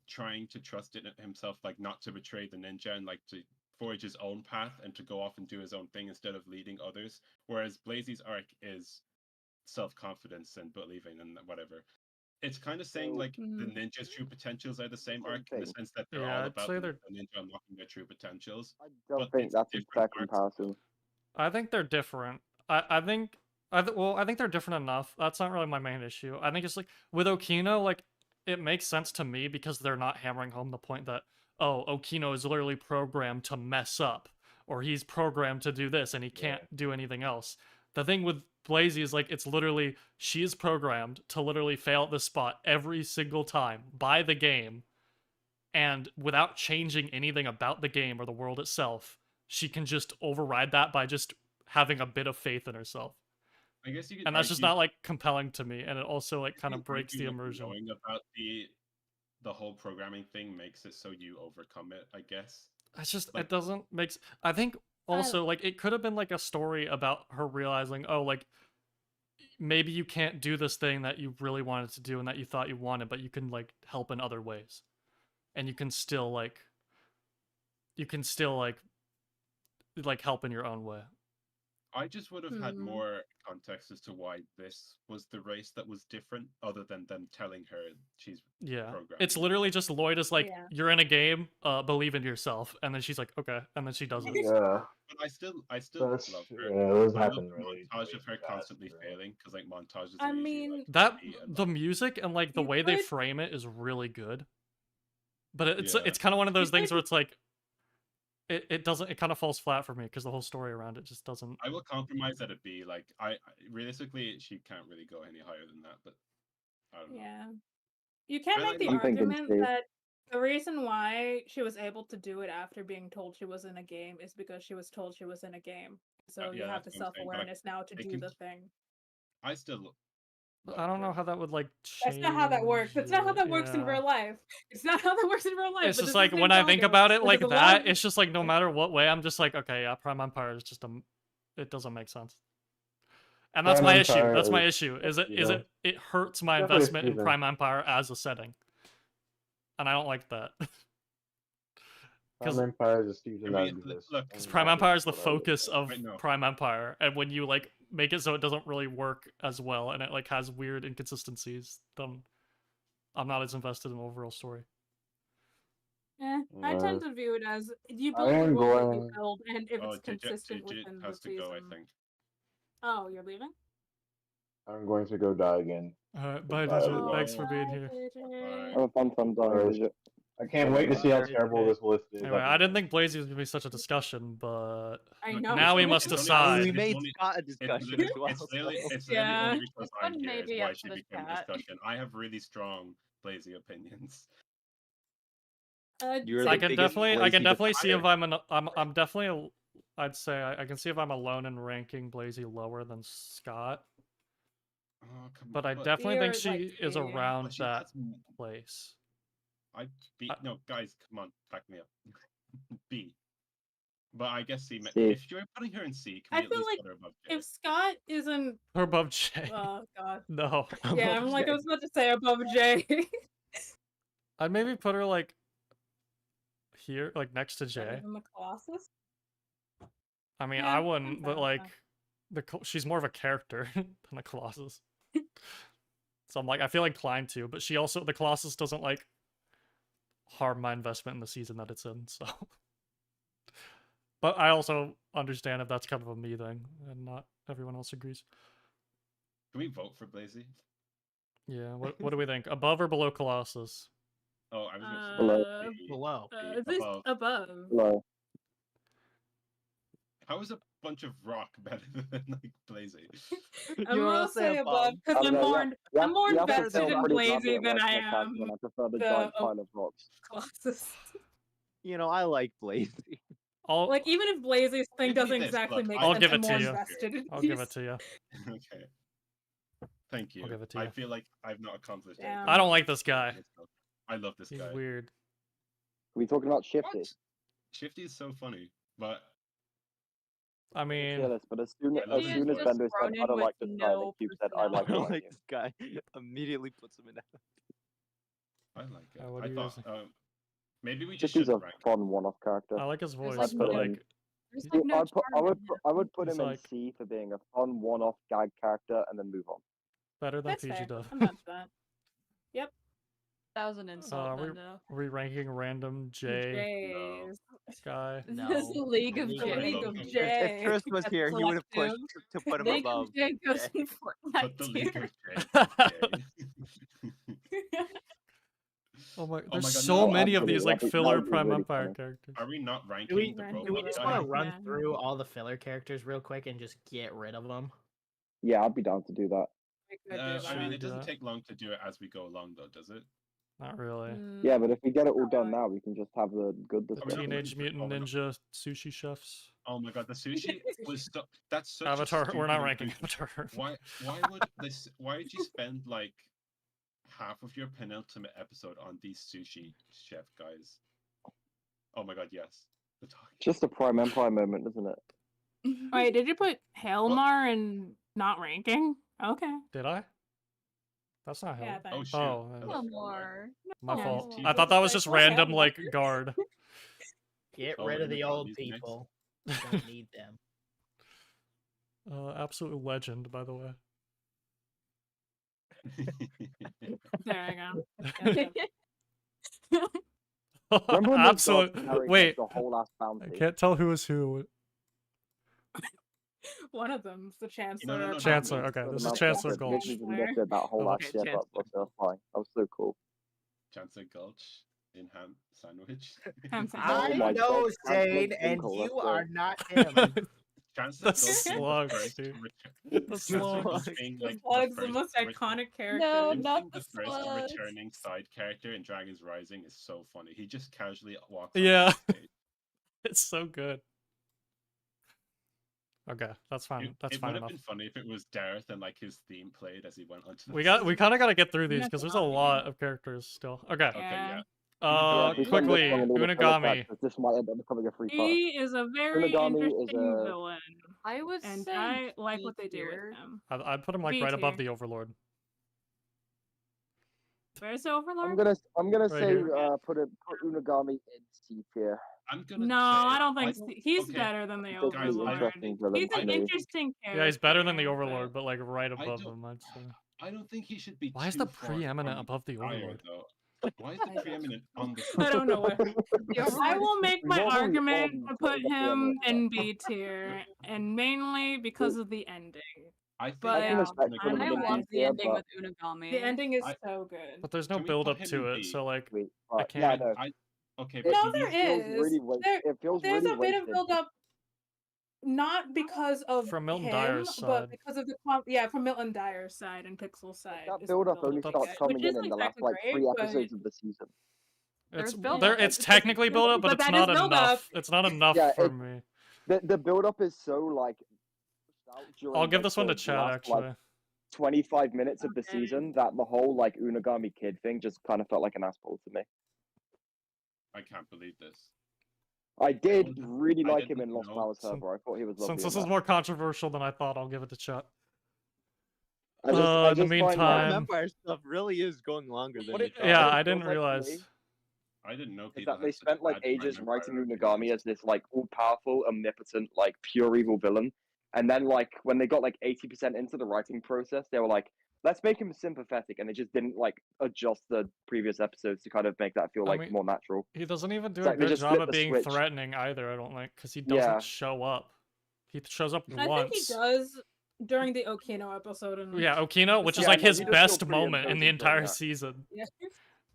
trying to trust in himself, like not to betray the ninja and like to forge his own path and to go off and do his own thing instead of leading others. Whereas Blazey's arc is self-confidence and believing and whatever. It's kind of saying So- like the Mhm. ninja's true potentials are the same Same arc in the thing. sense that they're Yeah, all I'd about say the they're- ninja unlocking their true potentials. I don't But think it's that's a different fair arcs. comparison. I think they're different. I think I think they're different enough. That's not really my main issue. I think it's like with Okino, like it makes sense to me because they're not hammering home the point that oh, Okino is literally programmed to mess up or he's programmed to do this and he can't do anything else. The thing with Blazey is like it's literally she's programmed to literally fail at this spot every single time by the game and without changing anything about the game or the world itself, she can just override that by just having a bit of faith in herself. I guess you could And that's just argue- not like compelling to me and it also like you kind of could breaks the argue, like, immersion. Knowing about the whole programming thing makes it so you overcome it, I guess. It's just like- it doesn't make I think also like it could have been like a story about her realizing oh like maybe you can't do this thing that you really wanted to do and that you thought you wanted but you can like help in other ways and you can still like help in your own way. I just would have had Hmm. more context as to why this was the race that was different, other than them telling her she's Yeah, programmed. it's literally just Lloyd is like Yeah. you're in a game, believe in yourself, and then she's like okay, and then she does it. Yeah, But I still that's love her. yeah. Those I love happen the really. montage of her way fast, constantly right? failing because like montages. I are usually, mean, like, That shitty and, the like, music and like the You way they could- frame it is really good, but it's Yeah. it's kind of one of those things could- where it's like it doesn't it kind of falls flat for me because the whole story around it just doesn't. I will compromise at a B. Like realistically, she can't really go any higher than that. But I don't know. Yeah. You can I make like the I'm thinking argument C. that the reason why she was able to do it after being told she was in a game is because she was told she was in a game. So you yeah, have the that's what I'm saying, but, like, self-awareness now to they do can- the thing. I still. I don't know how that would like That's not how that works. That's not how that works in yeah. real life. It's not how that works in real life. It's but just this like is when I think Ninjago, about it which like is a lot that, of- it's just like no matter what way, I'm just like, okay, yeah, Prime Empire is just it doesn't make sense. And that's Prime my issue. Empire That's my is- issue. Is yeah. it hurts my Definitely investment in Steven. Prime Empire as a setting. and I don't like that. Prime Empire is a season I that mean, exists. look, Because and Prime that Empire is the what I would focus say. of I know. Prime Empire, and when you like make it so it doesn't really work as well, and it like has weird inconsistencies, then I'm not as invested in the overall story. I tend to view it as you I build the am world that you going- build, and if Oh, it's consistent within the has to go, I season. think. Oh, you're leaving? I'm going to go die again. Alright, bye, Goodbye, Digit. everyone. Thanks for being here. Have a fun time dying, Sorry. Digit. I can't wait to see how terrible this list is. Anyway, I didn't think Blazey was gonna be such a discussion, but I Look, know. now we it's must only- decide. We it's made only- Scott a It's discussion literally, as well. it's literally, so- it's literally Yeah. only because This I'm one here may is be why up she for the became a chat. discussion. I have really strong Blazey opinions. You're I the can biggest definitely Blazey see if defender. I'm definitely I'd say I can see if I'm alone in ranking Blazey lower than Scott, Oh, come but I on. definitely think You're, she like, is yeah. around She that has place. I B. No, guys, come on, back me up. B. But I guess C. C. If you're putting her in C, can I we at feel least like put her above J? If Scott isn't, Her above J. oh god, No. yeah, I'm like I was about to say above J. I'd maybe put her like here, like next to Better J. than the Colossus. I mean, Yeah, I I'm wouldn't, but fine with like she's more of a character than a Colossus. So I'm like, I feel inclined to, but she also the Colossus doesn't like harm my investment in the season that it's in. So, but I also understand if that's kind of a me thing, and not everyone else agrees. Can we vote for Blazey? Yeah. What do we think? Above or below Colossus? Oh, I was gonna say Below. B. Below. Is this Above. above? Low. How is a bunch of rock better than like Blazey? I'm You're gonna all say say above because I I'm don't know, more yeah, I'm more you have to invested feel in pretty Blazey confident than I watching a character am when I prefer the the giant pile of rocks. Colossus. You know, I like Blazey. I'll Like even if Blazey's thing Give me doesn't this, exactly look, make I'll sense, give I'm it to more you. invested in I'll give these. it to you. Okay. Thank you. I'll give it to I you. feel like I've not accomplished Damn. anything. I don't like this guy. I love this He's guy. weird. Are we talking about Shifty? What? Shifty is so funny, but I mean, Fearless, but as soon I love as, his soon as voice. Bendo said, Ronin I don't with like this guy, no then Cube said, I like I personality. him. don't like this guy. Immediately puts him in. I like it. what I do you guys thought think? maybe we just Shifty's should a rank. fun one-off character. I like his voice, like but no- like There's See, like no I'd put, I charm would in put, him. I would put He's him in like- C for being a fun one-off gag character, and then move on. better than That's PG fair. Dub. I'm not that. That was an insult, we're- Bendo. Re-ranking random J J's. guy. No. This is a League of League The of J. League of If J. If Chris was That's here, he would have pushed selective. to put him League above. of J goes J. in Fortnite Put the tier. League of J. Oh my! Oh There's my God, so no, many of these absolutely, like that'd be filler really Prime Empire funny. characters. Are we not ranking Do we, the do robot do we just guy? want to run Yeah. through all the filler characters real quick and just get rid of them? Yeah, I'd be down to do that. We could do I Should mean, we it do doesn't that? take long to do it as we go along, though, does it? Not really. Yeah, but if we get it all Not done really. now, we can just have the good The Are we not discussion. ready Teenage for Mutant Owen? Ninja sushi chefs. Oh my God, the sushi was so, that's such Avatar. A We're not stupid ranking inclusion. Avatar. Why would you spend like half of your penultimate episode on these sushi chef guys? Oh my God, yes. The talk. Just a Prime Empire moment, isn't it? Wait, did you put Helmar and not ranking? Okay. Did I? That's not Yeah, hell. Oh thanks. shoot. Oh, I No love Helmar. more. my Yeah, fault. he's I thought that was like, just what random Helmar? like guard. Get Oh, rid of the Unagami old is next. people. Don't need them. Absolute legend, by the way. There I go. Remember when Absolute. the guard Wait, the whole ass I bounty? can't tell who is who. One of them's the Chancellor. no, of Chancellor, Hogwarts. okay, So this the is mouse Chancellor that Gulch. literally just lifted that whole ass Okay, ship up, Chancellor. so flying. That was so cool. Chancellor Gulch in ham sandwich. Ham Oh I sandwich. my know God, Zane, Chancellor and Winkle, you let's go. are not him. Chancellor The Gulch being slugs, the first dude. to return. The Chancellor slugs. Gulch being like Slug's the the first most to iconic character. No, him not being the the first slugs. returning side character in Dragon's Rising is so funny. He just casually walks onto Yeah. the stage. It's so good. Okay, that's fine. That's It fine would have enough. been funny if it was Dareth and like his theme played as he went onto the We stage. kind of got to get through these That's because there's a fine. lot of characters still. Okay. Okay, yeah. Yeah, if we spend this Quickly, long on all the filler Unagami. characters, this might end up becoming a free part. He is a very Unagami is interesting a- villain, I would and say I like B what they do tier. with him. I'd put him like B right above tier. the Overlord. Where's Overlord? I'm gonna Right say here. put Unagami in C tier. I'm gonna No, say I don't think he's okay. better than the Guys, I Overlord. think- villain He's to an me. interesting character. Yeah, he's better than the but- Overlord, but like right I above don't- him, I'd say. I don't think he should be Why is too the far preeminent from above the higher, Overlord? though. Why is the preeminent on the I don't know what. The I Overlord will make my What are we argument on to to put the him preeminent in B tier, and mainly because of the ending. I think But I can Yeah, respect I'm putting I him in love B the tier, ending but with Unagami. the ending is I- so good. But there's no Can we build put up him to in it, B? so like wait, I right, yeah, can't. no. Okay, It- but No, he there needs- feels really is. There, it feels there's really a bit of wasted. build up, not because of From Milton him, Dyer's but side. because of the from Milton Dyer's side and Pixel's side. That is build the up only build-up starts we get, coming which in isn't the last exactly like great, 3 but- episodes of the season. It's There's build there. up. It's technically build up, but it's that not is build enough. up. It's not enough Yeah, for it- me. The build up is so like pushed out during, I'll give like, this one to the Chad last, actually. like, 25 minutes of the Okay. season that the whole like Unagami kid thing just kind of felt like an asshole to me. I can't believe this. I did don't- really I like him didn't in Lost know. Powers Harbor. I thought he was lovely. Since this in is that. more controversial than I thought, I'll give it to Chat. I just in the find, like, meantime- Vampire stuff really is going longer than What you it- thought. Yeah, what it I didn't feels like to realize. me I didn't know is people that they had such spent like bad time ages writing vampire Unagami opinions. as this like all-powerful, omnipotent, like pure evil villain, and then like when they got like 80% into the writing process, they were like, "Let's make him sympathetic," and they just didn't like adjust the previous episodes to kind of make that feel I like mean, more natural. He doesn't even do It's a like they good just job flipped of the being switch. threatening either, I don't think, because he doesn't Yeah. show up. He shows up I once. think he does during the Okino episode. And Yeah, Okino, which is Yeah, like no, his he does best feel pretty moment in the imposing during entire that. season. Yeah.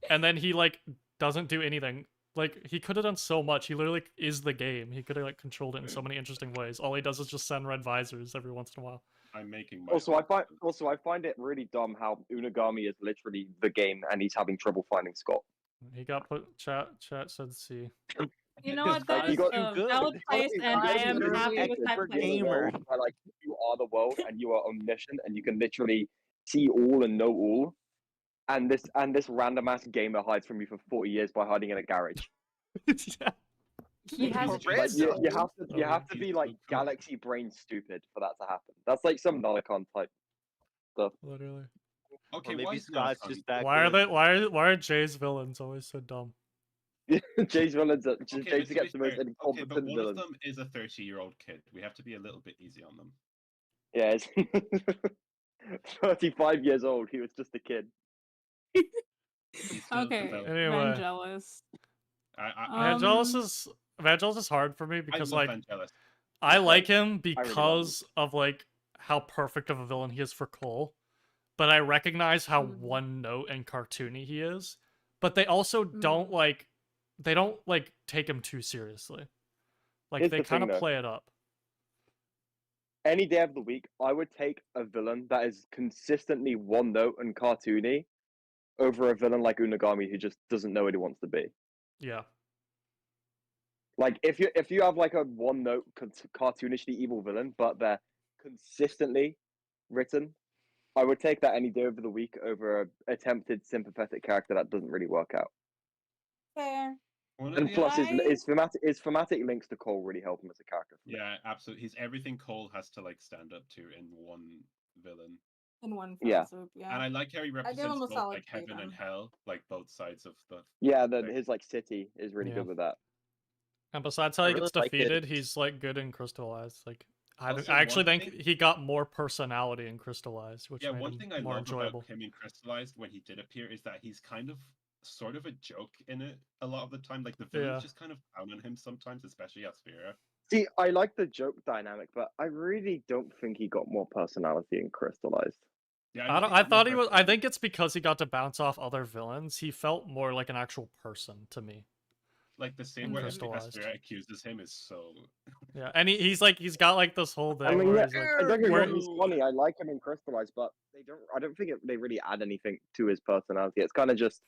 And then he like doesn't do anything. Like he could have done so much. He literally is the game. He could have like controlled it in so many interesting ways. All he does is just send red visors every once in a while. I'm making my Also, own I find it really dumb how Unagami is literally the game and he's having trouble finding Scott. He got put chat said C. You know what? Like, That you is got- a good. valid place, You and I guys am are happy with that expert place. gamer. Where, like, you are the world and you are omniscient and you can literally see all and know all. And this random ass gamer hides from you for 40 years by hiding in a garage. Yeah. He has Like, Like you have to He's be so like cool. galaxy brain stupid for that to happen. That's like some Narcon type stuff. Literally. Okay, Or why maybe is Scott's Narcon- just that Why are good. why are Jay's villains always so dumb? Jay's villains are Okay, but Jay's to gets be the most fair- okay, incompetent but one villain. of them is a 30-year-old kid. We have to be a little bit easy on them. Yeah, it's 35 years old. He was just a kid. He's still Okay, developing. Anyway. Vangelis. Vangelis is hard for me I because love like Vangelis. I Because like him really love him. because of like how perfect of a villain he is for Cole, but I recognize how Mhm. one note and cartoony he is. But they also don't Mhm. like they don't like take him too seriously. Like Here's they the kind thing, of though. play it up. Any day of the week, I would take a villain that is consistently one note and cartoony over a villain like Unagami who just doesn't know what he wants to be. Yeah. Like if you have like a one note cartoonishly evil villain, but they're consistently written, I would take that any day of the week over a attempted sympathetic character that doesn't really work out. Fair. One of And the plus, other- his thematic links to Cole really help him as a character. For me. yeah, absolutely. He's everything Cole has to like stand up to in one villain. In one Yeah. fell swoop, yeah. And I like how he give him represents a both solid like three heaven and then. hell, like both sides of the. Yeah, Like- his like city is really Yeah. good with that. And besides how I he really gets like it. defeated, he's like good in Crystallized. Like Also, I actually one think thing- he got more personality in Crystallized, which Yeah, made one him thing I more love enjoyable. about him in Crystallized when he did appear is that he's kind of sort of a joke in it a lot of the time. Like the villains Yeah. just kind of down on him sometimes, especially Aspira. See, I like the joke dynamic, but I really don't think he got more personality in Crystallized. Yeah, I thought he was. I think it's because he got to bounce off other villains. He felt more like an actual person to me. like the scene in where Crystallized. Aspira accuses him is so. Yeah, and he's got like this whole thing I mean, where yeah, he's like, don't get me where- wrong, he's funny. I like him in Crystallized, but I don't think they really add anything to his personality. It's kind of just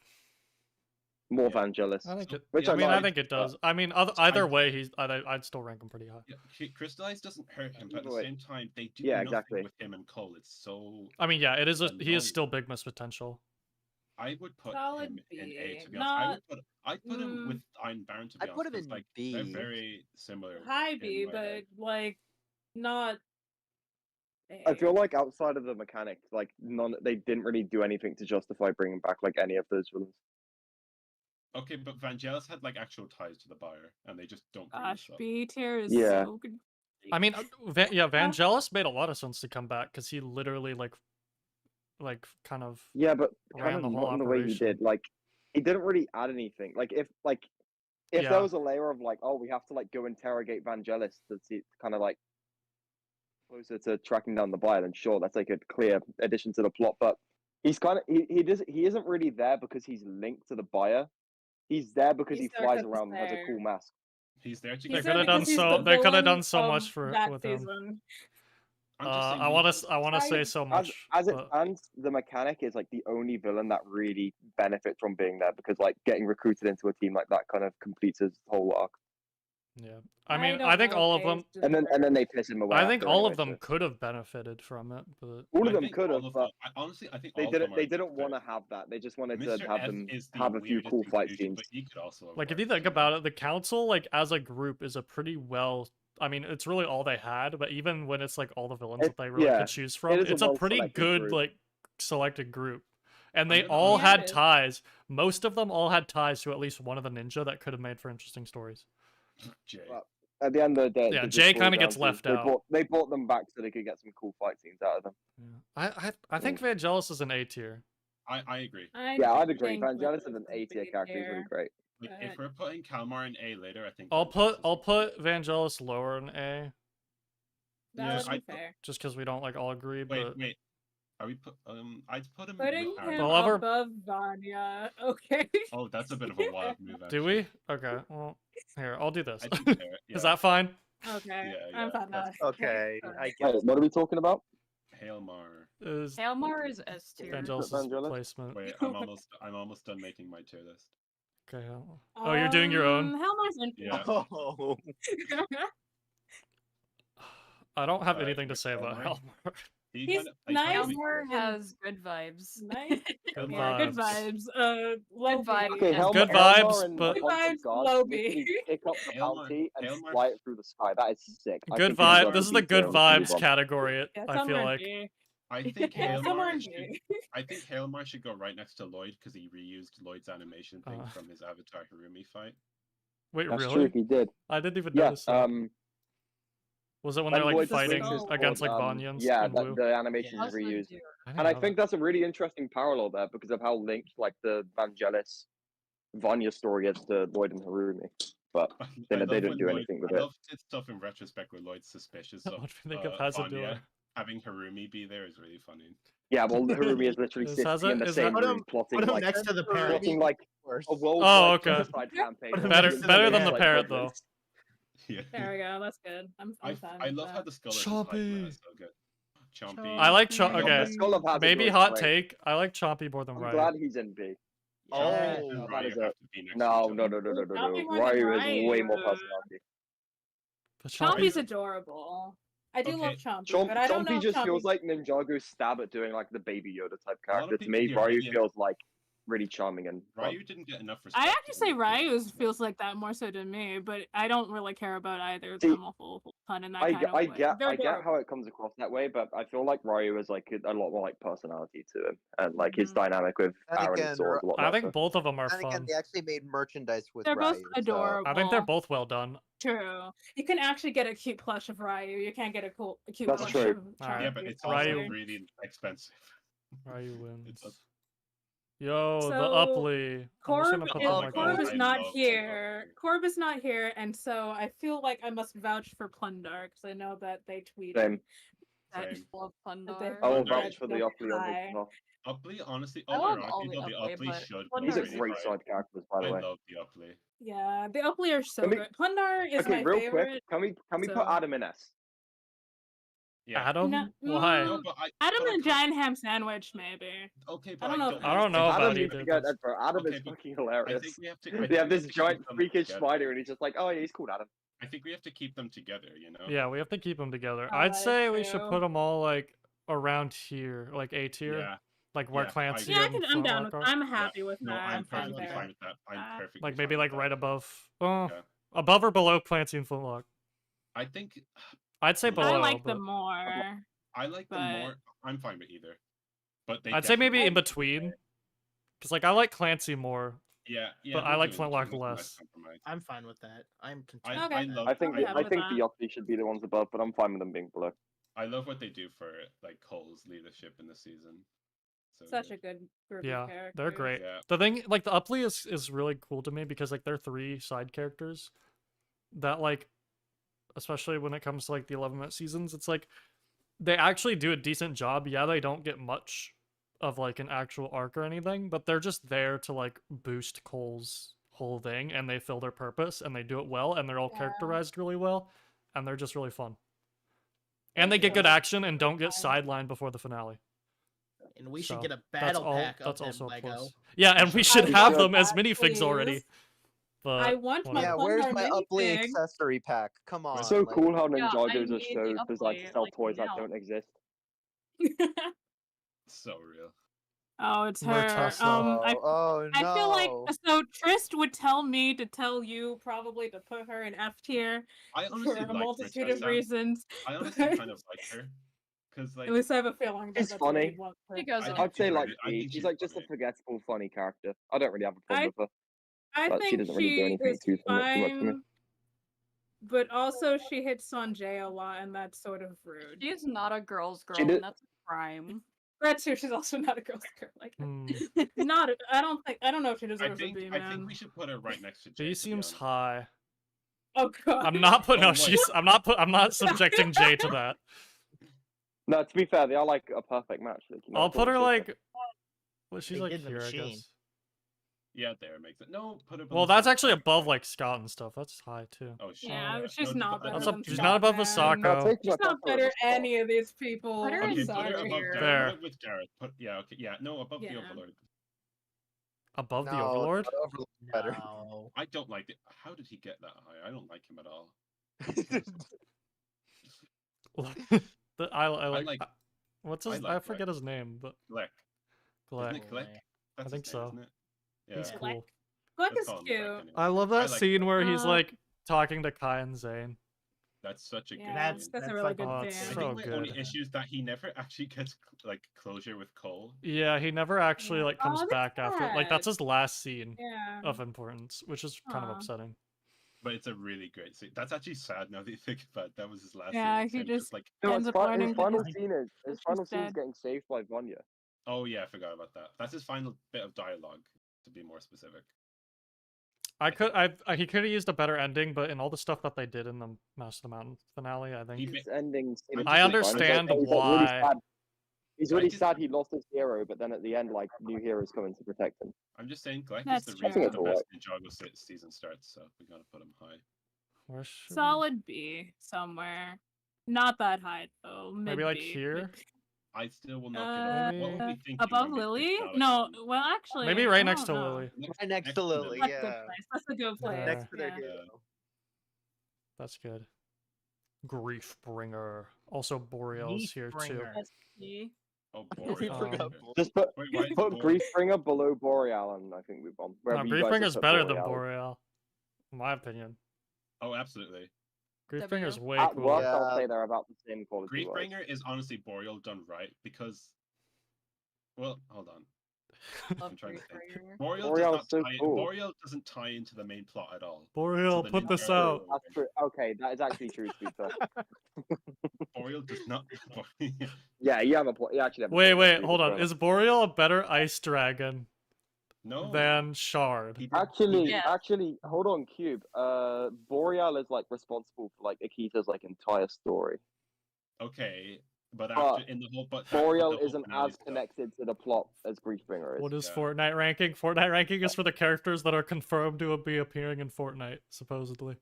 more Yeah. Vangelis. I think So- it. Which I I mean, I like, think it but- does. I mean, either way, I'd still rank him pretty high. Yeah, Crystallized doesn't hurt him, but at the Either way. same time, they do Yeah, nothing exactly. with him and Cole. It's so. I mean, yeah, it is. He Annoying. is still Big Miss potential. I would put Solid him in A. B. To be honest, I'd put him with Iron Baron. To be I'd put honest, him 'cause, in like B. they're very similar. High in B, my but head. like not I feel like outside of the mechanic, like they didn't really do anything to justify bringing back like any of those villains. Okay, but Vangelis had like actual ties to the buyer, and they just don't bring Gosh, this up. B tier is Yeah. so good. I mean, Vangelis made a lot of sense to come back because he literally like kind of Yeah, but ran kind of the whole not in the way he operation. did. Like, he didn't really add anything. Like, if Yeah. there was a layer of like, oh, we have to like go interrogate Vangelis to see kind of like closer to tracking down the buyer, then sure, that's like a clear addition to the plot. But he's kind of he isn't really there because he's linked to the buyer. He's there because He's he there flies 'cause he's around and has a there. cool mask. He's there to They He's get could have there done because he's so. the They could have villain done so of much for that with him. season. I'm just saying, I we want need- to. I want to say so much. As it but- stands, the mechanic is like the only villain that really benefits from being there because like getting recruited into a team like that kind of completes his whole arc. Yeah, I mean, don't I think know all if of them. Hayes And then they piss him away. I think after all anyway, of them so- could have benefited from it, but all I of them think could all have, of but them- honestly, I think they all of them didn't. They are didn't good. want to have that. They just wanted Mr. to have F them is the have a few weirdest cool fight inclusion, scenes. but he could also have like if you worked, think know? about it, the council like as a group is a pretty well. I mean, it's really all they had, but even when it's like all the villains that they really yeah, could choose from, is a it's a pretty well-selected good group. like selected group. And I'm they gonna all argue- had Yeah, it is. ties. Most of them all had ties to at least one of the ninja that could have made for interesting stories. Jay. But at the end of the day, it Yeah, just Jay boiled kinda down gets to left out. They brought them back so they could get some cool fight scenes out of them. Yeah. I think Vangelis is an A tier. I agree. Yeah, I'd agree. think Vangelis Vangelis is an is A tier B character. He's really tier. great. Like, if we're putting Kalmar in A later, I think I'll Vangelis is put Vangelis lower in A That Yeah, would be I- fair. just because we don't like all agree. But Wait. Are we put? I'd put him. Putting with Harry. him However- above Vanya. Okay. Oh, that's a bit of a wild move. Actually. do we? Okay. Well, here I'll do this. I think fair, yeah. Is that fine? Okay. Yeah, I'm fine. that's Okay, Sorry. I Wait, guess. what are we talking about? Hailmar. Is Hailmar is S tier. Vangelis' Vangelis? placement? Wait, I'm almost done making my tier list. Okay. Oh, you're doing your own. Helmar's in. Yeah. Oh, I don't have Alright, anything to say about Hailmar. Helmar. He He's kinda- like, nice. Harumi- Hailmar has good vibes. Nice. Good Yeah, good vibes. vibes. Low Good vibes. Okay, Yes. Helmar, Good Helmar vibes, and but- a bunch of Good vibes, guards Lobby. literally pick up the Hailmar- bounty and Hailmar- fly it through the sky. That is sick. I Good think he deserves vibe. a This is the B good tier. We can move vibes on. category. Yeah, I feel somewhere like. B. I think Yeah, somewhere in Hailmar should. B. I think Hailmar should go right next to Lloyd because he reused Lloyd's animation thing Uh. from his Avatar Harumi fight. Wait, That's really? true. He did. I didn't even Yeah. notice that. Was it when they're when like Lloyd fighting swings his against like sword, Vanyans? yeah, in blue? the animation I is also reused. do. didn't And I know think that's a really interesting parallel there because of how linked like the Vangelis Vanya story is to Lloyd and Harumi. But they love didn't when do Lloyd- anything with I it. love his stuff in retrospect where Lloyd's suspicious that. of What do you think of Hazador? Vanya. Having Harumi be there is really funny. Yeah, well, Harumi is literally Is sitting Haza- in the is same that- room plotting Put him like next to the parrot. plotting like worse. a worldwide okay. genocide campaign. Better- against better than the like, parrot, Muslims. Yeah. There we go. That's good. I'm I fine I with love that. how the skull is Chompy. so good. Chompy. I like Chompy. okay. The skull of Hazard Maybe was hot great. take. I like Chompy more than I'm Riot. glad he's in B. Oh, Chompy and that Ryu is have a- to be next to No, each no, other. no, no, no, no, Chompy no. more than Ryu is way more Ryu. personality. But Chompy's adorable. I do Okay. love Chompy, but I don't know Chompy if just Chompy... feels like Ninjago's stab at doing like the Baby Yoda type A lot of character. To people me, give Ryu Ryu- feels like really charming and fun. Ryu didn't get enough respect. I actually say in the Ryu previous feels like that more so than me, but I don't really care about either of See, them a whole ton in that I, kind of I way. get They're I get how adorable. it comes across that way, but I feel like Ryu is like a lot more like personality to him, and like his Mhm. dynamic with And Aaron again, and Sword is a lot I better. think both of them are And again, fun. they actually made merchandise with They're both Ryu, adorable. I think they're both well done. True. You can actually get a cute plush of Ryu. You can't get a cute That's plush true. of Alright. Yeah, Chompy. but it's Sorry. also Ryu- really expensive. Ryu wins. It's a- Yo, the So, Upply. I'm just Corb, gonna put Oh them my like God, Corb is I not love here. Corb. Corb is not here, and so I feel like I must vouch for Plundar because I know that they tweeted Same. that Same. Love that Plundar. I will Plundar vouch is for the so Upply on high. his behalf. Upply, honestly, I love unironically, all the though, the Upply, Upply but should Plundar's be These are really great high. side characters, by I the way. love the Upply. Yeah, the Upply are so Can we- good. Plundar is Okay, my real favorite. quick, can we put so- Adam in S? Yeah. Adam? No, Why? No, but Adam but I and can't- giant ham sandwich, maybe. Okay, but I don't know if I don't know think- about Adam needs either to of get those. that, bro. Adam Okay, is but fucking I hilarious. think we have to. I They think have we this to keep giant them freakish together. spider, and he's just like, oh yeah, he's called Adam. I think we have to keep them together. You know. Yeah, we have to keep them together. Oh, I'd that's say we should true. put them all like around here, like A tier, Yeah. like where Yeah, I Clancy agree. Yeah, and I'm down with. Flintlock are. I'm happy with No, that. I'm I'm fine perfectly there. fine with that. I'm perfectly Like fine maybe with like that. right above, Yeah. above or below Clancy and Flintlock. I think I'd say I below. I like but them more. I like them But- more. I'm fine with either. But they I'd say maybe definitely- in between. Because, like, I like Clancy more. Yeah, but I we'll like do in Flintlock between. That's a nice less. compromise. I'm fine with that. I'm content. I Okay. love. I think I'm happy I with think that. the Yachty should be the ones above, but I'm fine with them being below. I love what they do for like Cole's leadership in the season. So Such good. a good group Yeah, of characters. they're great. Yeah. The thing, like, the Upply is really cool to me because, like, they're 3 side characters that, like, especially when it comes to, like, the 11-minute seasons, it's like they actually do a decent job. Yeah, they don't get much of, like, an actual arc or anything, but they're just there to, like, boost Cole's whole thing, and they fill their purpose, and they do it well, and they're all Yeah. characterized really well, and they're just really fun. And they get good action and don't get sidelined before the finale. And we So, should get a that's battle all. pack of That's them also a Lego. plus. Yeah, and we should I have should. them as That, minifigs already. please. But I want my whatever. Yeah, Plum where's Bar my Upply minifig. accessory pack? Come on. It's so like- cool how Yeah, I Ninjago's a need show the designed to Upply, sell like, toys that now. don't exist. So real. Oh, it's her. Murtassa. Oh, no. I feel like so Trist would tell me to tell you probably to put her in F tier I for honestly a like multitude of Murtassa. reasons. I honestly kind of like her, because like At least I have a feeling that It's that's what funny. he'd want her. She goes I on. do I'd say too, like I B. think She's she's like just a funny. forgettable, funny character. I don't really have a problem I- with her. I But she think doesn't really do she anything is too much to me. fine, but also she hits Sanjay a lot, and that's sort of rude. She is not a girl's girl, She did- and that's a crime. That's true. She's also not a girl's girl. Like, Hmm. not. I don't know if she I deserves think a B, I man. think we should put her right next to Jay. She to be seems honest. high. Oh god. I'm not putting. Oh, No, wait. she's. I'm not subjecting Jay to that. No, to be fair, they are like a perfect match. Like, you know, I'll it's put her always like. Well, she's They like did the here, I machine. guess. Yeah, there makes it. No, put her. Well, below that's Scott. actually above like Scott and stuff. That's high too. Oh shit. Yeah, she's No, not but- better That's than she's Scott, not above man. Asako. I'll take She's my not Asako better as a spot. any of these people. Put her I'm in Okay, put her Sorry. above sorry. Garrett. Fair. Put her with Garrett. Yeah, okay, yeah, no, above the Yeah. Overlord. Above the No, Overlord. not Overlord better. No. I don't like it. How did he get that high? I don't like him at all. I like. like- what's I his? like I forget his name, but Gleck. Gleck. Isn't it Gleck? That's think his name, so. isn't it? Yeah. He's Gleck. cool. Gleck Let's is call him Gleck cute. anyway. I love I that like scene Gleck. where he's Uh, like talking to Kai and Zane. That's such a good Yeah, That's- scene. that's a that's really like- good Oh, it's I fan. so think my only good. issue is that he never actually gets like closure with Cole. Yeah, he never actually Yeah. like comes Oh, that's back after. Like that's sad. his last scene Yeah. of importance, which is kind of Aw. upsetting. But it's a really great scene. That's actually sad now that you think about it. That was his last Yeah, scene. It's he him just- like, No, Ends his, up his learning that final his- scene is his she's final scene is dead. getting saved by Vanya. oh yeah, I forgot about that. That's his final bit of dialogue, to be more specific. He could have used a better ending, but in all the stuff that they did in the Master of the Mountain finale, I think. He His ending scene is I just fine. understand He's like really why- sad. He's really Gleck is- sad he lost his hero, but then at the end, like new heroes coming to protect him. I'm just saying, Gleck That's is the true. reason I the think best it's Ninjago season starts, so we gotta put him high. Where should we- Solid B somewhere. Not that high though. Maybe like mid-B, here? mid-B. I still will not get off. What were we thinking Above when we Lily? picked Alex? No, well actually. Maybe I right next don't to know. Lily. Right next to Lily, That's a yeah. good place. That's a good place. Next to their yeah. hero. That's good. Grief Bringer. Also Boreal's here too. Griefbringer. That's key. Oh, We Boreal. forgot okay. Boreal. Just put Wait, why is put Boreal- Griefbringer below Boreal, and I think we've gone. No, Wherever you guys have Griefbringer's put better than Boreal. Boreal, in my opinion. Oh, absolutely. Griefbringer's way At cooler. worst, I'll Yeah. say they're about the same quality. wise. Griefbringer is honestly Boreal done right because. Well, hold on. Love I'm trying to think. Griefbringer. Boreal, Boreal's does so not tie, cool. Boreal doesn't tie into the main plot at all. Boreal, the put this Ninjago- out. That's true. Okay, that is actually true. To be fair. Boreal does not. Yeah, you have a point. You actually have. A Wait, point. wait, Agree hold with on. Brennan. Is Boreal a better ice dragon no. than Shard? He did- Actually, Yes. actually, hold on, Cube. Boreal is like responsible for like Akita's like entire story. Okay, but But after in the whole but Boreal the whole isn't finale as stuff- connected to the plot as Griefbringer is. What is Yeah. Fortnite ranking? Fortnite ranking is for the characters that are confirmed to be appearing in Fortnite, supposedly.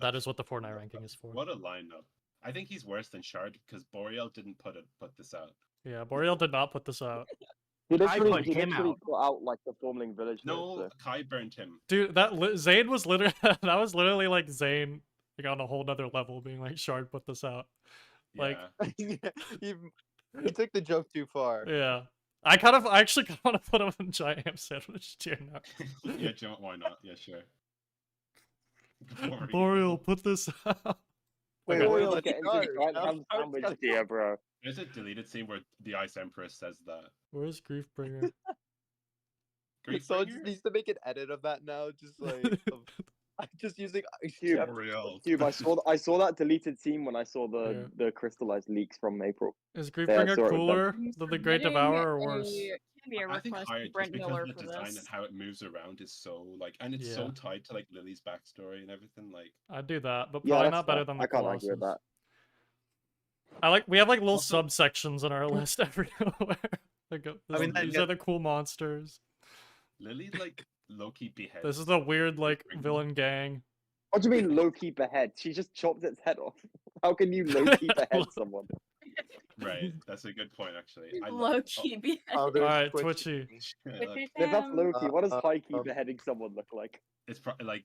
That is what the Fortnite ranking is for. What a lineup! I think he's worse than Shard because Boreal didn't put this out. Yeah, Boreal did not put this out. He I literally, put he him literally out. put out like the Formling Village. No, note, Kai burned him. Dude, Zane was literally that was literally like Zane like on a whole nother level, being like Shard put this out. Like, Yeah. you took the joke too far. yeah. I actually kind of want to put him in giant ham sandwich tier now. Yeah, John, why not? Yeah, sure. Boreal, put this out. Wait, Okay. wait, Boreal's let's getting start. to the giant Now ham start sandwich telling- tier, bro. There's a deleted scene where the Ice Empress says that. Where's Griefbringer? Someone Griefbringer? just needs to make an edit of that now, just like I'm just using Cube, Boreal. Cube, I saw that deleted scene when I saw Yeah. the crystallized leaks from April. Is Yeah, I Griefbringer saw it with them. cooler I'm than the Great submitting Devourer or worse? a cameo I think request higher to just Brent because Miller of the for design this. and how it moves around is so like, and it's so Yeah. tied to like Lily's backstory and everything. Like, I'd do that, but Yeah, probably that's not better fair. than the I can't argue with Colossus. that. We have like little Also- subsections on our list everywhere. Like, I mean, these are the cool monsters. Lily like low-key beheads. This is a weird like Griefbringer. villain gang. What do you mean low key behead? She just chopped its head off. How can you low key behead someone? Right, that's a good point actually. I Low key behead. Oh, there's Alright, Twitchy. Twitchy. Twitchy If that's Sam. low key, what does high key um, beheading someone look like? It's probably like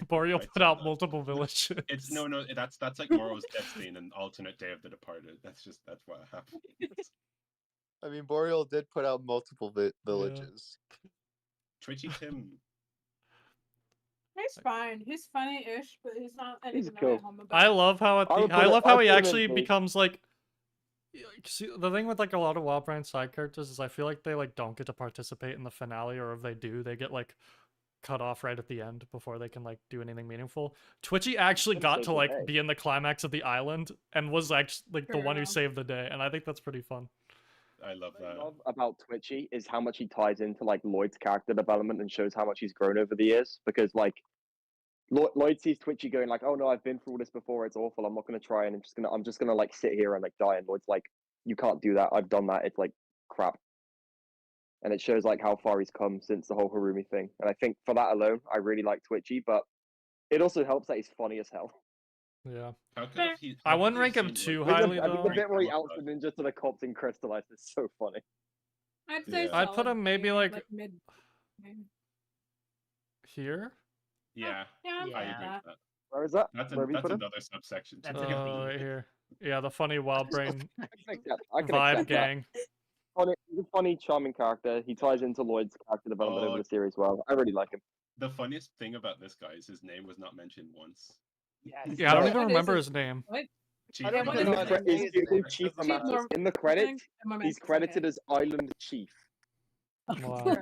Boreal Right, put so out that- multiple villages. it's no, that's like Morrow's death scene in alternate Day of the Departed. That's what happened. I mean, Boreal did put out multiple villages. Twitchy Tim. He's fine. He's funny-ish, but he's not He's anything to cool. write home about. I love how I would put I it- love I'd how put he him in actually B. becomes like. See, the thing with like a lot of Wild Brand side characters is I feel like they like don't get to participate in the finale, or if they do, they get like cut off right at the end before they can like do anything meaningful. Twitchy actually But got so to did like they. be in the climax of the island and was actually like the one who True. saved the day, and I think that's pretty fun. I love What I that. love about Twitchy is how much he ties into like Lloyd's character development and shows how much he's grown over the years. Because like Lloyd sees Twitchy going like, "Oh no, I've been through all this before. It's awful. I'm not gonna try, and I'm just gonna like sit here and like die." And Lloyd's like, "You can't do that. I've done that. It's like crap." And it shows like how far he's come since the whole Harumi thing. And I think for that alone, I really like Twitchy. But it also helps that he's funny as hell. Yeah, How could Fair. he? I how wouldn't could rank he him seem too like- highly I think though. the bit where he I love outs that. the ninja to the cops in Crystallized is so funny. I'd say Yeah. I'd put solid him maybe, B, like- mid. maybe. Here. Yeah, Yeah, I'm I fine agree with that. with that. Where is that? That's, Where have you that's put him? another subsection. That's too. like a B. Right here. Yeah, the funny Wild Brain I can accept that. vibe gang. He's a funny, charming character. He ties into Lloyd's character development Oh. over the series well. I really like him. The funniest thing about this guy is his name was not mentioned once. Yes. Yeah, I don't No. even What is remember his- his name. Chief I don't What know is In his the, how name? to he's say his Google name. Chief That's Chief Amatus. Mor- In the credits, Momentous, he's credited okay. as Island Chief. Wow.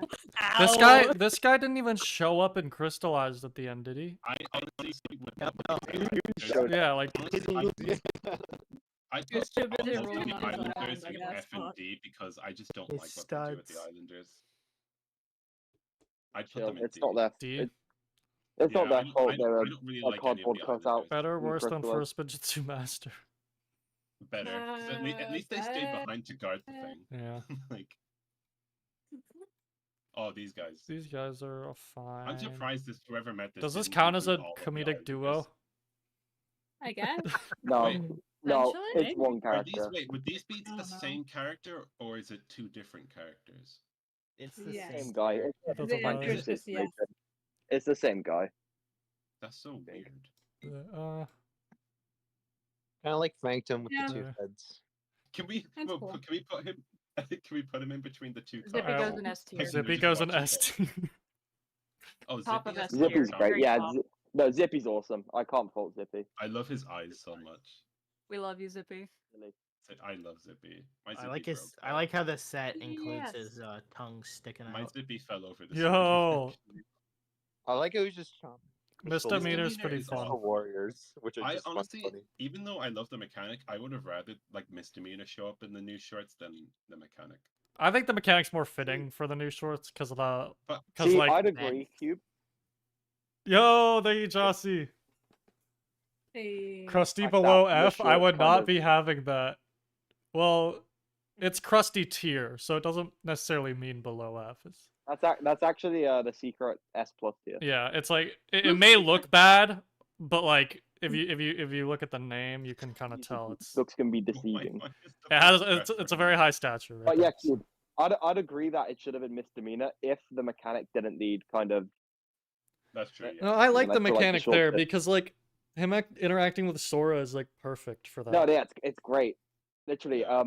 This guy didn't even show up in Crystallized at the end, did he? I honestly would Yeah, not no, say that because showed Yeah, like honestly, I He was put too busy all of rolling the on his Islanders eyes, I with guess, F and but- D because I just don't His like what they do with the studs. Islanders. I'd put Chill. them in It's D. not their. D. It's not Yeah, their I fault. don't- They're I a don't really a like any of cardboard the cutout. Islanders. better or worse than Crystallized. first Spinjitzu Master. Better. 'Cause at least they stayed behind to guard the thing. Yeah. Like, oh, these guys. These guys are fine. I'm surprised this whoever met this. Does this didn't count as a include all of the comedic duo? Islanders. I guess. No, Wait. no, Eventually, it's maybe. one Are these character. would these be I the don't know. same character or is it two different characters? It's the Yes. Same same guy. character. Doesn't The matter. answer is just yes. It's the same guy. That's so weird. Uh, Kind of like Frankton with Yeah. the two Yeah. heads. Can we That's well, cool. can we put him can we put him in between the two Zippy cars? goes in S tier. Like, Zippy just goes in watch it S go. tier. Oh, Top Zippy of has S the tier. Zippy's top. great. Very Yeah, top. no, Zippy's awesome. I can't fault Zippy. I love his eyes so much. We love you, Zippy. Really. I love Zippy. My I Zippy like his. broke I out. like how the set includes Yes. his tongue sticking My out. Zippy fell over the Yo. screen. I like it was just charming. Misdemeanor's Misdemeanor pretty is The fun. warriors, which are I just honestly, funny. even though I love the mechanic, I would have rather like Misdemeanor show up in the new shorts than the mechanic. I think the mechanic's more fitting for the new shorts because of the. But Because See, like, I'd agree, Cube. yo, thank you, Jossie. Hey. Crusty Like below that, the F. I short would kind not of- be having that. Well, it's crusty tier, so it doesn't necessarily mean below F. It's, That's actually the secret S plus tier. yeah, it's like it may look bad, but like if you look at the name, you can kind of tell it's Looks can be oh my deceiving. God, it's the it has best it's a very high stature. Right But yeah, there. Cube. I'd agree that it should have been misdemeanor if the mechanic didn't need kind of. That's true. Yeah. No, I like I the feel like the mechanic short there bit- because like him interacting with Sora is like perfect for that. No, yeah, it's great. Literally, Yeah.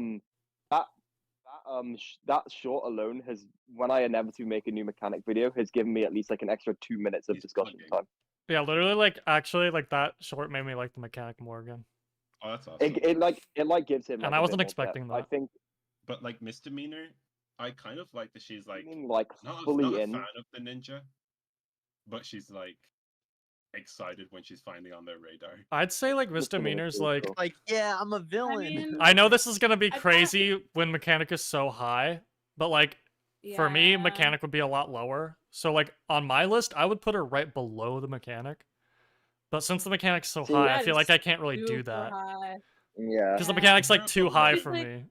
that short alone has, when I inevitably make a new mechanic video, has given me at least like an extra 2 minutes of He's discussion plugging. time. Yeah, literally, like, actually, like, that short made me like the mechanic more again. Oh, that's awesome. It gives him. Like, And I a wasn't bit more expecting depth. I that. think. But like Misdemeanor, I kind of like that she's like Like not fully a in. fan of the ninja, but she's like excited when she's finally on their radar. I'd say, like, Misdemeanor's Misdemeanor's, cool, like, cool. Like, yeah, I'm a I villain. mean, I know this is gonna be I thought- crazy when mechanic is so high, but, like, for me, Yeah. mechanic would be a lot lower. So, like, on my list, I would put her right below the mechanic. But since the mechanic's so See, high, I That feel is like I can't really do super that. high. Yeah. Because the Yeah. mechanic's, like, too high She's for like- me.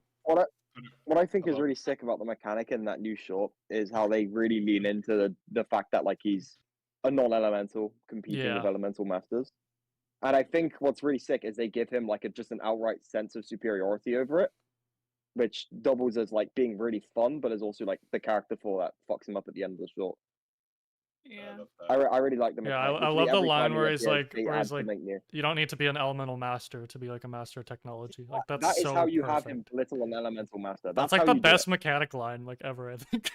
What I think is Hello? really sick about the mechanic in that new short is how they really lean into the fact that like he's a non-elemental competing with Yeah. elemental masters. And I think what's really sick is they give him like just an outright sense of superiority over it, which doubles as like being really fun, but is also like the character flaw that fucks him up at the end of the short. I Yeah. love I, that. I really like the Yeah, mechanic. I Literally love the every line time where he he's appears, like, they where add he's like, something new. you don't need to be an elemental master to be like a master of technology. Like that's That is so how you perfect. have him belittle an elemental master. That's That's like how the you do it. best mechanic line like ever, I think.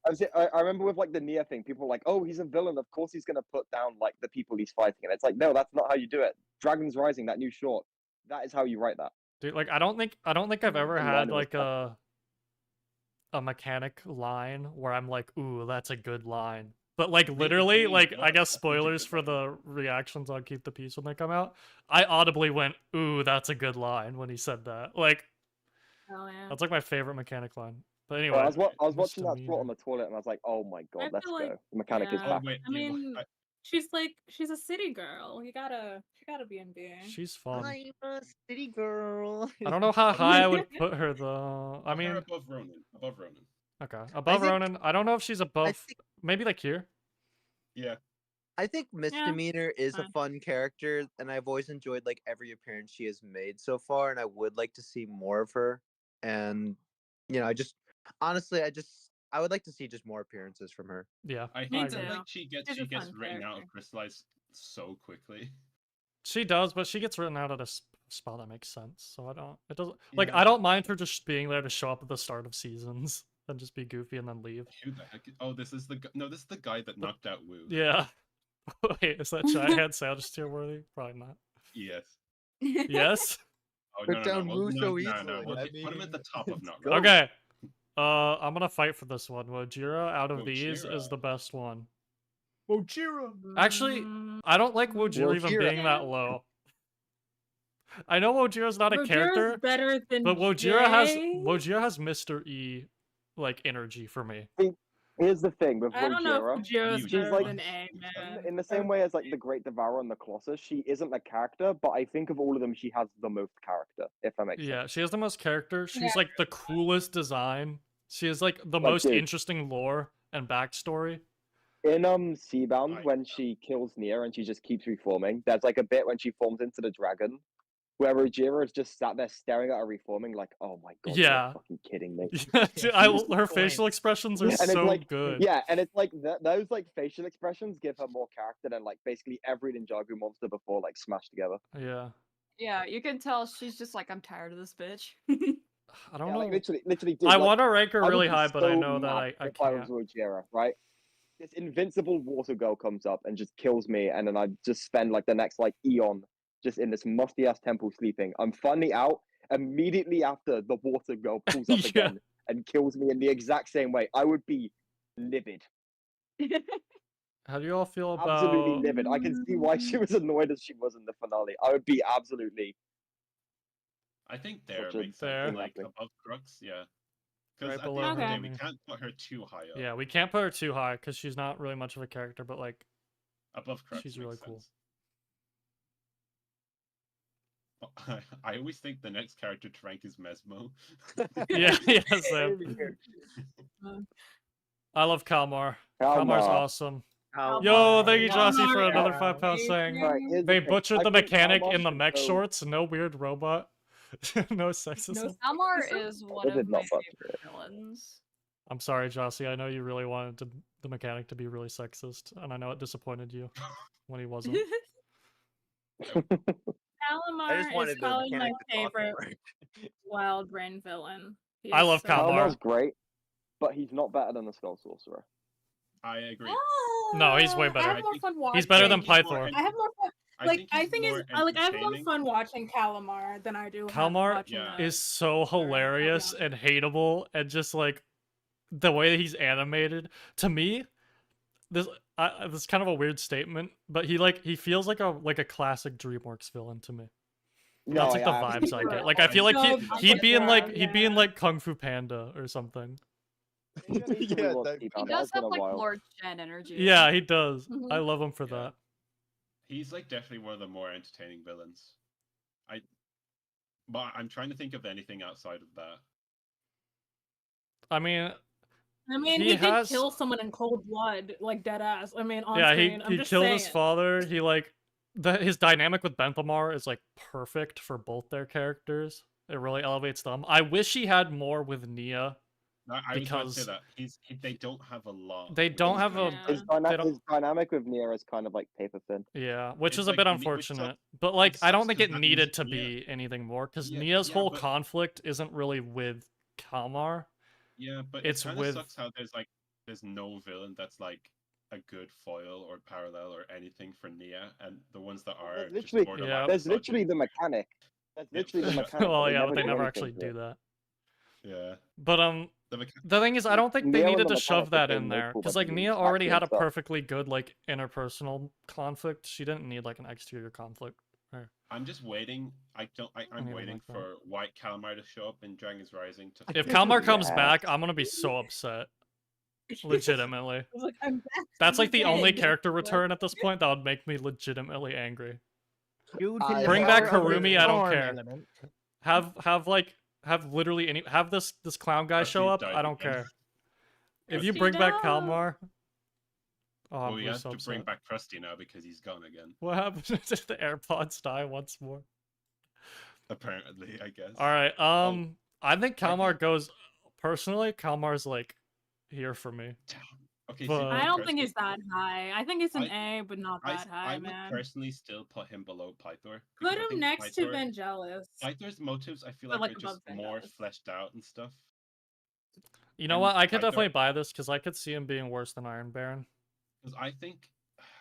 I remember with like the Nia thing, people were like, "Oh, he's a villain. Of course, he's gonna put down like the people he's fighting." And it's like, no, that's not how you do it. Dragon's Rising, that new short, that is how you write that. Dude, like I don't think I've ever And had mine was like a mechanic line where I'm like, ooh, that's a good line. But like literally, thing is, like I what- guess that's such a spoilers good for line. the reactions on Keep the Peace when they come out. I audibly went, ooh, that's a good line when he said that. Like Oh yeah. that's like my favorite mechanic line. But Bro, anyway, I was watching that Misdemeanor. short on the toilet, and I was like, "Oh my I god, let's feel go!" like- The mechanic is yeah. back. Oh wait, I do you mean, like- she's a city girl. She gotta be NBA. She's fun. I'm a city girl. I don't know how high I would put her though. I put her mean, above Ronan. Above Ronan. okay, above think- Ronan. I don't know if she's above. think- Maybe like here. Yeah. I think Misdemeanor is a fine. fun character, and I've always enjoyed like every appearance she has made so far, and I would like to see more of her. And you know, I would like to see just more appearances from her. Yeah, I Me hate too. that like she gets She's a fun written out of character. Crystallized so quickly. she does, but she gets written out at a spot that makes sense. So I don't. It doesn't like Yeah. I don't mind her just being there to show up at the start of seasons and just be goofy and then leave. Who the heck? Oh, this is the no. This is the guy that knocked out Wu. Yeah. Wait, is that giant head sound tier worthy? Probably not. Yes. Yes. Oh, Put down Wu so no, easily, We'll I put him at the mean, top of let's not go. right. Okay. I'm gonna fight for this one. Wojira out of these is Wojira. the best one. Mojira. Actually, I don't like Wojira even Wojira. being that low. I know Wojira's not a Rogera's character, better than but Wojira has Jay. Mr. E like energy for me. Here's the thing with I don't know Rogera. if Rogera's She's better like- than A, man. In the same way as like the Great Devourer and the Colossus, she isn't a character, but I think of all of them, she has the most character. If that makes sense. Yeah, she has the most character. She's Yeah. like the coolest design. She has like the Like, most dude. interesting lore and backstory. In Seabound, Right. when she kills Nia and she just keeps reforming, there's like a bit when she forms into the dragon, where Rogera is just sat there staring at her reforming, like, "Oh my god, Yeah. you're fucking kidding me." Yeah, dude, she's her the facial expressions are And it's so like- good. Yeah, and it's like those like facial expressions give her more character than like basically every Ninjago monster before like smashed together. Yeah. Yeah, you can tell she's just like, I'm tired of this bitch. I don't Yeah, know. like literally. Dude, I like, want to rank her I would really be high, but I so know that mad I if I can't. was Rogera, right? This invincible water girl comes up and just kills me, and then I just spend like the next like eon just in this musty ass temple sleeping. I'm finally out. Immediately after the water girl pulls up Yeah. again and kills me in the exact same way, I would be livid. How do you all feel about? Absolutely livid. I can see why she was annoyed as she was in the finale. I would be absolutely. I think there Such a makes There. sense. Like thing. above Crux, yeah. Because Right at the below end of the day, her. we can't put her too high up. Yeah, we can't put her too high because she's not really much of a character, but like, Above Crux. She's makes really cool. sense. I always think the next character to rank is Mesmo. yeah, yeah, Sam. I love Kalmar. Kalmar's Kalmar. awesome. Oh Yo, my thank you, Kalmar Jossie, for is another God. £5 saying Right, here's they the thing. butchered I the think mechanic Kalmar in the should mech go- shorts. No weird robot. No sexism. Samar is one They of did my not butcher favorite villains. I'm sorry, Jossie. I know you really wanted the mechanic to be really sexist, and I know it disappointed you when he wasn't. I Calamar just is wanted the probably my mechanic to talk favorite more. Wild Brain villain. He I is love so Kalmar. Kalmar's great, but he's not better than the Skull Sorcerer. I agree. No, he's way I better. have more fun watching. He's better than he's more Pythor. I have more fun. I Like think I he's think more is I have more entertaining. fun watching Calamar than I do Kalmar watching Yeah. is so hilarious and hateable, and just like the way that he's animated. To me, this this is kind of a weird statement, but he feels like a classic DreamWorks villain to me. That's like the vibes I get. Like I feel like No, he'd be in like yeah. he'd be in like Kung Fu Panda or something. Yeah, that- He does have like Lord Shen energy. Yeah, he does. Mhm. I love him for Yeah. that. He's like definitely one of the more entertaining villains. But I'm trying to think of anything outside of that. I mean, he he did has- kill someone in cold blood, like dead ass. I mean, on yeah, screen. he I'm just killed saying. his father. He like his dynamic with Benthamar is like perfect for both their characters. It really elevates them. I wish he had more with Nia. I was about to say Because that they don't have a lot. they which don't is have kind a- of Yeah. bad. His dynamic with Nia is kind of like paper thin. Yeah, which It's is a like bit Ni- which unfortunate. sucks- But like, it I don't sucks think 'cause it that needed means to Nia- be anything more because Yeah, Nia's yeah, whole but- conflict isn't really with Kalmar. Yeah, but It's it kind with- of sucks how there's no villain that's like a good foil or parallel or anything for Nia, and the ones that are There's just literally- borderline Yeah. There's literally misogyny. the mechanic. That's Yeah, literally the yeah. mechanic. Well, yeah, but never they do never anything actually to do it. that. Yeah, But the thing is, I don't think they Nia and needed the to shove mechanic that became in there multiple because like weapons Nia used already had a actually, so- perfectly good like interpersonal conflict. She didn't need like an exterior conflict. I'm just waiting. I'm Anything waiting like that. for White Calamar to show up in Dragon's Rising. To If fucking Kalmar kill comes him. back, I'm gonna be so upset. Legitimately. I was like, I'm back. That's like the only Dead. character return at this point that would make me legitimately angry. Due I- the Bring power back of the Harumi, I don't storm care. element. Have literally any have this clown guy show Krusty up. died I don't again. care. If you Krusty, bring back no. Kalmar, oh, Well, I'm we really have so to bring upset. back Krusty now because he's gone again. What happened to the AirPods die once more? Apparently, I guess. All right. I think I Kalmar think- goes. Personally, Kalmar's like here for me. Okay, But- see, I don't think personally- it's that high. I think it's an I- A, but not that high, I would man. personally still put him below Pythor. Put because I him think next to Pythor- Vangelis. Pythor's motives, I feel But, like, like, are just above more Vangelis. fleshed out and stuff. You know And what? I could Pythor- definitely buy this because I could see him being worse than Iron Baron. Because I think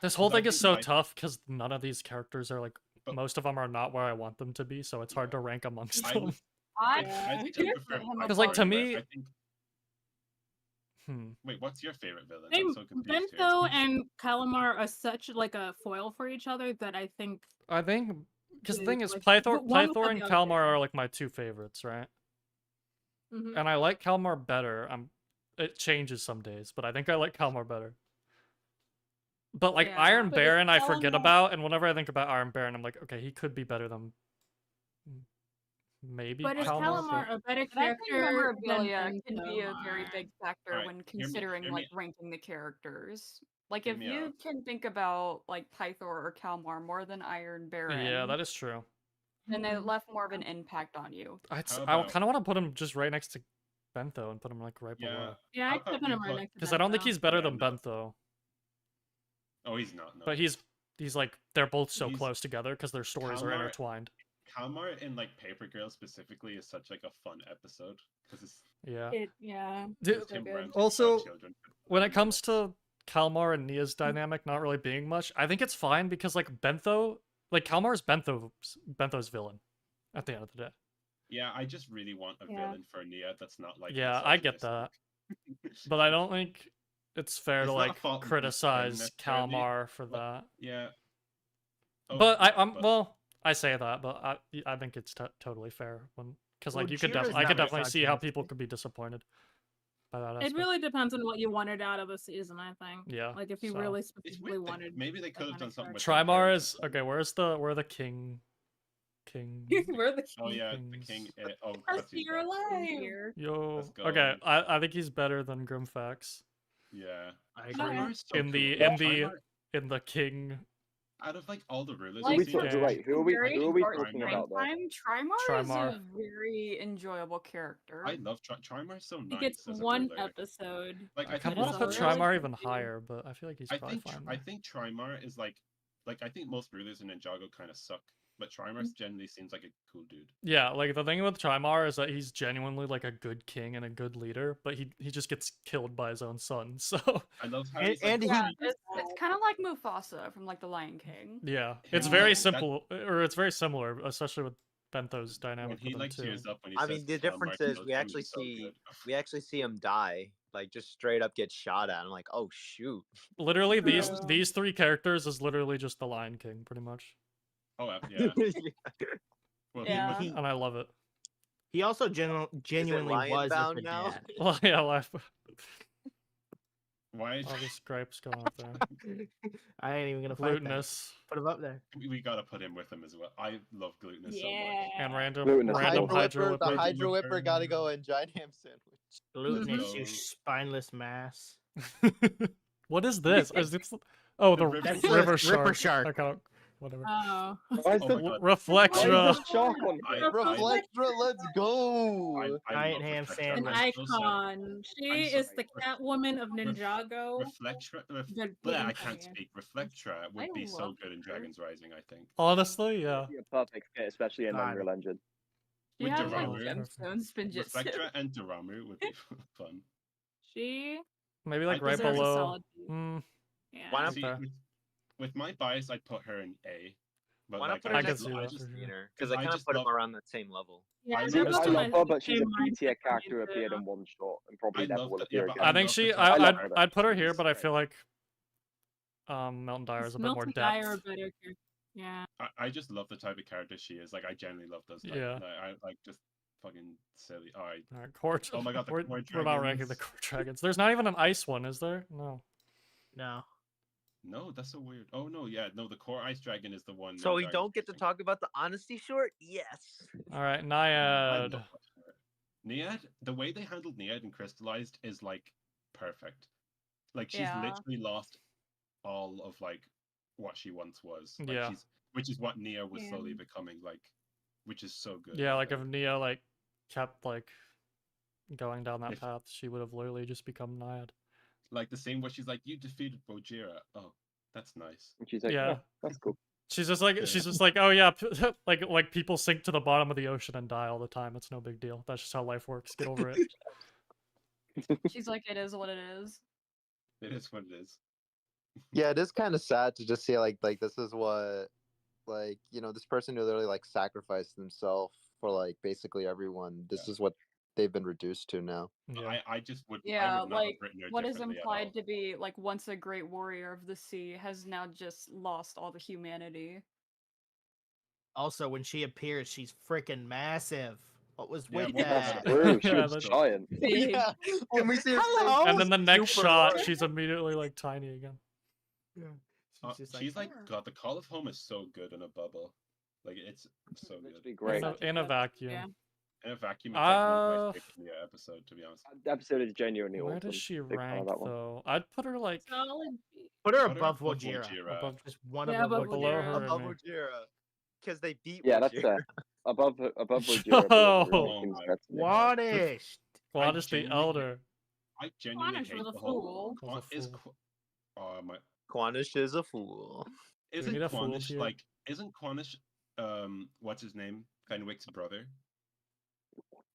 This whole 'cause I thing is think so tough because none of these characters are like. But- Most of them are not where I want them to be, so it's hard to rank amongst I them. would- I Yeah. I still prefer him Pythor, 'Cause, like, to but me- I think... Hmm. Wait, what's your favorite villain? They, I'm so confused here. Bento and Calamar are such like a foil for each other that I think I think because the Dude, thing is, like, Pythor, but one Pythor without and the other, Kalmar yeah. are like my two favorites, right? mhm. And I like Kalmar better. It changes some days, but I think I like Kalmar better. But like Yeah. Iron But is Baron, I forget Kalmar- about, and whenever I think about Iron Baron, I'm like, okay, he could be better than maybe But is Kalmar. Calamar a better But I think character than memorabilia can be a very Bento? big factor Alright, when hear me- considering hear me- like ranking the characters. Like Hear if me you out. can think about like Pythor or Kalmar more than Iron Baron, Yeah, that is true. then they Mhm. left more of an impact on you. How I about- kind of want to put him just right next to Bentho and put him like right Yeah. below. Yeah, How I about put we him right put- next to Because I don't think Bento. he's better Yeah, than no. Bentho, Oh, he's not. No. but he's like they're both so He's- close together because their stories are Kalmar- intertwined. Kalmar in like Paper Girl specifically is such like a fun episode because it's Yeah. Yeah. Dude, just so him good. ranting about Also, children. when it comes to Kalmar and Nia's dynamic not really being much, I think it's fine because like Bentho, like Kalmar's Bentho's villain at the end of the day. Yeah, I just really want a Yeah. villain for Nia that's not like. Yeah, I get that. But I don't think it's fair It's to not a like fault in his criticize necessarily, Kalmar for but- that. Yeah. Oh, But but- well, I say that, but I think it's totally fair when because like Well, you could Jira's I could not definitely see how people misogynistic. could be disappointed by that. It aspect. really depends on what you wanted out of a season, I think. Yeah, Like if you so- really It's specifically weird. wanted Maybe they could have kind done of something with character. the Trimar parents is or okay. Where the king? We're the Oh yeah, the Kings. king. Oh, Krusty, Krusty's you're back. alive. Here. Yo, Let's go. okay. I think he's better than Grimfax Yeah. I No, agree. Trimar is so in the cool. in the Trimar- in the king. out of like all the rulers, Like, we've Who seen, we Yeah. wait, who are we Very short talking time about there? Trimar is a Trimar. very enjoyable character. I love Trimar's so He nice. gets as a one ruler. episode. Like I I kind think of want to it's put a really Trimar even good higher, but I feel like he's I probably think fine. I there. think Trimar is like I think most rulers in Ninjago kind of suck. but Trimarch generally seems like a cool dude. Yeah, like the thing with Trimar is that he's genuinely like a good king and a good leader, but he just gets killed by his own son. So I love how And- he's like, and he- Yeah, it's kind of like Mufasa from like The Lion King. yeah, it's Yeah, very that- simple, or it's very similar, especially with Bentho's when dynamic he with him like too. tears up when he I says mean, the Trimarch difference is killed we him, actually it's so see good. him die, like just straight up get shot at. I'm like, oh shoot. Literally, these True. these three characters is literally just the Lion King, pretty much, Oh yeah. Well, Yeah. he, and I love it. He also genuinely lion was bound with the now? dad. Well, yeah, laugh. why is All these gripes going up there. I ain't even gonna fight that. Glutinous Put him up there. we gotta put him with him as well. I love Glutinous so much. Yeah. and random Glutinous random Hydro Hydro The Whipper. Hydro Whipper. Whipper gotta go in giant ham sandwich. Glutinous, you go. spineless mass. What is this? Is this? Oh, the The river river, shark. Ripper shark. shark. I can't, whatever. Oh. Why is Oh the, my god. why is Reflectra. the shark on here? Reflectra, let's go. Giant love ham Reflectra. sandwich. An I'm so sad. icon. She I'm is sorry, the Catwoman of Ninjago. The I game can't fan. speak. Reflectra would I be so love good in her. Dragon's Rising, I think. Honestly, yeah. Be a perfect fit, especially in God. Unreal Engine. She With has like Doramu. gemstones, Spinjitzu. Reflectra and Doramu would be fun. She Maybe like I right deserves a below. solid B. Mm, Yeah. Why not? See, fair. with my bias, I'd put her in A. But Why not like, put I her can next see to that I for just, sure. because I I kind of just put him love- around that same level. Yeah, I See, they're love both I in love my her, but she's a same B tier mindset for me character who appeared too. in one shot and probably I never love will that- appear yeah, but again. I think love she. the I, type of I'd, character I'd put her she here, is. but I feel like Mountain Dire is a bit Milk more and depth. Dye are a better character. Yeah. I just love the type of character she is. Like, I genuinely love those. Like, Yeah. I like just fucking silly. Oh, All right, court. Oh my god, the we're, Court we're not ranking the Dragons. court dragons. There's not even an ice one, is there? No. No. No, that's so weird. Oh no, yeah, no, the core ice dragon is the one. So in we Dragon's don't get to Rising. talk about the honesty short? Yes. All right, I Naiad. love that part. Nead, the way they handled Nead and Crystallized is like perfect. Like she's Yeah. literally lost all of like what she once was. Like, Yeah. which is what Nia was Yeah. slowly becoming. Like, which is so good. Yeah, I like if think. Nia like kept like going down that If- path, she would have literally just become Naiad. Like the same where she's like, "You defeated Bojira." Oh, that's nice. And she's like, Yeah. oh, that's cool. She's just like oh yeah, like people sink to the bottom of the ocean and die all the time. It's no big deal. That's just how life works. Get over it. She's like, it is what it is. It is what it is. Yeah, it is kind of sad to just see like this is what like this person who literally like sacrificed themselves for like basically everyone. This is what they've been reduced to now. Yeah. I just would. I Yeah, would not like have written her what is differently at implied all. to be like once a great warrior of the sea has now just lost all the humanity. Also, when she appears, she's freaking massive. What was Yeah, with what was that? that? True, she Yeah, was that's- giant. Big. Yeah, and we see her Hello? And then the next super shot, large. she's immediately like tiny again. Yeah. She's like, God, the Call of Home is so good in a bubble. Like, it's so good. Literally great. In a vacuum. Yeah. In a vacuum, it's like one of my Uh, favorite Nia episode, to be honest. That episode is genuinely Where awesome. does she Big fan of rank that one. though? I'd put her like Solid B. Put her Put her above above Wojira. Wojira. Above just one Yeah, above above below Wojira. her. above me. Ojira because they beat. Yeah, that's Ojira. fair. Above Wojira. Yo! Oh my That's Wanished. Quadish the genuinely- Elder. I genuinely Quanish hate was a the whole. fool. Was a Quan- is fool. Oh my! Quanish is a fool. Isn't need a fool Quanish tier? like? Isn't Quanish what's his name? Fenwick's brother,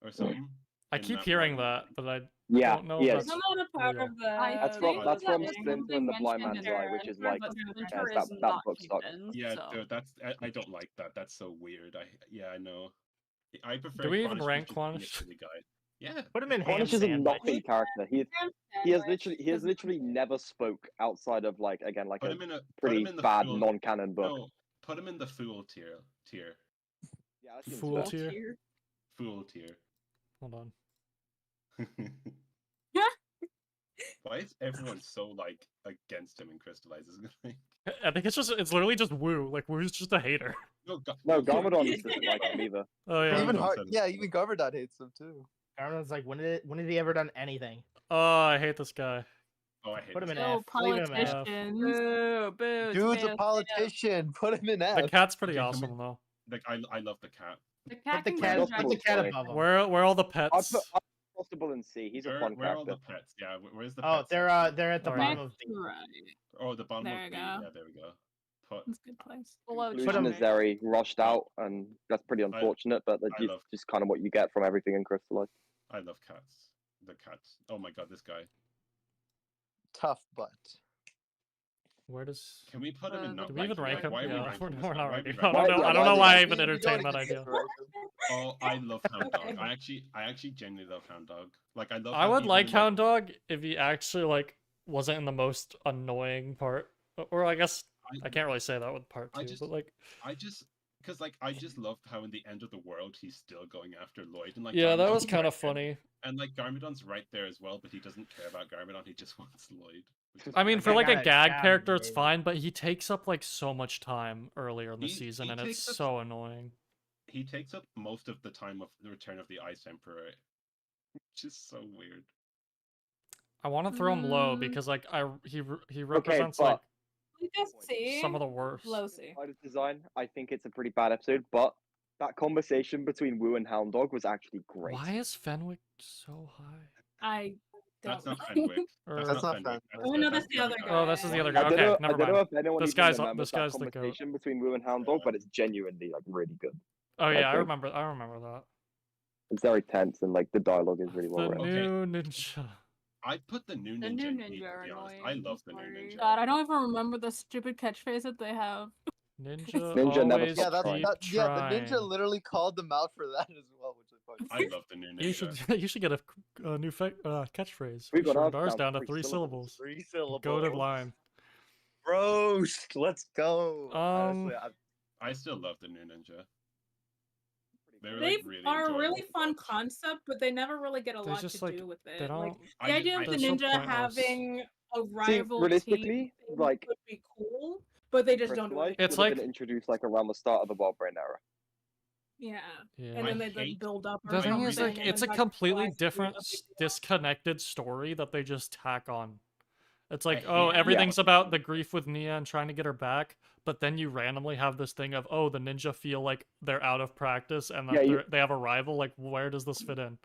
or something? I in keep that hearing one? that, but I Yeah, don't know he if is. that's I'm not a part real. of the. I That's think from that was Splinter something and the Blind mentioned Man's in Eye, there, which is but like Splinter that- is that not book sucks. canon, Yeah, so. dude, I don't like that. That's so weird. I know. I prefer. Do we even Quanish rank just being a Quanish? silly guy. Yeah. Put him in ham Quanish is a sandwich. nothing character. He has literally never spoke outside of like again like Put a him in a pretty put him in the bad fool, non-canon book. No, put him in the fool tier. Yeah, that seems Fool fair. tier. Fool tier. Hold on. Why is everyone so like against him in Crystallizes? I think it's literally just Wu. Like Wu's just a hater. No, No, Garmadon doesn't like him either. Oh yeah. Even Garmadon hard, said it. yeah, even Garbodot hates him too. Garmadon's like, when did he ever done anything? Oh, I hate this guy. Oh, I hate Put him this in guy. No F. Leave him in F. politicians. Boo, boo. Dude's tomato, a politician. Put him in The F. cat's pretty Okay, awesome though. Like I love the cat. The Put cat the can cat, go That's put in the cool, cat sorry. above him. Where are all the I'd pets? put Possible in C. He's a fun Where are all character. the pets? Yeah, where's the Oh, pets? they're at the Alright. bottom of the. Right. Oh, the bottom There of you B. go. Yeah, there we go. put. That's a good place. Below Conclusion is Chummy. very rushed out, and that's pretty unfortunate. But that's I love- just kind of what you get from everything in Crystallized. I love cats. The cats. Oh my god, this guy. Tough butt. Where does? Can we put him in The not Do we even ranking? rank him? Why are we Yeah, ranking this we're guy? not Why are we ranking. I ranking don't know. Why- I don't know yeah, why I why- even We entertained don't that need to idea. get to him. Oh, I love Hound Dog. Okay. I actually genuinely love Hound Dog. Like I love. I how would even like in, Hound Dog if he actually like wasn't in the most annoying part, or I guess I can't really say that with part I 2, just- but like because like I just love how in the end of the world he's still going after Lloyd and like yeah, that Garmadon's was kind of right there, funny. and like Garmadon's right there as well, but he doesn't care about Garmadon. He just wants Lloyd. which is I mean, great. for like a got it gag down, character, it's yeah. fine, but he takes up like so much time earlier in the He- season, he and it's takes up- so annoying. He takes up most of the time of the Return of the Ice Emperor, which is so weird. I want to throw him low Mm. because like he represents like but- We just see some of the worst. Blazey. Pilot design, I think it's a pretty bad episode, but that conversation between Wu and Hound Dog was actually great. Why is Fenwick so high? I That's don't not know. Fenwick. That's That's not not Fenwick. Fenwick. Oh, no, that's the other guy. Oh, this is the other guy. I don't Okay, know, never I don't know mind. if anyone This even guy's- remembers this guy's that the goat. conversation between Wu and Hound Dog, but it's genuinely like really good. Oh yeah, I think- remember. I remember that. It's very tense and like the dialogue is really well The written. Okay. new ninja. I'd put the new The ninja. new in B, ninja to are be honest. annoying, I I'm love the new sorry. ninja. God, I don't even remember the stupid catchphrase that they have. Ninja, Ninja never always stops Yeah, trying. keep yeah. The ninja trying. literally called them out for that as well, which is funny. I love the new ninja. You should you should get a new catchphrase. We We got shortened ours ours down down to to 3 3 syllables. syllables. 3 syllables. Goated line. Bros, let's go. Honestly, I still love the new ninja. They're They like really are a enjoyable really to fun watch. concept, but they never really get a They lot just, to like, do with they it. Like don't. the idea of the they're so ninja pointless. having a See, rival realistically, team like would be cool, but they just don't do Crystallized it. It's would have like- been introduced like around the start of the Wild Brain era. Yeah, Yeah. and then I they like hate- build up. The or thing is, something, like, and it's a then completely Crystallized do a different, big deal. disconnected story that they just tack on. It's like, hate oh, it. everything's about the grief with Nia and trying to get her back, but then you randomly have this thing of, oh, the ninja feel like they're out of practice and that Yeah, you- they have a rival. Like, where does this fit in?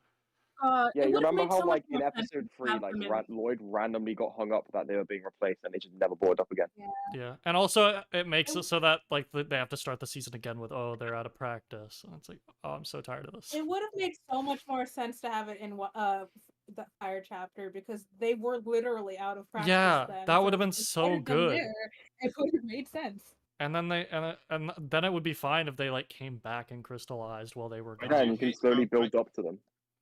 Yeah, it you would've remember made how so much like in more sense episode to 3, have like them in- Lloyd randomly got hung up that they were being replaced and they just never brought it up again. Yeah, and also it makes it so that like they have to start the season again with, oh, they're out of practice, and it's like, oh, I'm so tired of this. It would have made so much more sense to have it in the fire chapter because they were literally out of practice. Yeah, then, that would have if been they so started them good. there, it would have made sense. And then and then it would be fine if they like came back and crystallized while they were I gone. Yeah, do and you can hate slowly how- build up to them.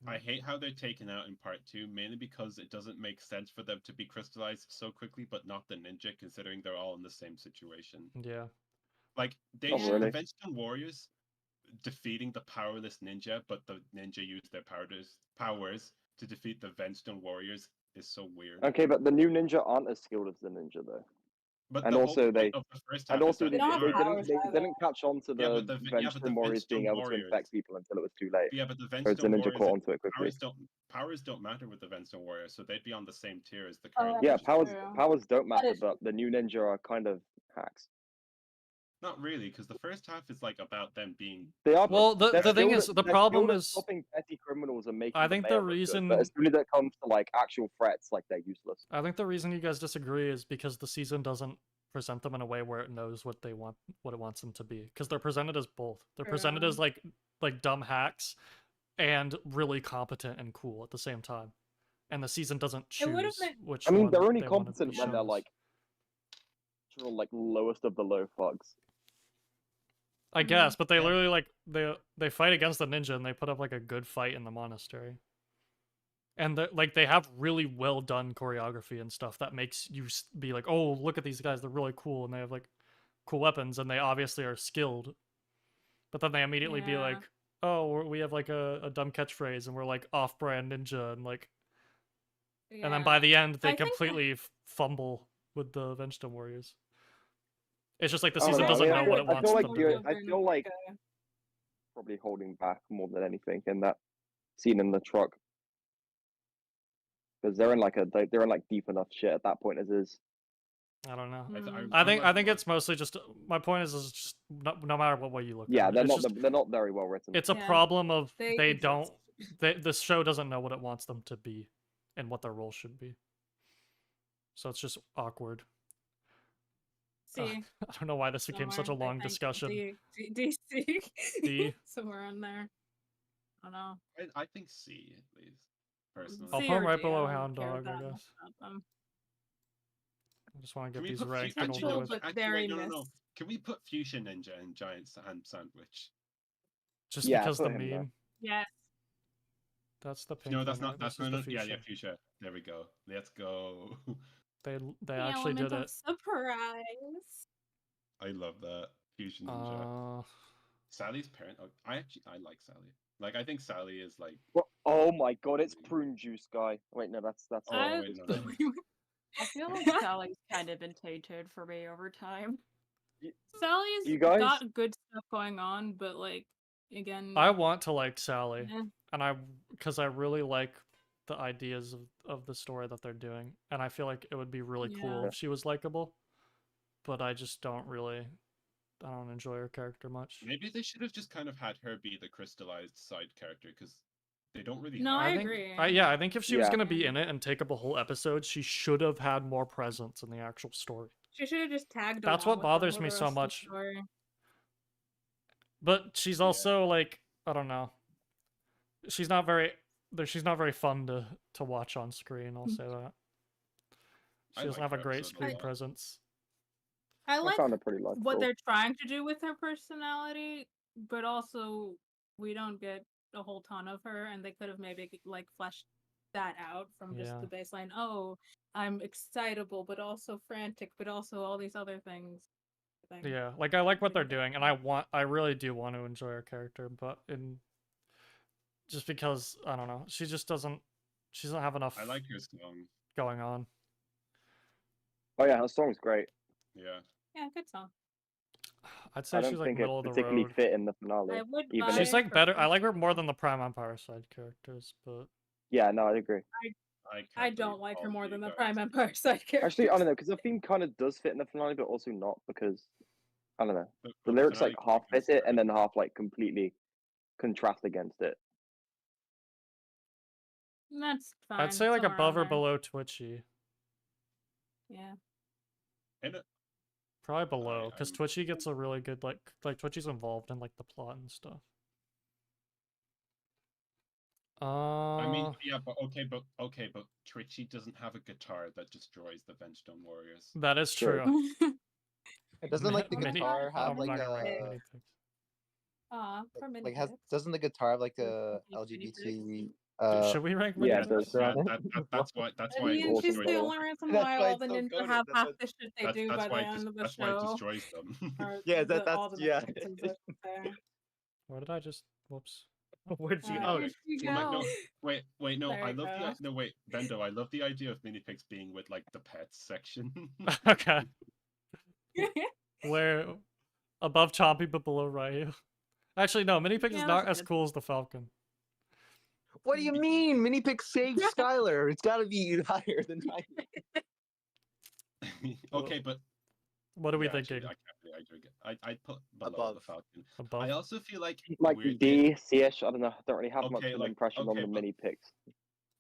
I hate how they're taken out in part 2, mainly because it doesn't make sense for them to be crystallized so quickly, but not the ninja, considering they're all in the same situation. Yeah. Like they Not should really. the Vengeful Warriors defeating the powerless ninja, but the ninja used their powers to defeat the Vengeful Warriors is so weird. Okay, but the new ninja aren't as skilled as the ninja though. But and the also whole they- point of the first And half is also that They don't have are- powers they either. didn't catch on to Yeah, the but the- yeah, but the Vengeful Warriors being Vengeful able to Warriors- infect people until it was too late. Yeah, but the Whereas the Vengeful ninja Warriors caught onto it quickly. powers don't matter with the Vengeful Warriors, so they'd be on the same tier as the Oh, current. Yeah, That's ninjas. powers don't matter, is but the new ninja are kind of hacks. Not really, because the first half is like about them being. They are. Well, they're the thing skilled is, at- the they're problem skilled at is, stopping petty criminals and making. I think the mayor look good, reason- but as soon as it comes to like actual threats, like they're useless. I think the reason you guys disagree is because the season doesn't present them in a way where it knows what they want, what it wants them to be. Because they're presented as both. They're presented as like dumb hacks and really competent and cool at the same time. And the season doesn't It would've choose been- which. I mean, one they're only they wanna competent be when they're shown as. like, like lowest of the low thugs. I guess, but they literally like they fight against the ninja and they put up like a good fight in the monastery. And like they have really well done choreography and stuff that makes you be like, oh, look at these guys, they're really cool and they have like cool weapons and they obviously are skilled. But then they immediately be Yeah. like, oh, we have like a dumb catchphrase and we're like off-brand ninja and like, and then by the end they I think that- completely fumble with the Vengeful Warriors. It's just like the I don't season know, doesn't I know what it feel wants like them to you're- do. I feel like probably holding back more than anything in that scene in the truck. Because they're in like they're in like deep enough shit at that point as is. I don't know. Mm. I think it's mostly just my point is just no matter what way you look Yeah, at it. they're it's not just, they're not very well written. it's a Yeah. problem of They they exist. don't this show doesn't know what it wants them to be and what their role should be. So it's just awkward. C. I don't know why this became such a somewhere, I long think. discussion. D, C. D. Somewhere in there. I don't know. I think C at least. Personally. I'll C put 'em or right D, below I Hound don't care Dog, I that much guess. about them. I just want to Can get we these put ranked Fu- and over Potential, with. but actually, very wait, no. miss. Can we put Fuchsia Ninja and Giant Ham Sandwich? Just Yeah, because the put him there. meme. Yes. That's the pink No, that's one, not. right? That's This is no, the no. Yeah, fuchsia. Fuchsia. There we go. Let's go. They The actually element did of it. surprise. I love that Fuchsia Ninja. Sally's parent. Oh, I like Sally. Like I think Sally is like. Oh my god, it's prune juice guy. Wait, no, that's Oh wait, no. I feel like Sally's kind of been tainted for me over time. Sally's You guys? got good stuff going on, but like again, I want to like Sally, eh. and because I really like the ideas of the story that they're doing, and I feel like it would be really cool Yeah. if she was likable, but I just don't enjoy her character much. Maybe they should have just kind of had her be the crystallized side character because they don't really. No, have I her. agree. I think if she was Yeah. gonna be in it and take up a whole episode, she should have had more presence in the actual story. She should have just tagged. That's along what with them bothers for me the so rest of the much. story. But she's also like, I don't know. She's not very fun to watch on screen, I'll say that. She I doesn't like have a her great episode a screen lot. presence. I like found it pretty likable. what they're trying to do with her personality, but also we don't get a whole ton of her, and they could have maybe like fleshed that out from just Yeah. the baseline. Oh, I'm excitable, but also frantic, but also all these other things. Yeah, like I like what they're doing, and I really do want to enjoy her character, but just because I don't know, she doesn't have enough I like her song. going on. Oh yeah, her song's great. Yeah. Yeah, good song. I'd say I don't she's like think middle it's of the particularly road. fit in the finale. I would even buy if- She's like her better. I first like her more song. than the Prime Empire side characters, but Yeah, no, I agree. I don't like her more than the Prime Empire side character. Actually, I don't know, because the theme kind of does fit in the finale, but also not, because I don't know. But The the lyrics like finale half characters fit it, and are- then half like completely contrast against it. That's fine. I'd say like somewhere above or around there. below Twitchy. Yeah. And Probably below, because I'm- Twitchy gets a really good like Twitchy's involved in like the plot and stuff. I mean, yeah, but Twitchy doesn't have a guitar that destroys the Vengestone Warriors. That is Sure. true. Doesn't like the Mini- guitar have I'm like not gonna rank a mini pigs. Aw, for mini like has pigs. doesn't the guitar have like With a mini LGBT Should we rank mini yeah, pigs? there's- sticker on Yeah, it? that's why. That's I why. mean, it she's destroys the them. only reason That's why why all it's the so ninja goated, have that's half what- the shit they do That's by why the it end of the that's why it show. destroys them. Or Yeah, all that's the yeah. mechanics I should say. Where did I just? Whoops. Where did you Uh, go? where'd you Well, like, go? no, wait, no. There I you love go. no, wait, Bendo. I love the idea of mini pigs being with like the pets section. Okay. Where above Chompy but below Ryu. Actually, no. Mini pigs Yeah, is not that's as good. cool as the Falcon. What do you mean? Mini Pick saved Skylar. It's got to be higher than Okay, but What are we yeah, actually, thinking? I can't really argue again. I'd put below the Above. Falcon. Above. I also feel like like weirdly- D, C-ish. I don't know. I don't really have much Okay, of an like, impression on okay, the but- mini picks.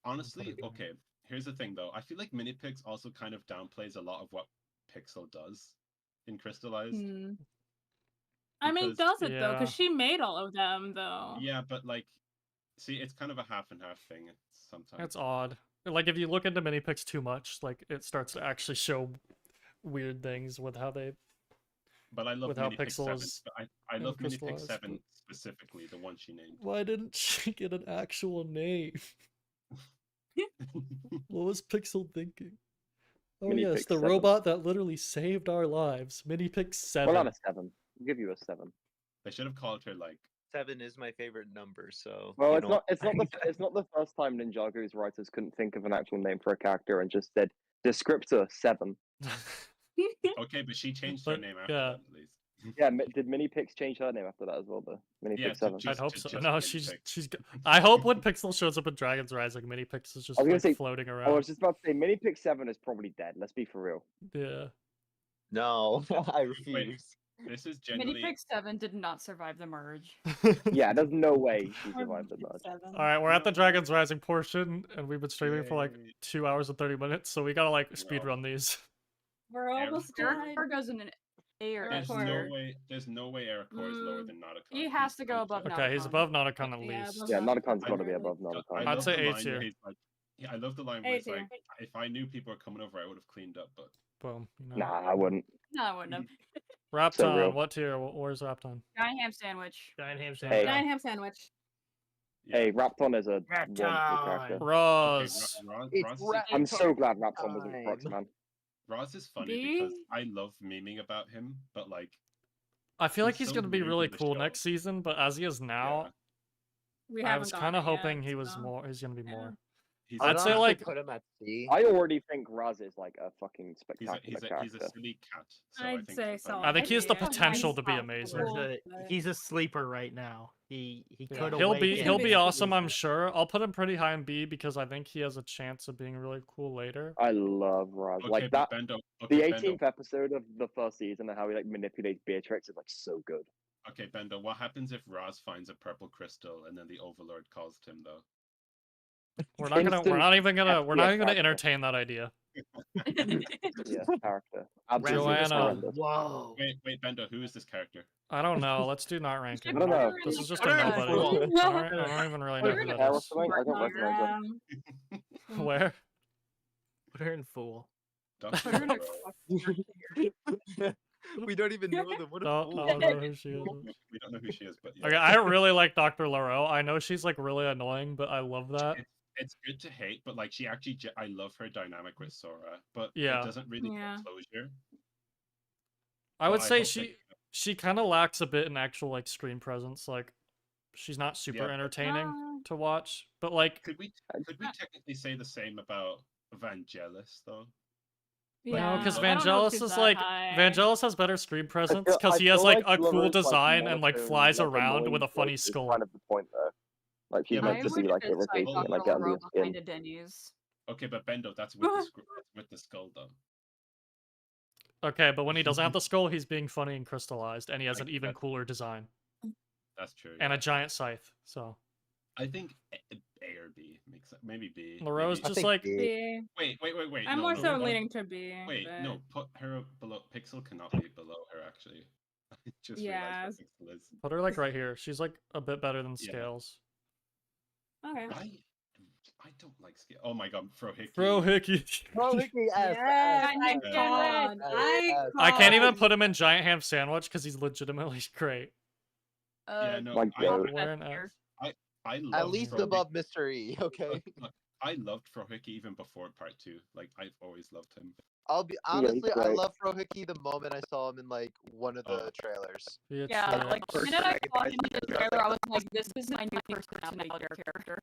Honestly, Okay. okay. Here's the thing, though. I feel like mini pigs also kind of downplays a lot of what Pixel does in Crystallized. Hmm. I mean, Because- does it though? Yeah. Because she made all of them though. Yeah, but like, see, it's kind of a half and half thing. It's sometimes. It's odd. Like if you look into mini pigs too much, like it starts to actually show weird things with how they. But I love with how Minipig Pixel 7. is I love Minipig crystallized, 7 but- specifically, the one she named. Why didn't she get an actual name? What was Pixel thinking? Oh Mini yes, Pig the 7. robot that literally saved our lives. Mini Pig 7. Well, not a 7. I'll give you a 7. They should have called her like. 7 is my favorite number, so. Well, you it's know. not. It's not the first time Ninjago's writers couldn't think of an actual name for a character and just said descriptor 7. Okay, but she changed her But, name after yeah. that, at least. Yeah, did Mini Pix change her name after that as well? The Mini Yeah, Pix to 7. just- I'd hope so. just No, Mini she's Pig. I hope when Pixel shows up in Dragon's Rising, Mini Pix is just I was gonna like say- floating I around. was just about to say Mini Pix 7 is probably dead. Let's be for real. Yeah. No, I refuse. This is Mini generally. Pig 7 did not survive the merge. Yeah, there's no way she Or survived the Mini merge. 7. All right, we're at the No. Dragon's Rising portion, and we've been streaming for like Yay. 2 hours and 30 minutes, so we gotta like speed Wow. run these. We're almost Eric- done. Virgo's in an A or There's S Core. no tier. way. There's no way Arakor is lower than Nauticon. He has to go above Okay, he's Nauticon. above Nauticon at Yeah, least. above Yeah, Nauticon's I- got to be Nauticon. above I Nauticon. I'd love say the A line tier. where he's like, yeah, I love the line A where it's tier. like, if I knew people were coming over, I would have cleaned up. But Boom. You know. Nah, I wouldn't. No, I wouldn't have. Rapton, real. what tier? Where's Rapton? Giant ham sandwich. Giant ham Hey. sandwich. Giant ham sandwich. yeah. Hey, Rapton is a Rapton. wonderful character. Okay, Roz. I'm so glad Rapton was a Prox, man. Roz is funny B? because I love memeing about him, but like, I feel like He's he's so gonna be new to really the cool show. next season, but as he is now, We I haven't was gotten kind of it yet, hoping he was so. more. He's gonna be Yeah. more. he's I'd a- say, like- put him at C. I already think Raz is like a fucking he's a spectacular he's a character. silly cat. So I'd I think say he's so. like- I think he has the Yeah. potential to be He's amazing. cool, There's but- he's a sleeper right now. He Yeah, could he'll be awaken. awesome, I'm sure. I'll put him pretty high in B because I think he has a chance of being really cool later. I love Raz. Okay, Like but that. Bendo. The Okay, Bendo. 18th episode of the first season and how he like manipulates Beatrix is like so good. Okay, Bendo. What happens if Roz finds a purple crystal and then the Overlord calls to him though? We're not even Instant gonna FPS entertain that idea. Yeah, character. Absolutely Joanna. horrendous. Whoa. Wait, Bendo. Who is this character? I don't know. Let's do not rank him. I don't know. This is just Put a her in nobody. full. I don't even really know Put her who in that Hair or is. something? I don't recognize her. Where? Put her in fool. Dr. Put her in a Moreau. We don't even know them. What a Don't fool. know who she is. We don't know who she is, but yeah. Okay, I really like Dr. LaRoe. I know she's like really annoying, but I love that. It's good to hate, but like she actually, I love her dynamic with Sora, but Yeah. it doesn't really Yeah. get closure. I would Well, say hope they- she kind of lacks a bit in actual like screen presence. Like she's not super Yeah, but- entertaining to watch, but like Could we technically say the same about Vangelis though? no, because I don't know if Vangelis she's is that like high. Vangelis has better screen presence feel- because I he has feel like like a cool Laura's, like, design and like monotone, flies like, around annoying with a funny voice is skull. Kind of the point though. Like she's Yeah, meant I to would be like just cite irritating and like Dr. get under LaRoe your skin. behind a Denny's. Okay, but Bendo, that's with the with the skull though. Okay, but when he doesn't have the skull, he's being funny and crystallized, and he has Like, an even that's- cooler design That's true. and yeah. a giant scythe. So I think A or B makes sense. Maybe B. LaRoe's maybe- just like B. Wait. I'm no, more no, so no. leaning to B. Wait, but- no, put her below. Pixel cannot be below her actually. I just realized what Pixel is. put her like right here. She's like a bit better than Yeah. Scales. Okay. I don't like scale. Oh my god, Frohickey. Bro, Hickey. Oh, Hickey, Yes, Yeah. icon. I can't even Icon. put him in giant ham sandwich because he's legitimately great. Yeah, no, Like I, goat. Where an F F. I love At least Frohickey. above Mr. E, okay? Look, I loved Frohickey even before part 2. Like I've always loved him. I'll be he's honestly, I great. love Frohickey the moment I saw him in like one of the trailers. Bitch, Yeah, yeah. like the minute I saw him in the trailer, I was like, this is my new personality character.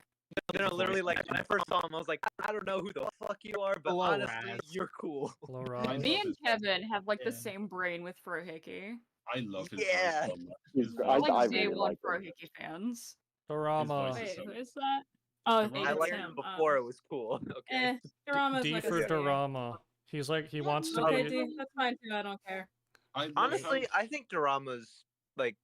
No, literally, like when I first saw him, I was like, I don't know who the fuck you are, but Hello, honestly, Raz. you're cool. Hello, I Roz. Me love and his Kevin have like the Yeah. same brain with Frohickey. I love his Yeah. voice so much. He's His great. voice We're like I day really one like him. Frohickey fans. Dorama. voice is Wait, so who good. is that? Oh, Dorama. I it's liked him. him before it was cool. Okay. Dorama's D like for a C. Dorama. He's like he wants to Okay, be. D, that's fine too. I don't care. I love Honestly, how- I think Dorama's like,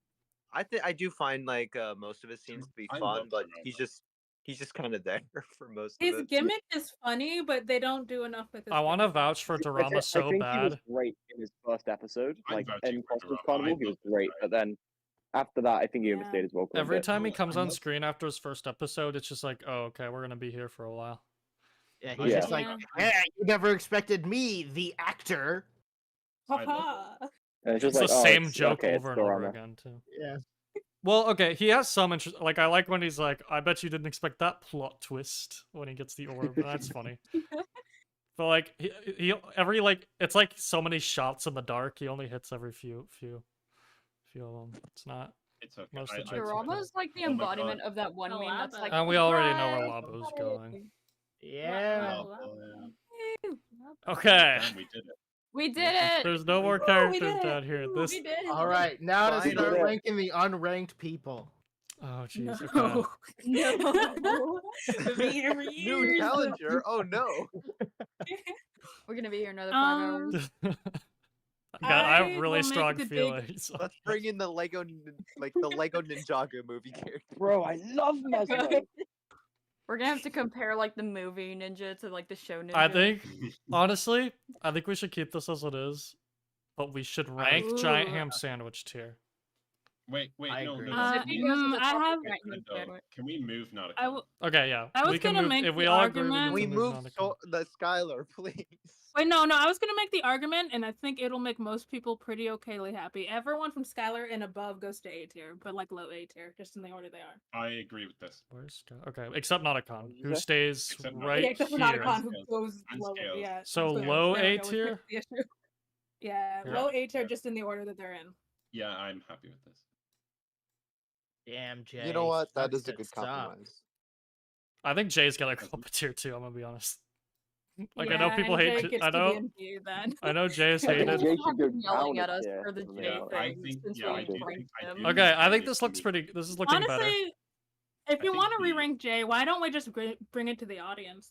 I do find like most of his scenes to be I fun, love but Dorama. he's just kind of there for most His of it. gimmick is funny, but they don't do enough with his I want to gimmick. vouch for I Dorama so think he was bad. great in his first episode, I'm like vouching in for Costumes Dorama. Carnival. I He was love this great, guy. but then after that, I think he Yeah. overstayed his welcome. Every a bit. time he No, comes I on love- screen after his first episode, it's just like, oh, okay, we're gonna be here for a while. Yeah, I he's just love- like, Yeah. hey, you never expected me, the actor. I love Haha. And It's just the like, oh, same it's- joke okay, it's over and over Dorama. again too. Yeah. Well, okay, he has some interest. Like I like when he's like, I bet you didn't expect that plot twist when he gets the orb. That's funny. But like he every like it's like so many shots in the dark. He only hits every few of them. It's not. It's okay. Most I- of the I- jokes are Dorama is like the Oh my God. embodiment of that one meme that's like. And we already know where "Surprise!" Labo's going. Yeah. Oh, yeah. Okay. Damn, we did it. We did it! There's no more Woo, we characters did it. down here. Woo, This. we did it! All right, now to Finally. start ranking the unranked people. Oh jeez. No. Okay. No. New challenger? Oh no! We're gonna be here another 5 Um, hours. God, I have I really will strong make the big- feelings. Let's bring in the Lego Ninjago movie character. Bro, I love Mesmo. We're gonna have to compare like the movie ninja to like the show ninja. I think honestly, I think we should keep this as it is. but we should rank giant Ooh. ham sandwich tier. Wait, I no, agree. no, Because no. if he goes to the I top, have- he can't use Bendo, sandwich. can we move Nautica? I w- Okay, yeah. I was we can gonna move make if the we all agree. argument- We can move Nautica. the Skylar, please. Wait, no, I was gonna make the argument, and I think it'll make most people pretty okayly happy. Everyone from Skylar and above goes to A tier, but like low A tier, just in the order they are. I agree with this. Where's okay, except Nauticon, did you who say? stays Except right Yeah, except for here. Nauticon, who Scales. goes And lower. scales. Yeah. So there we low go, A which fixed tier? the issue. Yeah, Yeah. low A tier, just in the order that they're in. Yeah, I'm happy with this. Damn, Jay. You know what? That starting is a to good suck. compromise. I think Jay's gonna go up a tier too. I'm gonna be honest. Like I Yeah, know people and hate. Jay gets I to know. be in B then. I know Jay's I think hated. Jay People should go have been yelling down at a us tier, for the something J like that. I thing think- since yeah, I we do ranked think- I him. do Okay, I think Jay this is looks pretty- pretty. This is looking better. Honestly, if you think want to B- re-rank Jay, why don't we just bring it to the audience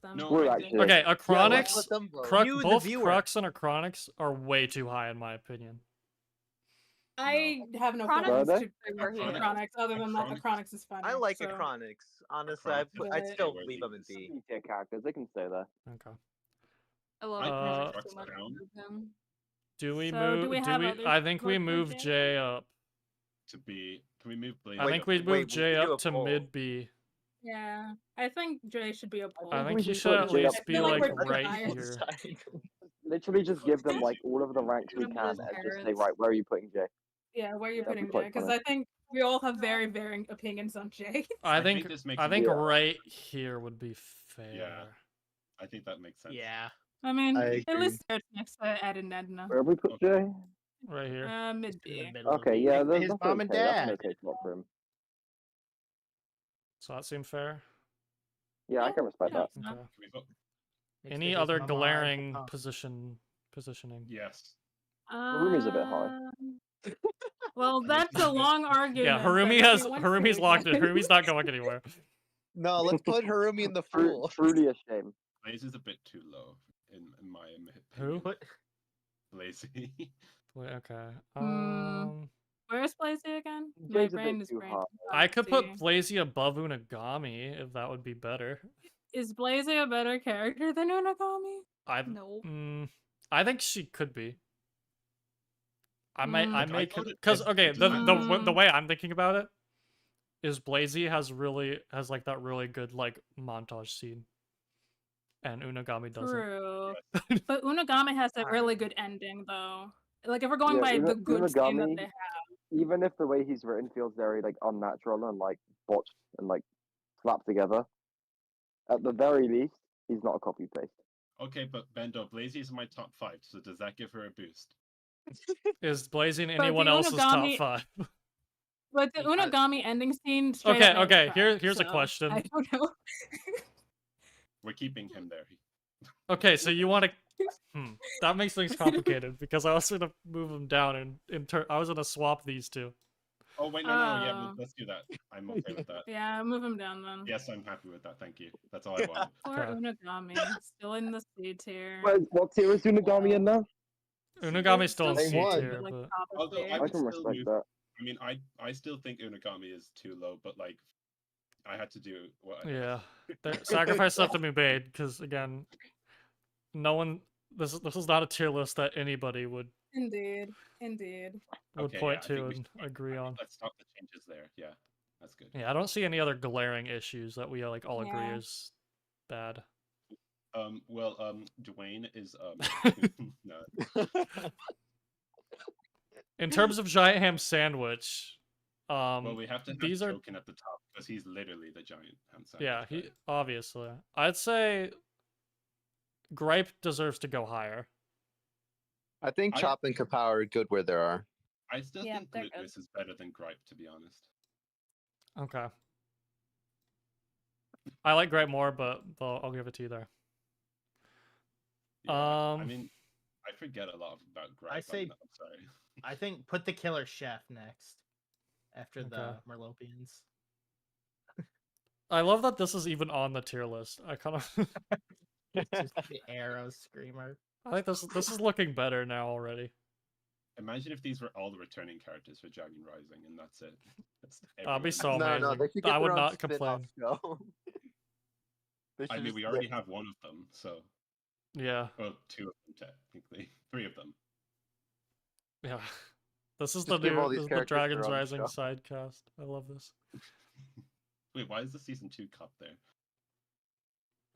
then? No, Well, I think- actually- Okay, Yeah, Acronics, let's let them vote. You, the both viewer. Crux and Acronics are way too high in my opinion. I have no Chronic feelings Are to stay where he Acronic- is. Chronics, other than that, the Acronics- Chronics is funny. I like so. Acronics. Honestly, Acronics is I'd still where leave he them in is. D. C-tier characters, they can stay there. Okay. I love I Chronic think so much. Crux down. I love him. Do we So, move? do we have others I think to we vote for move Jay? Jay up. To be, can we move Blazey? I Wait, think we wait, move we Jay can do up a to poll. mid B. Yeah, I think Jay should be a poll. I think we he should should put at Jay up least I be feel like like we're right biased. here. Literally just give them Blazey like all of the ranks we Put him with can his and just say, parents. right, where are you putting Jay? Yeah, where are you That'd be putting quite Jay? Because funny. I think we all have very varying opinions on Jay. I I think think this makes I think Yeah. right here would be fair. I think that makes sense. Yeah. I mean, I at least it's next to Ed and Edna. Where have we put Okay. Jay? Right here. Mid In the B. middle of Okay, B. yeah, Next to that's, his that's mom and okay. That's an dad. okay spot for him. So that seemed fair. Yeah, I can respect yeah. that. No. Okay. Can we vote? Next to Any his other mama and glaring papa. positioning? Yes. Harumi's a bit high. Well, that's a long argument. Yeah, but Harumi if has you want Harumi's to, locked in. then- Harumi's not going anywhere. No, let's put Harumi in the pool. Truly a shame. Blazey's a bit too low in my Who? opinion. Put Blazey. Wait, okay. Hmm. Where's Blazey again? My Jay's a brain bit is too brain. high. I could put See. Blazey above Unagami if that would be better. Is Blazey a better character than Unagami? No. I think she could be. I may Mm. I Like, may I thought it because was okay the design. way I'm thinking about it is Blazey has like that really good like montage scene, and Unagami doesn't. True. But Unagami has a really good ending, though. Like, if we're going Yeah, by the good scene that Unagami- they have. Even if the way he's written feels very like unnatural and like botched and like slapped together, at the very least, he's not a copy paste. Okay, but Bendo, Blazey is my top 5, so does that give her a boost? Is Blazey in But anyone the else's top Unagami- 5? But the Because- Unagami ending scene. Straight Okay, up made me okay, cry, here's a so question. I don't know. We're keeping him there. Okay, so you want to? That makes things complicated because I was gonna move him down and I was gonna swap these two. Oh wait, no, yeah, let's do that. I'm okay with that. Yeah, move him down then. Yes, I'm happy with that. Thank you. That's all I want. Poor Okay. Unagami, still in the C tier. What tier is Unagami in now? Unagami's still in They C won. tier, Like, but top of Although tier. I would can still respect move- that. I mean, I still think Unagami is too low, but like, I had to do what. I yeah, sacrifices have to be made because again, no one. This is not a tier list that anybody would Indeed. Okay, point yeah, I to think we and should- agree on. Let's stop the changes there. Yeah, that's good. Yeah, I don't see any other glaring issues that we like all agree Yeah. is bad. Well, Dwayne is no. In terms of giant ham sandwich, Well, we have to have these are Token at the top because he's literally the giant ham sandwich. yeah, he guy. obviously. I'd say Gripe deserves to go higher. I think I- Chop and Kapow are good where they are. I still Yeah, think they're good. Gluteness is better than Gripe, to be honest. Okay. I like Gripe more, but I'll give it to you there. Yeah, I Um, mean, I forget a lot about Gripe. I say- I'm sorry. I think put the Killer Chef next, after the Okay. Merlopians. I love that this is even on the tier list. I kind of It's just the Arrow Screamer. I think this is looking better now already. Imagine if these were all the returning characters for Dragon Rising, and that's it. That's That'd be everyone. so No, amazing. they should I get would their own not spin-off complain. show. They I should mean, just we get- already have one of them, so Yeah. well, two of them technically, 3 of them. Yeah. This is Just give all these the characters their Dragons own Rising show. sidecast. I love this. Wait, why is the season 2 cup there?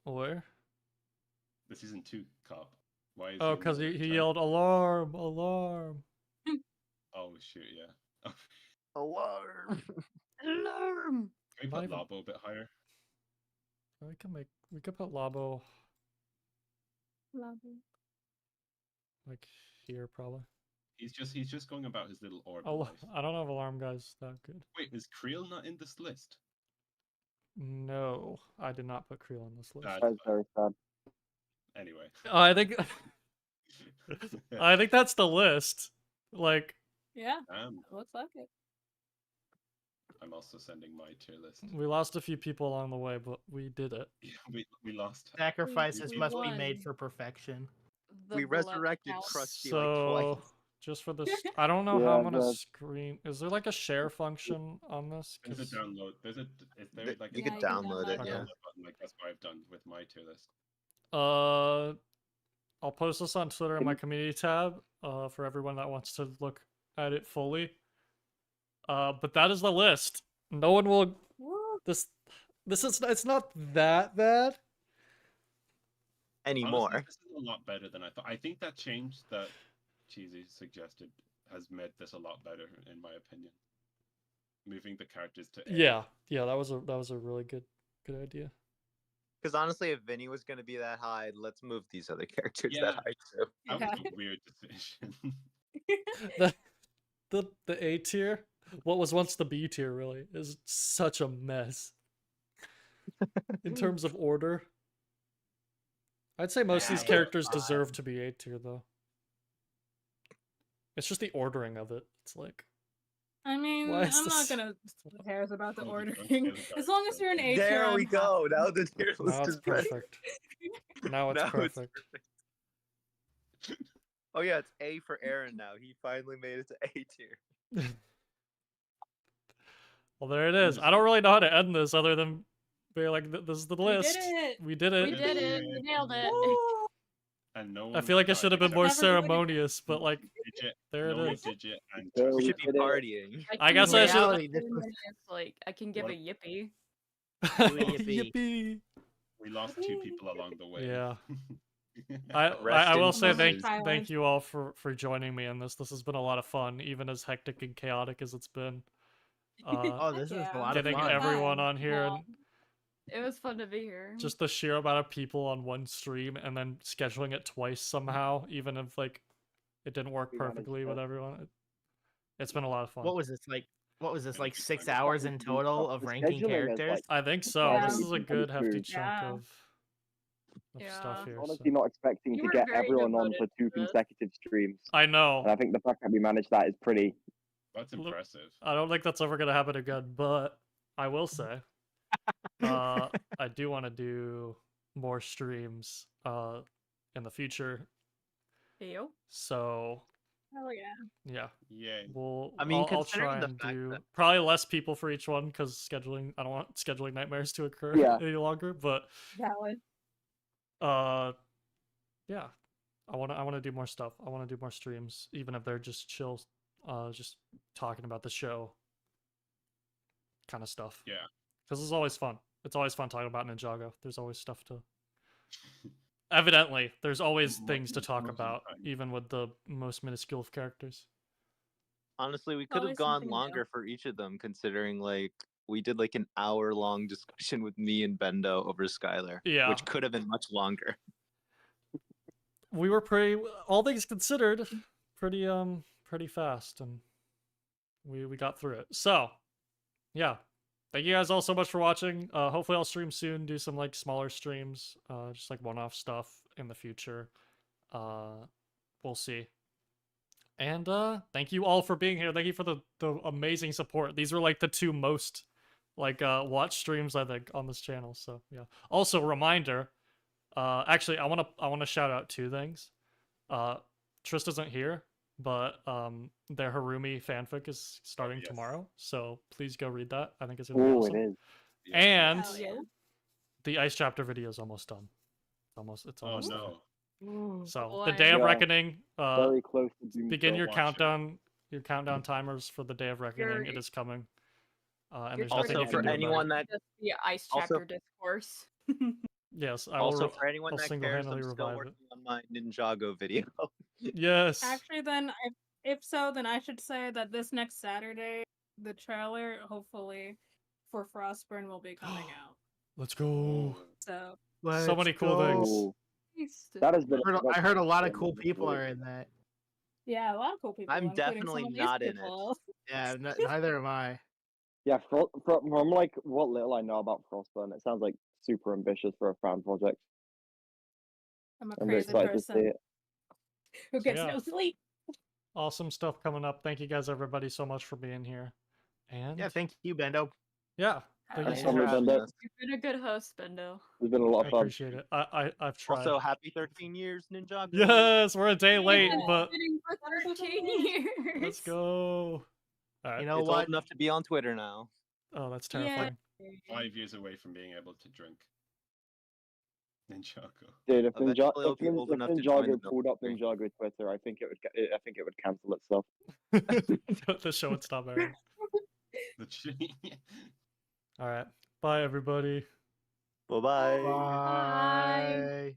Where? The season 2 cup. Why is Oh, he in because the he giant- yelled alarm, alarm. Oh shoot, yeah. Alarm! Alarm! Can we Not put even- Labo a bit higher? We could put Labo like here probably. He's just going about his little orb. Oh, life. I don't know if alarm guy's that good. Wait, is Creel not in this list? No, I did not put Creel on this list. That's That's fine. very sad. Anyway. I think I think that's the list. Like Yeah, Um, looks like it. I'm also sending my tier list. we lost a few people along the way, but we did it. Yeah, we lost. Sacrifices we must be made won. for perfection. We blood resurrected counts. Krusty like So twice. just for this, I don't know how I'm Yeah, gonna the- screen. Is there like a share function on this? There's a 'Cause- download. Is there Th- like you a could Yeah, you can download it, download yeah. download button? Like that's what I've done with my tier list. I'll post this on Twitter in my community tab for everyone that wants to look at it fully. But that is the list. No one will. Woo. This is it's not that bad. Anymore. Honestly, this is a lot better than I thought. I think that change that Cheesy suggested has made this a lot better, in my opinion. Moving the characters to A. Yeah, that was a really good idea. Because honestly, if Vinny was going to be that high, let's move these other characters Yeah. that high too. That Yeah. was a weird decision. The A tier, what was once the B tier, really is such a mess. In terms of order, I'd say most of these Yeah, characters fine. deserve to be A tier, though. It's just the ordering of it. It's like, I mean, Why is I'm not this- gonna split hairs about the Oh, ordering. don't say the As long as you're an A tier, There we I'm go. happy. Now the tier now list it's is ready. perfect. Now it's Now perfect. Oh yeah, it's A for Aaron now. He finally made it to A tier. Well, there it is. I don't really know how to end this other than being like, this is the We list. did it. We did We it. did it. We nailed it. Woo. And no I one feel like it died should have been except more Never do it again. ceremonious, but like, Digit, there it Noah, is. Digit, and So We we should be did it. partying. I can guess give I a should- Reality, this was- like I can give a What? yippee. Yippee. Yippee. we lost 2 people along the way. Yeah. I Rest will in say peace. thank you all for joining me in this. This has been a lot of fun, even as hectic and chaotic as it's been. Oh, this is Yeah. a lot of Getting fun. everyone on here Aw. and It was fun to be here. just the sheer amount of people on one stream and then scheduling it twice somehow, even if like it didn't work We managed perfectly with that. everyone. It's been a lot of fun. What was this like? What was this Yeah, like? it's 6 fine. hours in total of The ranking scheduling is, characters? like, I think so. Yeah. This is a Really good hefty good. chunk Yeah. of stuff Yeah. here. Honestly, So. not expecting You to were get very everyone on devoted for 2 to this. consecutive streams. I know. And I think the fact that we managed that is pretty. That's Look- impressive. I don't think that's ever gonna happen again, but I will say, I do want to do more streams in the future. Ew. So Hell yeah. yeah, Yay. I mean, I'll considering try the and fact do that- probably less people for each one because scheduling. I don't want scheduling nightmares to occur Yeah. any longer. But Valid. yeah, I want to do more stuff. I want to do more streams, even if they're just chill, just talking about the show, kind of stuff. Yeah. Because it's always fun. It's always fun talking about Ninjago. There's always stuff to. Evidently, there's always things to talk Most of the about, time. even with the most minuscule of characters. Honestly, we could have Always gone something new. longer for each of them, considering like we did like an hour-long discussion with me and Bendo over Skylar, Yeah. which could have been much longer. We were pretty, all things considered, pretty fast, and we got through it. So, yeah, thank you guys all so much for watching. Hopefully I'll stream soon, do some like smaller streams, just like one-off stuff in the future. We'll see. And thank you all for being here. Thank you for the amazing support. These were like the 2 most like watch streams I think on this channel. So yeah. Also reminder, actually I want to shout out 2 things. Trist isn't here, but their Harumi fanfic is starting yes. tomorrow. So please go read that. I think it's gonna be Oh, awesome. it is. And Hell yeah. the ice chapter video is almost done. It's Oh almost done. no. So the boy. day of Yeah. reckoning. Very close to doom. Begin your Watch it. countdown. Your countdown timers for the day of reckoning. It is coming. And Your there's nothing turn you is can do gonna about anyone it. that just be ice also- chapter discourse. Yes, I Also, will. for anyone I'll that cares, single-handedly I'm still revive working it. on my Ninjago video. Yes. Actually, then, if so, then I should say that this next Saturday, the trailer, hopefully, for Frostburn will be coming out. Let's go. So, So many Let's cool things. go. That has been. I heard a lot of cool people are in that. yeah, a lot of cool people. I'm including definitely some of not these in it. people. Yeah, neither am I. Yeah, from like what little I know about Frostburn, it sounds like super ambitious for a fan project. I'm a I'm very crazy excited to see person it. who gets yeah. no sleep. Awesome stuff coming up. Thank you guys, everybody, so much for being here. And Yeah, thank you, Bendo. yeah, thank you Thanks so for much. having us. You've been a good host, Bendo. It's been a lot I of fun. appreciate it. I've tried. Also, happy 13 years, Ninjago. Yes, we're a day late, Yeah. but Sitting for 13 years. let's go. All right. You know It's what? old enough to be on Twitter now. Oh, that's Yeah. terrifying. 5 years away from being able to drink Ninjago. Dude, if Eventually it'll be old enough to join the Ninjago pulled up military. Ninjago Twitter, I think it would cancel itself. The show would stop airing. The tree. All right. Bye, everybody. Bye-bye. Bye.